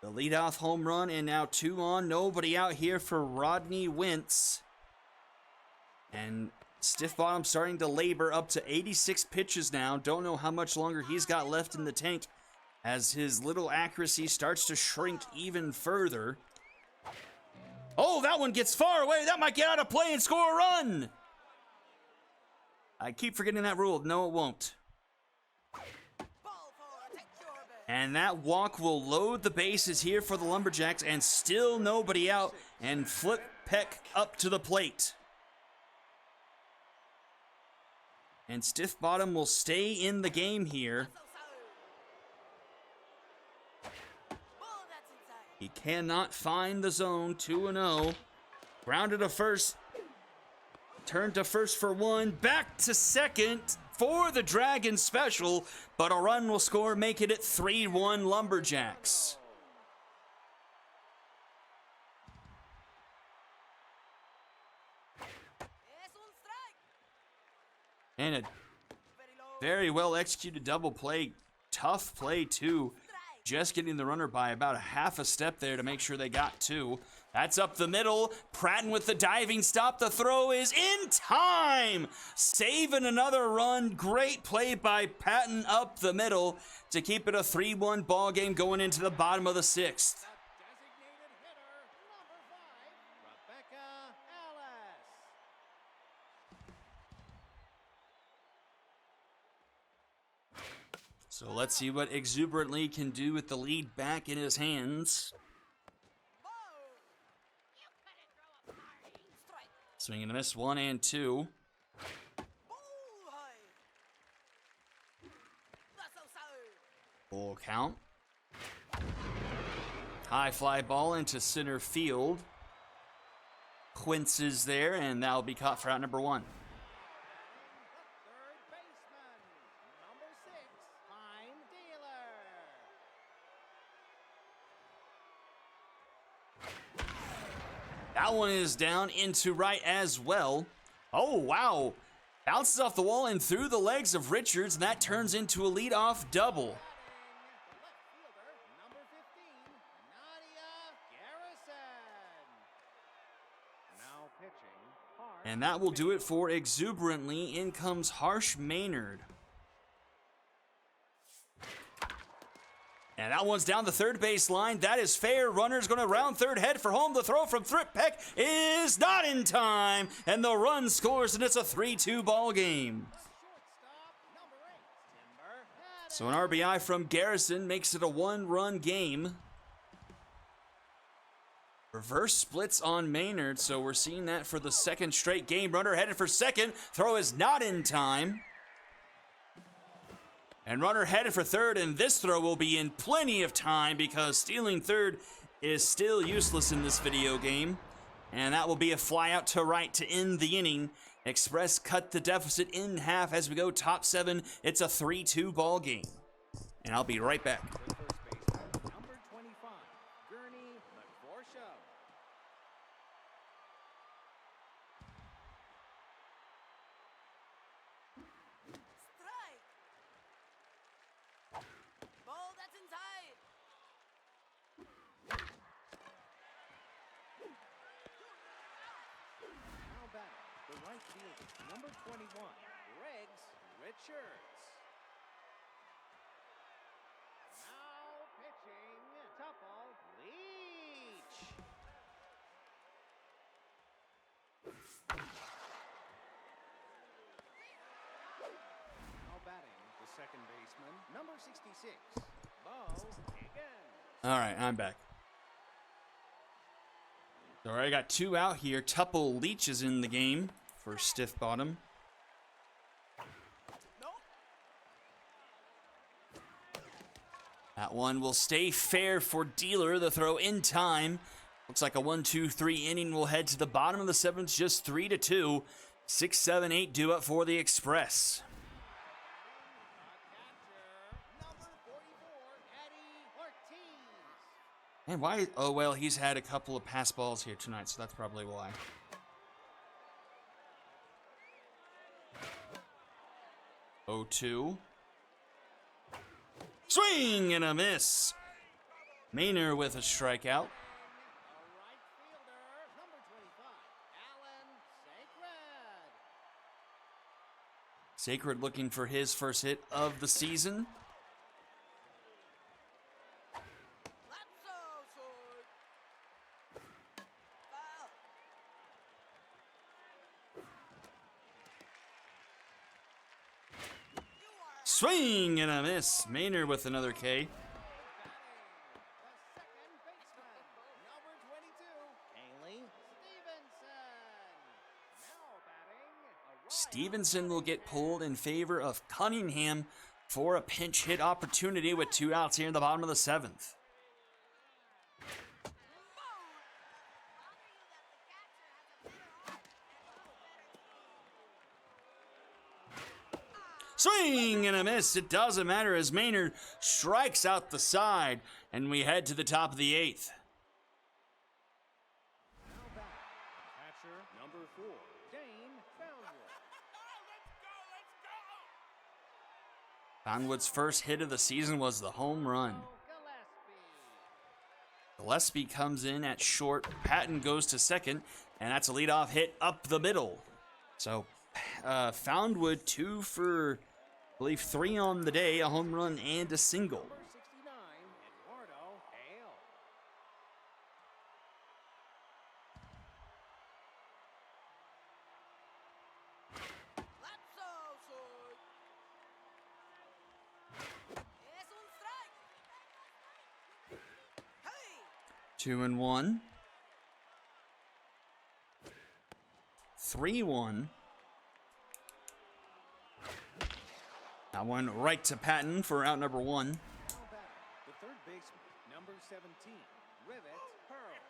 The leadoff home run, and now 2 on. Nobody out here for Rodney Wentz. And Stiff Bottom starting to labor up to 86 pitches now. Don't know how much longer he's got left in the tank as his little accuracy starts to shrink even further. Oh, that one gets far away. That might get out of play and score a run. I keep forgetting that rule. No, it won't. Ball four. Take your base. And that walk will load the bases here for the Lumberjacks, and still nobody out, and Flip Peck up to the plate. And Stiff Bottom will stay in the game here. Ball that's inside. He cannot find the zone. 2-0. Grounded to first. Turned to first for 1. Back to second for the Dragon special. But a run will score, making it 3-1 Lumberjacks. Es un strike. And a Very low. very well executed double play. Tough play, too. Just getting the runner by about a half a step there to make sure they got 2. That's up the middle. Pratton with the diving stop. The throw is in time. Saving another run. Great play by Patton up the middle to keep it a 3-1 ball game going into the bottom of the 6th. Designated hitter, number 5, Rebecca Ellis. So let's see what Exuberantly can do with the lead back in his hands. Ball. You couldn't throw a party. Strike. Swing and a miss, 1 and 2. Ball high. That's outside. Full count. High fly ball into center field. Quince is there, and that'll be caught for out number 1. Third baseman, number 6, Pine Dealer. That one is down into right as well. Oh, wow. Bounces off the wall and through the legs of Richards, and that turns into a leadoff double. The left fielder, number 15, Nadia Garrison. Now pitching, Harsh. And that will do it for Exuberantly. In comes Harsh Maynard. And that one's down the third base line. That is fair. Runner's going to round third, head for home. The throw from Thrip Peck is not in time. And the run scores, and it's a 3-2 ball game. Shortstop, number 8, So an RBI from Garrison makes it a 1-run game. Reverse splits on Maynard, so we're seeing that for the second straight game. Runner headed for second. Throw is not in time. And runner headed for third, and this throw will be in plenty of time because stealing third is still useless in this video game. And that will be a fly out to right to end the inning. Express cut the deficit in half as we go top 7. It's a 3-2 ball game. And I'll be right back. The first baseman, number 25, Gurney McForshow. Strike. Ball that's inside. Now batting, the right fielder, number 21, Greg's Richards. Now pitching, Tupple Leach. Now batting, the second baseman, number 66, Bo Higgins. All right, I'm back. So I got 2 out here. Tupple Leach is in the game for stiff bottom. That one will stay fair for Dealer. The throw in time. Looks like a 1-2-3 inning will head to the bottom of the 7th, just 3-2. 6, 7, 8 due up for the Express. Number 44, Eddie Ortiz. And why? Oh, well, he's had a couple of pass balls here tonight, so that's probably why. Oh, 2. Swing and a miss. Maynard with a strikeout. A right fielder, number 25, Alan Sacred. Sacred looking for his first hit of the season. That's so short. Foul. You are Swing and a miss. Maynard with another K. The second baseman, number 22, Kaylee Stevenson. Now batting, a right Stevenson will get pulled in favor of Cunningham for a pinch hit opportunity with 2 outs here in the bottom of the 7th. Swing and a miss. It doesn't matter as Maynard strikes out the side, and we head to the top of the 8th. now batting, catcher, number 4, Dane Foundwood. Foundwood's first hit of the season was the home run. Gillespie. Gillespie comes in at short. Patton goes to second, and that's a leadoff hit up the middle. So, Foundwood 2 for, I believe, 3 on the day, a home run and a single. Number 69, Eduardo Hale. That's so short. Es un strike. Hey. 2-1. 3-1. That one right to Patton for out number 1. Now batting, the third baseman, number 17, Rivet Pearls.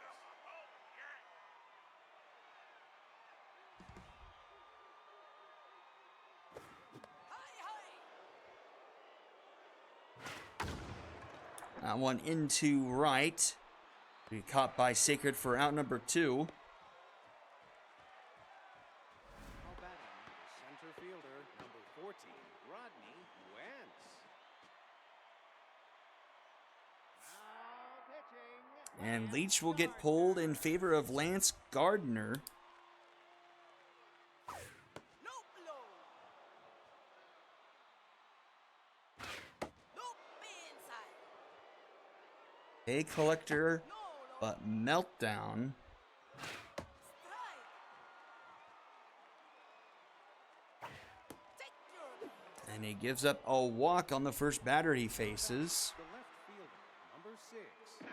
Hi, hi. That one into right. Be caught by Sacred for out number 2. Now batting, the center fielder, number 14, Rodney Wentz. Now pitching. And Leach will get pulled in favor of Lance Gardner. No blow. No be inside. A collector, No, no. but meltdown. Strike. Take your. And And he gives up a walk on the first batter he faces. The left fielder, number 6, Flip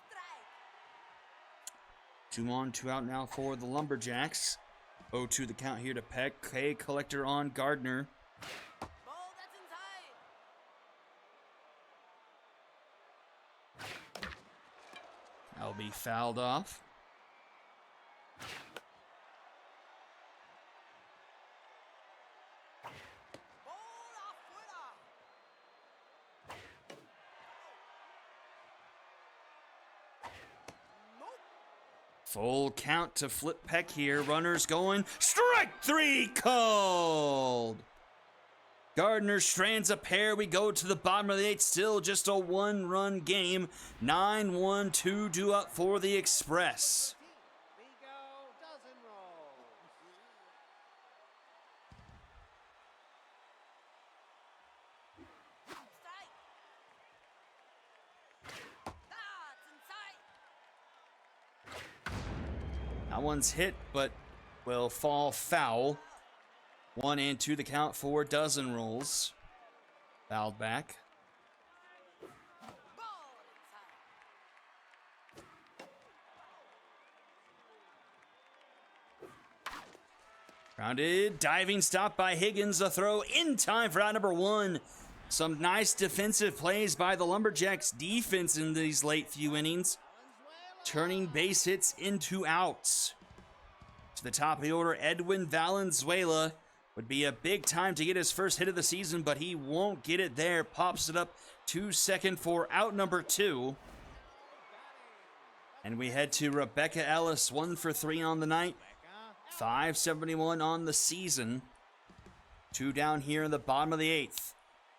Peck. 2 on, 2 out now for the Lumberjacks. 0-2 the count here to Peck. K collector on Gardner. Ball that's inside. That'll be fouled off. Ball afuera. Nope. Full count to Flip Peck here. Runners going. Strike 3 called. Gardner strands a pair. We go to the bottom of the 8th. Still just a 1-run game. 9-1, 2 due up for the Express. Vigo doesn't roll. Strike. That's inside. That one's hit, but will fall foul. 1 and 2 the count for dozen rolls. Fouled back. Ball inside. Grounded, diving stop by Higgins. A throw in time for out number 1. Some nice defensive plays by the Lumberjacks defense in these late few innings, turning base hits into outs. To the top of the order, Edwin Valenzuela would be a big time to get his first hit of the season, but he won't get it there. Pops it up to second for out number 2. And we head to Rebecca Ellis, 1 for 3 on the night. 571 on the season. 2 down here in the bottom of the 8th.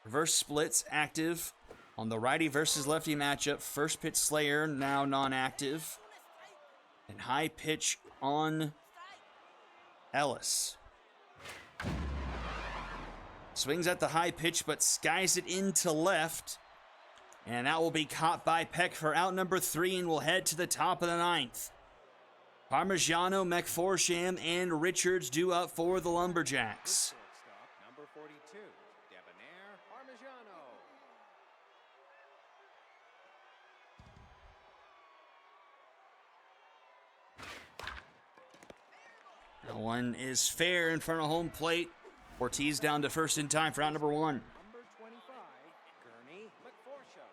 Reverse splits active on the righty versus lefty matchup. First pitch Slayer now non-active. And high pitch on Ellis. Swings at the high pitch but skies it into left. And that will be caught by Peck for out number 3 and will head to the top of the 9th. Parmigiano, McForsham, and Richards due up for the Lumberjacks. Shortstop, number 42, Debonair Parmigiano. That one is fair in front of home plate. Ortiz down to first in time for out number 1. Number 25, Gurney McForsham.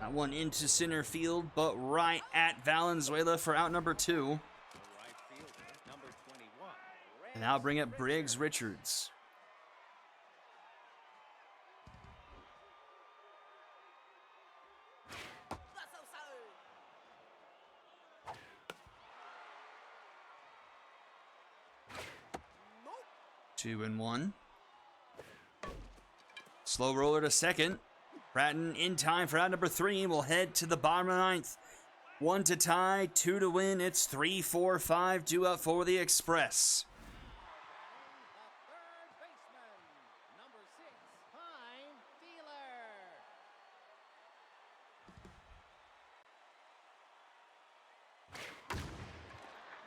That one into center field, but right at Valenzuela for out number 2. The right fielder, number 21. And now bring up Briggs Richards. That's outside. 2-1. Slow roller to second. Bratton in time for out number 3. We'll head to the bottom of the 9th. 1 to tie, 2 to win. It's 3, 4, 5 due up for the Express. The third baseman, number 6, Pine Dealer.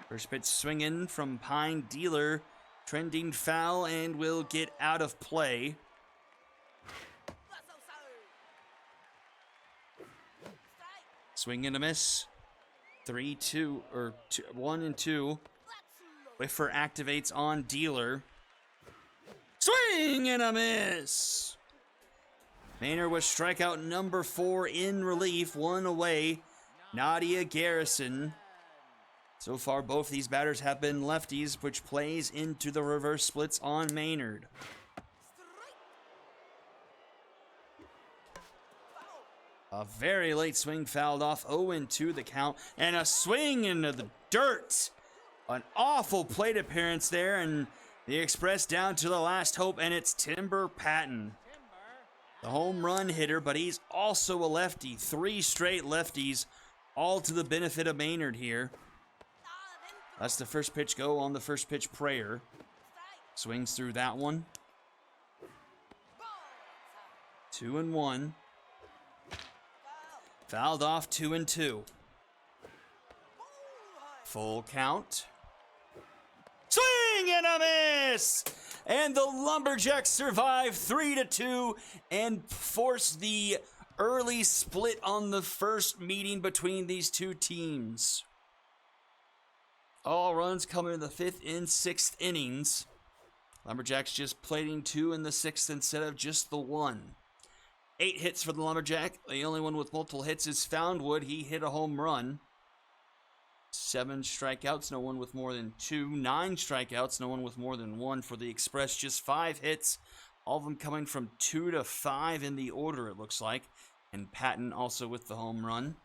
First pitch swinging from Pine Dealer. Trending foul and will get out of play. That's outside. Strike. Swing and a miss. 3-2 or 1 and 2. That's low. Whiffer activates on Dealer. Swing and a miss. Maynard was strikeout number 4 in relief, 1 away. Nadia Garrison. So far, both these batters have been lefties, which plays into the reverse splits on Maynard. Foul. A very late swing fouled off, 0-2 the count, and a swing into the dirt. An awful plate appearance there, and the Express down to the last hope, and it's Timber Patton, the home run hitter, but he's also a lefty. 3 straight lefties, all to the benefit of Maynard here. That's the first pitch go on the first pitch prayer. Swings through that one. Ball. 2-1. Fouled off 2-2. Full count. Swing and a miss! And the Lumberjacks survive 3-2 and force the early split on the first meeting between these two teams. All runs coming in the 5th and 6th innings. Lumberjacks just plating 2 in the 6th instead of just the 1. 8 hits for the Lumberjack. The only one with multiple hits is Foundwood. He hit a home run. 7 strikeouts, no one with more than 2. 9 strikeouts, no one with more than 1 for the Express. Just 5 hits, all of them coming from 2 to 5 in the order, it looks like. And Patton also with the home run.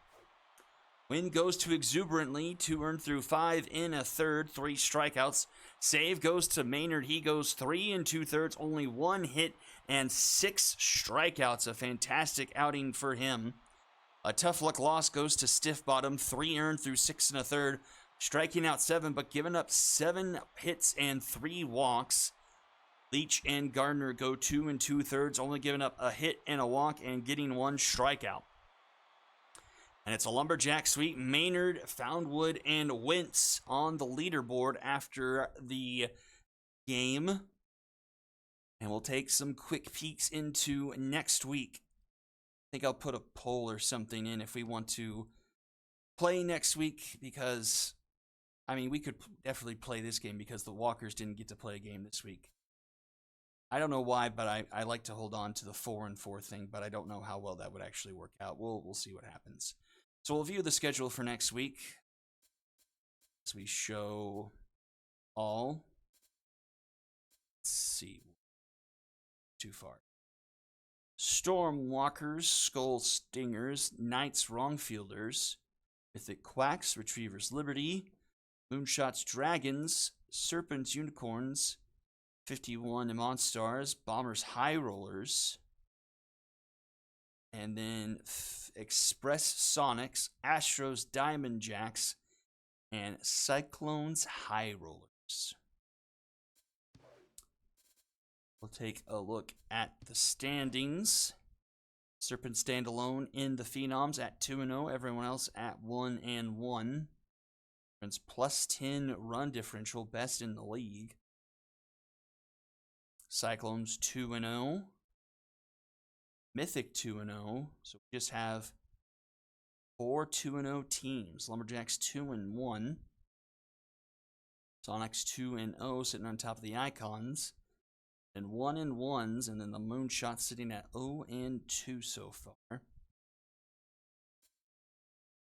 Win goes to Exuberantly, 2 earned through 5 in a third, 3 strikeouts. Save goes to Maynard. He goes 3 2/3, only 1 hit and 6 strikeouts. A fantastic outing for him. A tough luck loss goes to Stiff Bottom, 3 earned through 6 1/3, striking out 7, but giving up 7 hits and 3 walks. Leach and Gardner go 2 2/3, only giving up a hit and a walk and getting 1 strikeout. And it's a Lumberjack sweep. Maynard, Foundwood, and Wentz on the leaderboard after the game. And we'll take some quick peeks into next week. I think I'll put a poll or something in if we want to play next week, because, I mean, we could definitely play this game because the Walkers didn't get to play a game this week. I don't know why, but I like to hold on to the 4-4 thing, but I don't know how well that would actually work out. We'll see what happens. So we'll view the schedule for next week as we show all. Let's see. Too far. Stormwalkers, Skull Stingers, Knights Wrongfielders, Mythic Quacks, Retrievers Liberty, Moonshots Dragons, Serpents Unicorns, 51 Monstars, Bombers High Rollers, and then Express Sonics, Astros Diamond Jacks, and Cyclones High Rollers. We'll take a look at the standings. Serpent standalone in the Phenoms at 2-0. Everyone else at 1-1. Serpent's plus 10 run differential, best in the league. Cyclones 2-0. Mythic 2-0. So we just have 4 2-0 teams. Lumberjacks 2-1. Sonics 2-0, sitting on top of the Icons. And 1-1s, and then the Moonshot sitting at 0-2 so far.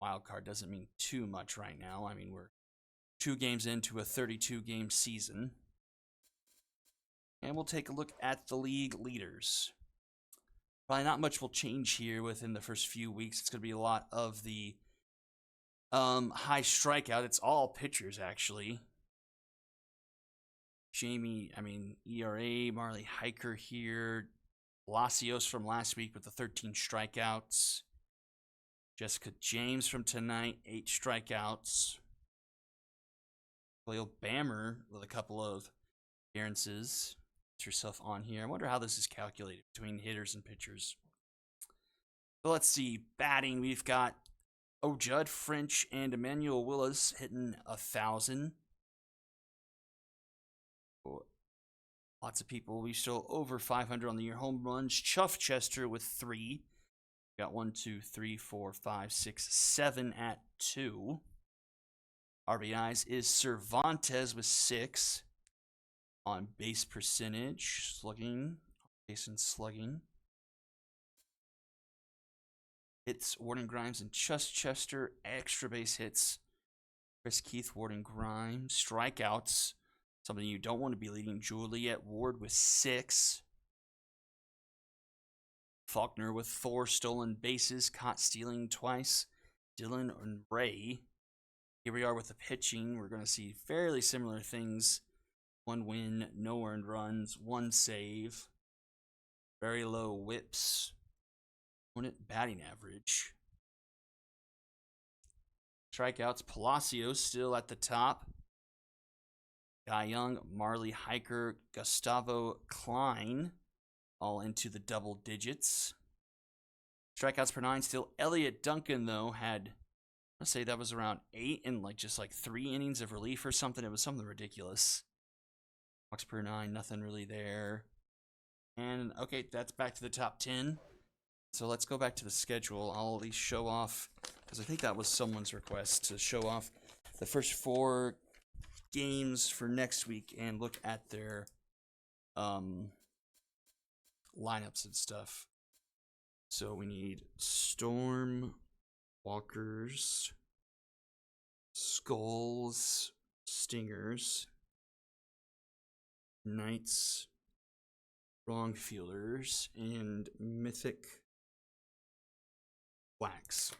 Wild card doesn't mean too much right now. I mean, we're 2 games into a 32-game season. And we'll take a look at the league leaders. Probably not much will change here within the first few weeks. It's going to be a lot of the high strikeout. It's all pitchers, actually. ERA, Marley Hiker here. Palacios from last week with the 13 strikeouts. Jessica James from tonight, 8 strikeouts. Khalil Bammer with a couple of appearances. Get yourself on here. I wonder how this is calculated between hitters and pitchers. So let's see. Batting, we've got Judd French and Emmanuel Willis hitting 1,000. Lots of people. We still over 500 on the year. Home runs. Chuff Chester with 3. Got 1, 2, 3, 4, 5, 6, 7 at 2. RBIs is Cervantes with 6. On base percentage, slugging, base and slugging. Hits Warden Grimes and Chester. Extra base hits Chris Keith, Warden Grimes. Strikeouts, something you don't want to be leading. Juliet Ward with 6. Faulkner with 4 stolen bases, caught stealing twice. Dylan and Ray. Here we are with the pitching. We're going to see fairly similar things. 1 win, no earned runs, 1 save. Very low whips. Opponent batting average. Strikeouts, Palacios still at the top. Guy Young, Marley Hiker, Gustavo Klein, all into the double digits. Strikeouts per 9 still. Elliot Duncan, though, had, let's say that was around 8 in just 3 innings of relief or something. It was something ridiculous. Walks per 9, nothing really there. And, okay, that's back to the top 10. So let's go back to the schedule. I'll at least show off, because I think that was someone's request, to show off the first 4 games for next week and look at their lineups and stuff. So we need Storm, Walkers, Skulls, Stingers, Knights, Wrongfielders, and Mythic Wax.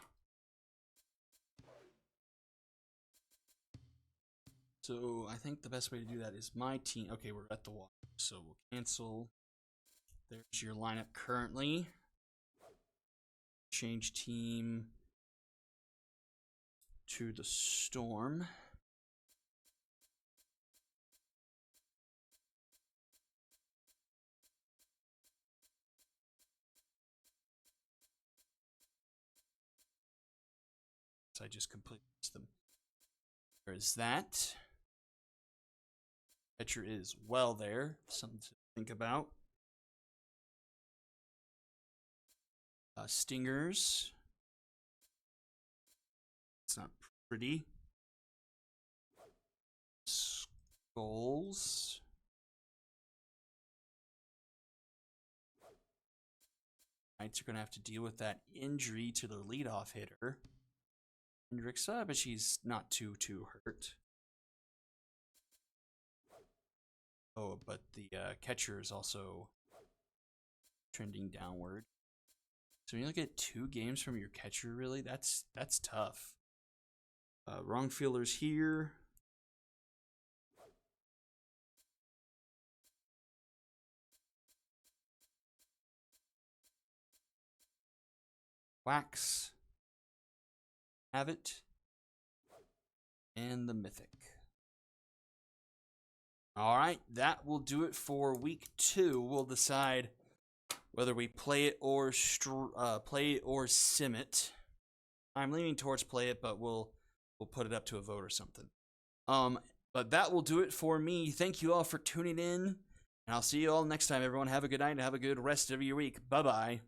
So I think the best way to do that is my team. Okay, we're at the water, so we'll cancel. There's your lineup currently. Change team to the Storm. So I just completely missed them. There's that. Catcher is well there. Something to think about. Stingers. It's not pretty. Skulls. Knights are going to have to deal with that injury to their leadoff hitter. Hendricks, but she's not too hurt. Oh, but the catcher is also trending downward. So when you look at 2 games from your catcher, really, that's tough. Wrong fielders here. Wax. Have it. And the Mythic. All right, that will do it for week 2. We'll decide whether we play it or sim it. I'm leaning towards play it, but we'll put it up to a vote or something. But that will do it for me. Thank you all for tuning in, and I'll see you all next time. Everyone, have a good night and have a good rest of your week. Bye bye.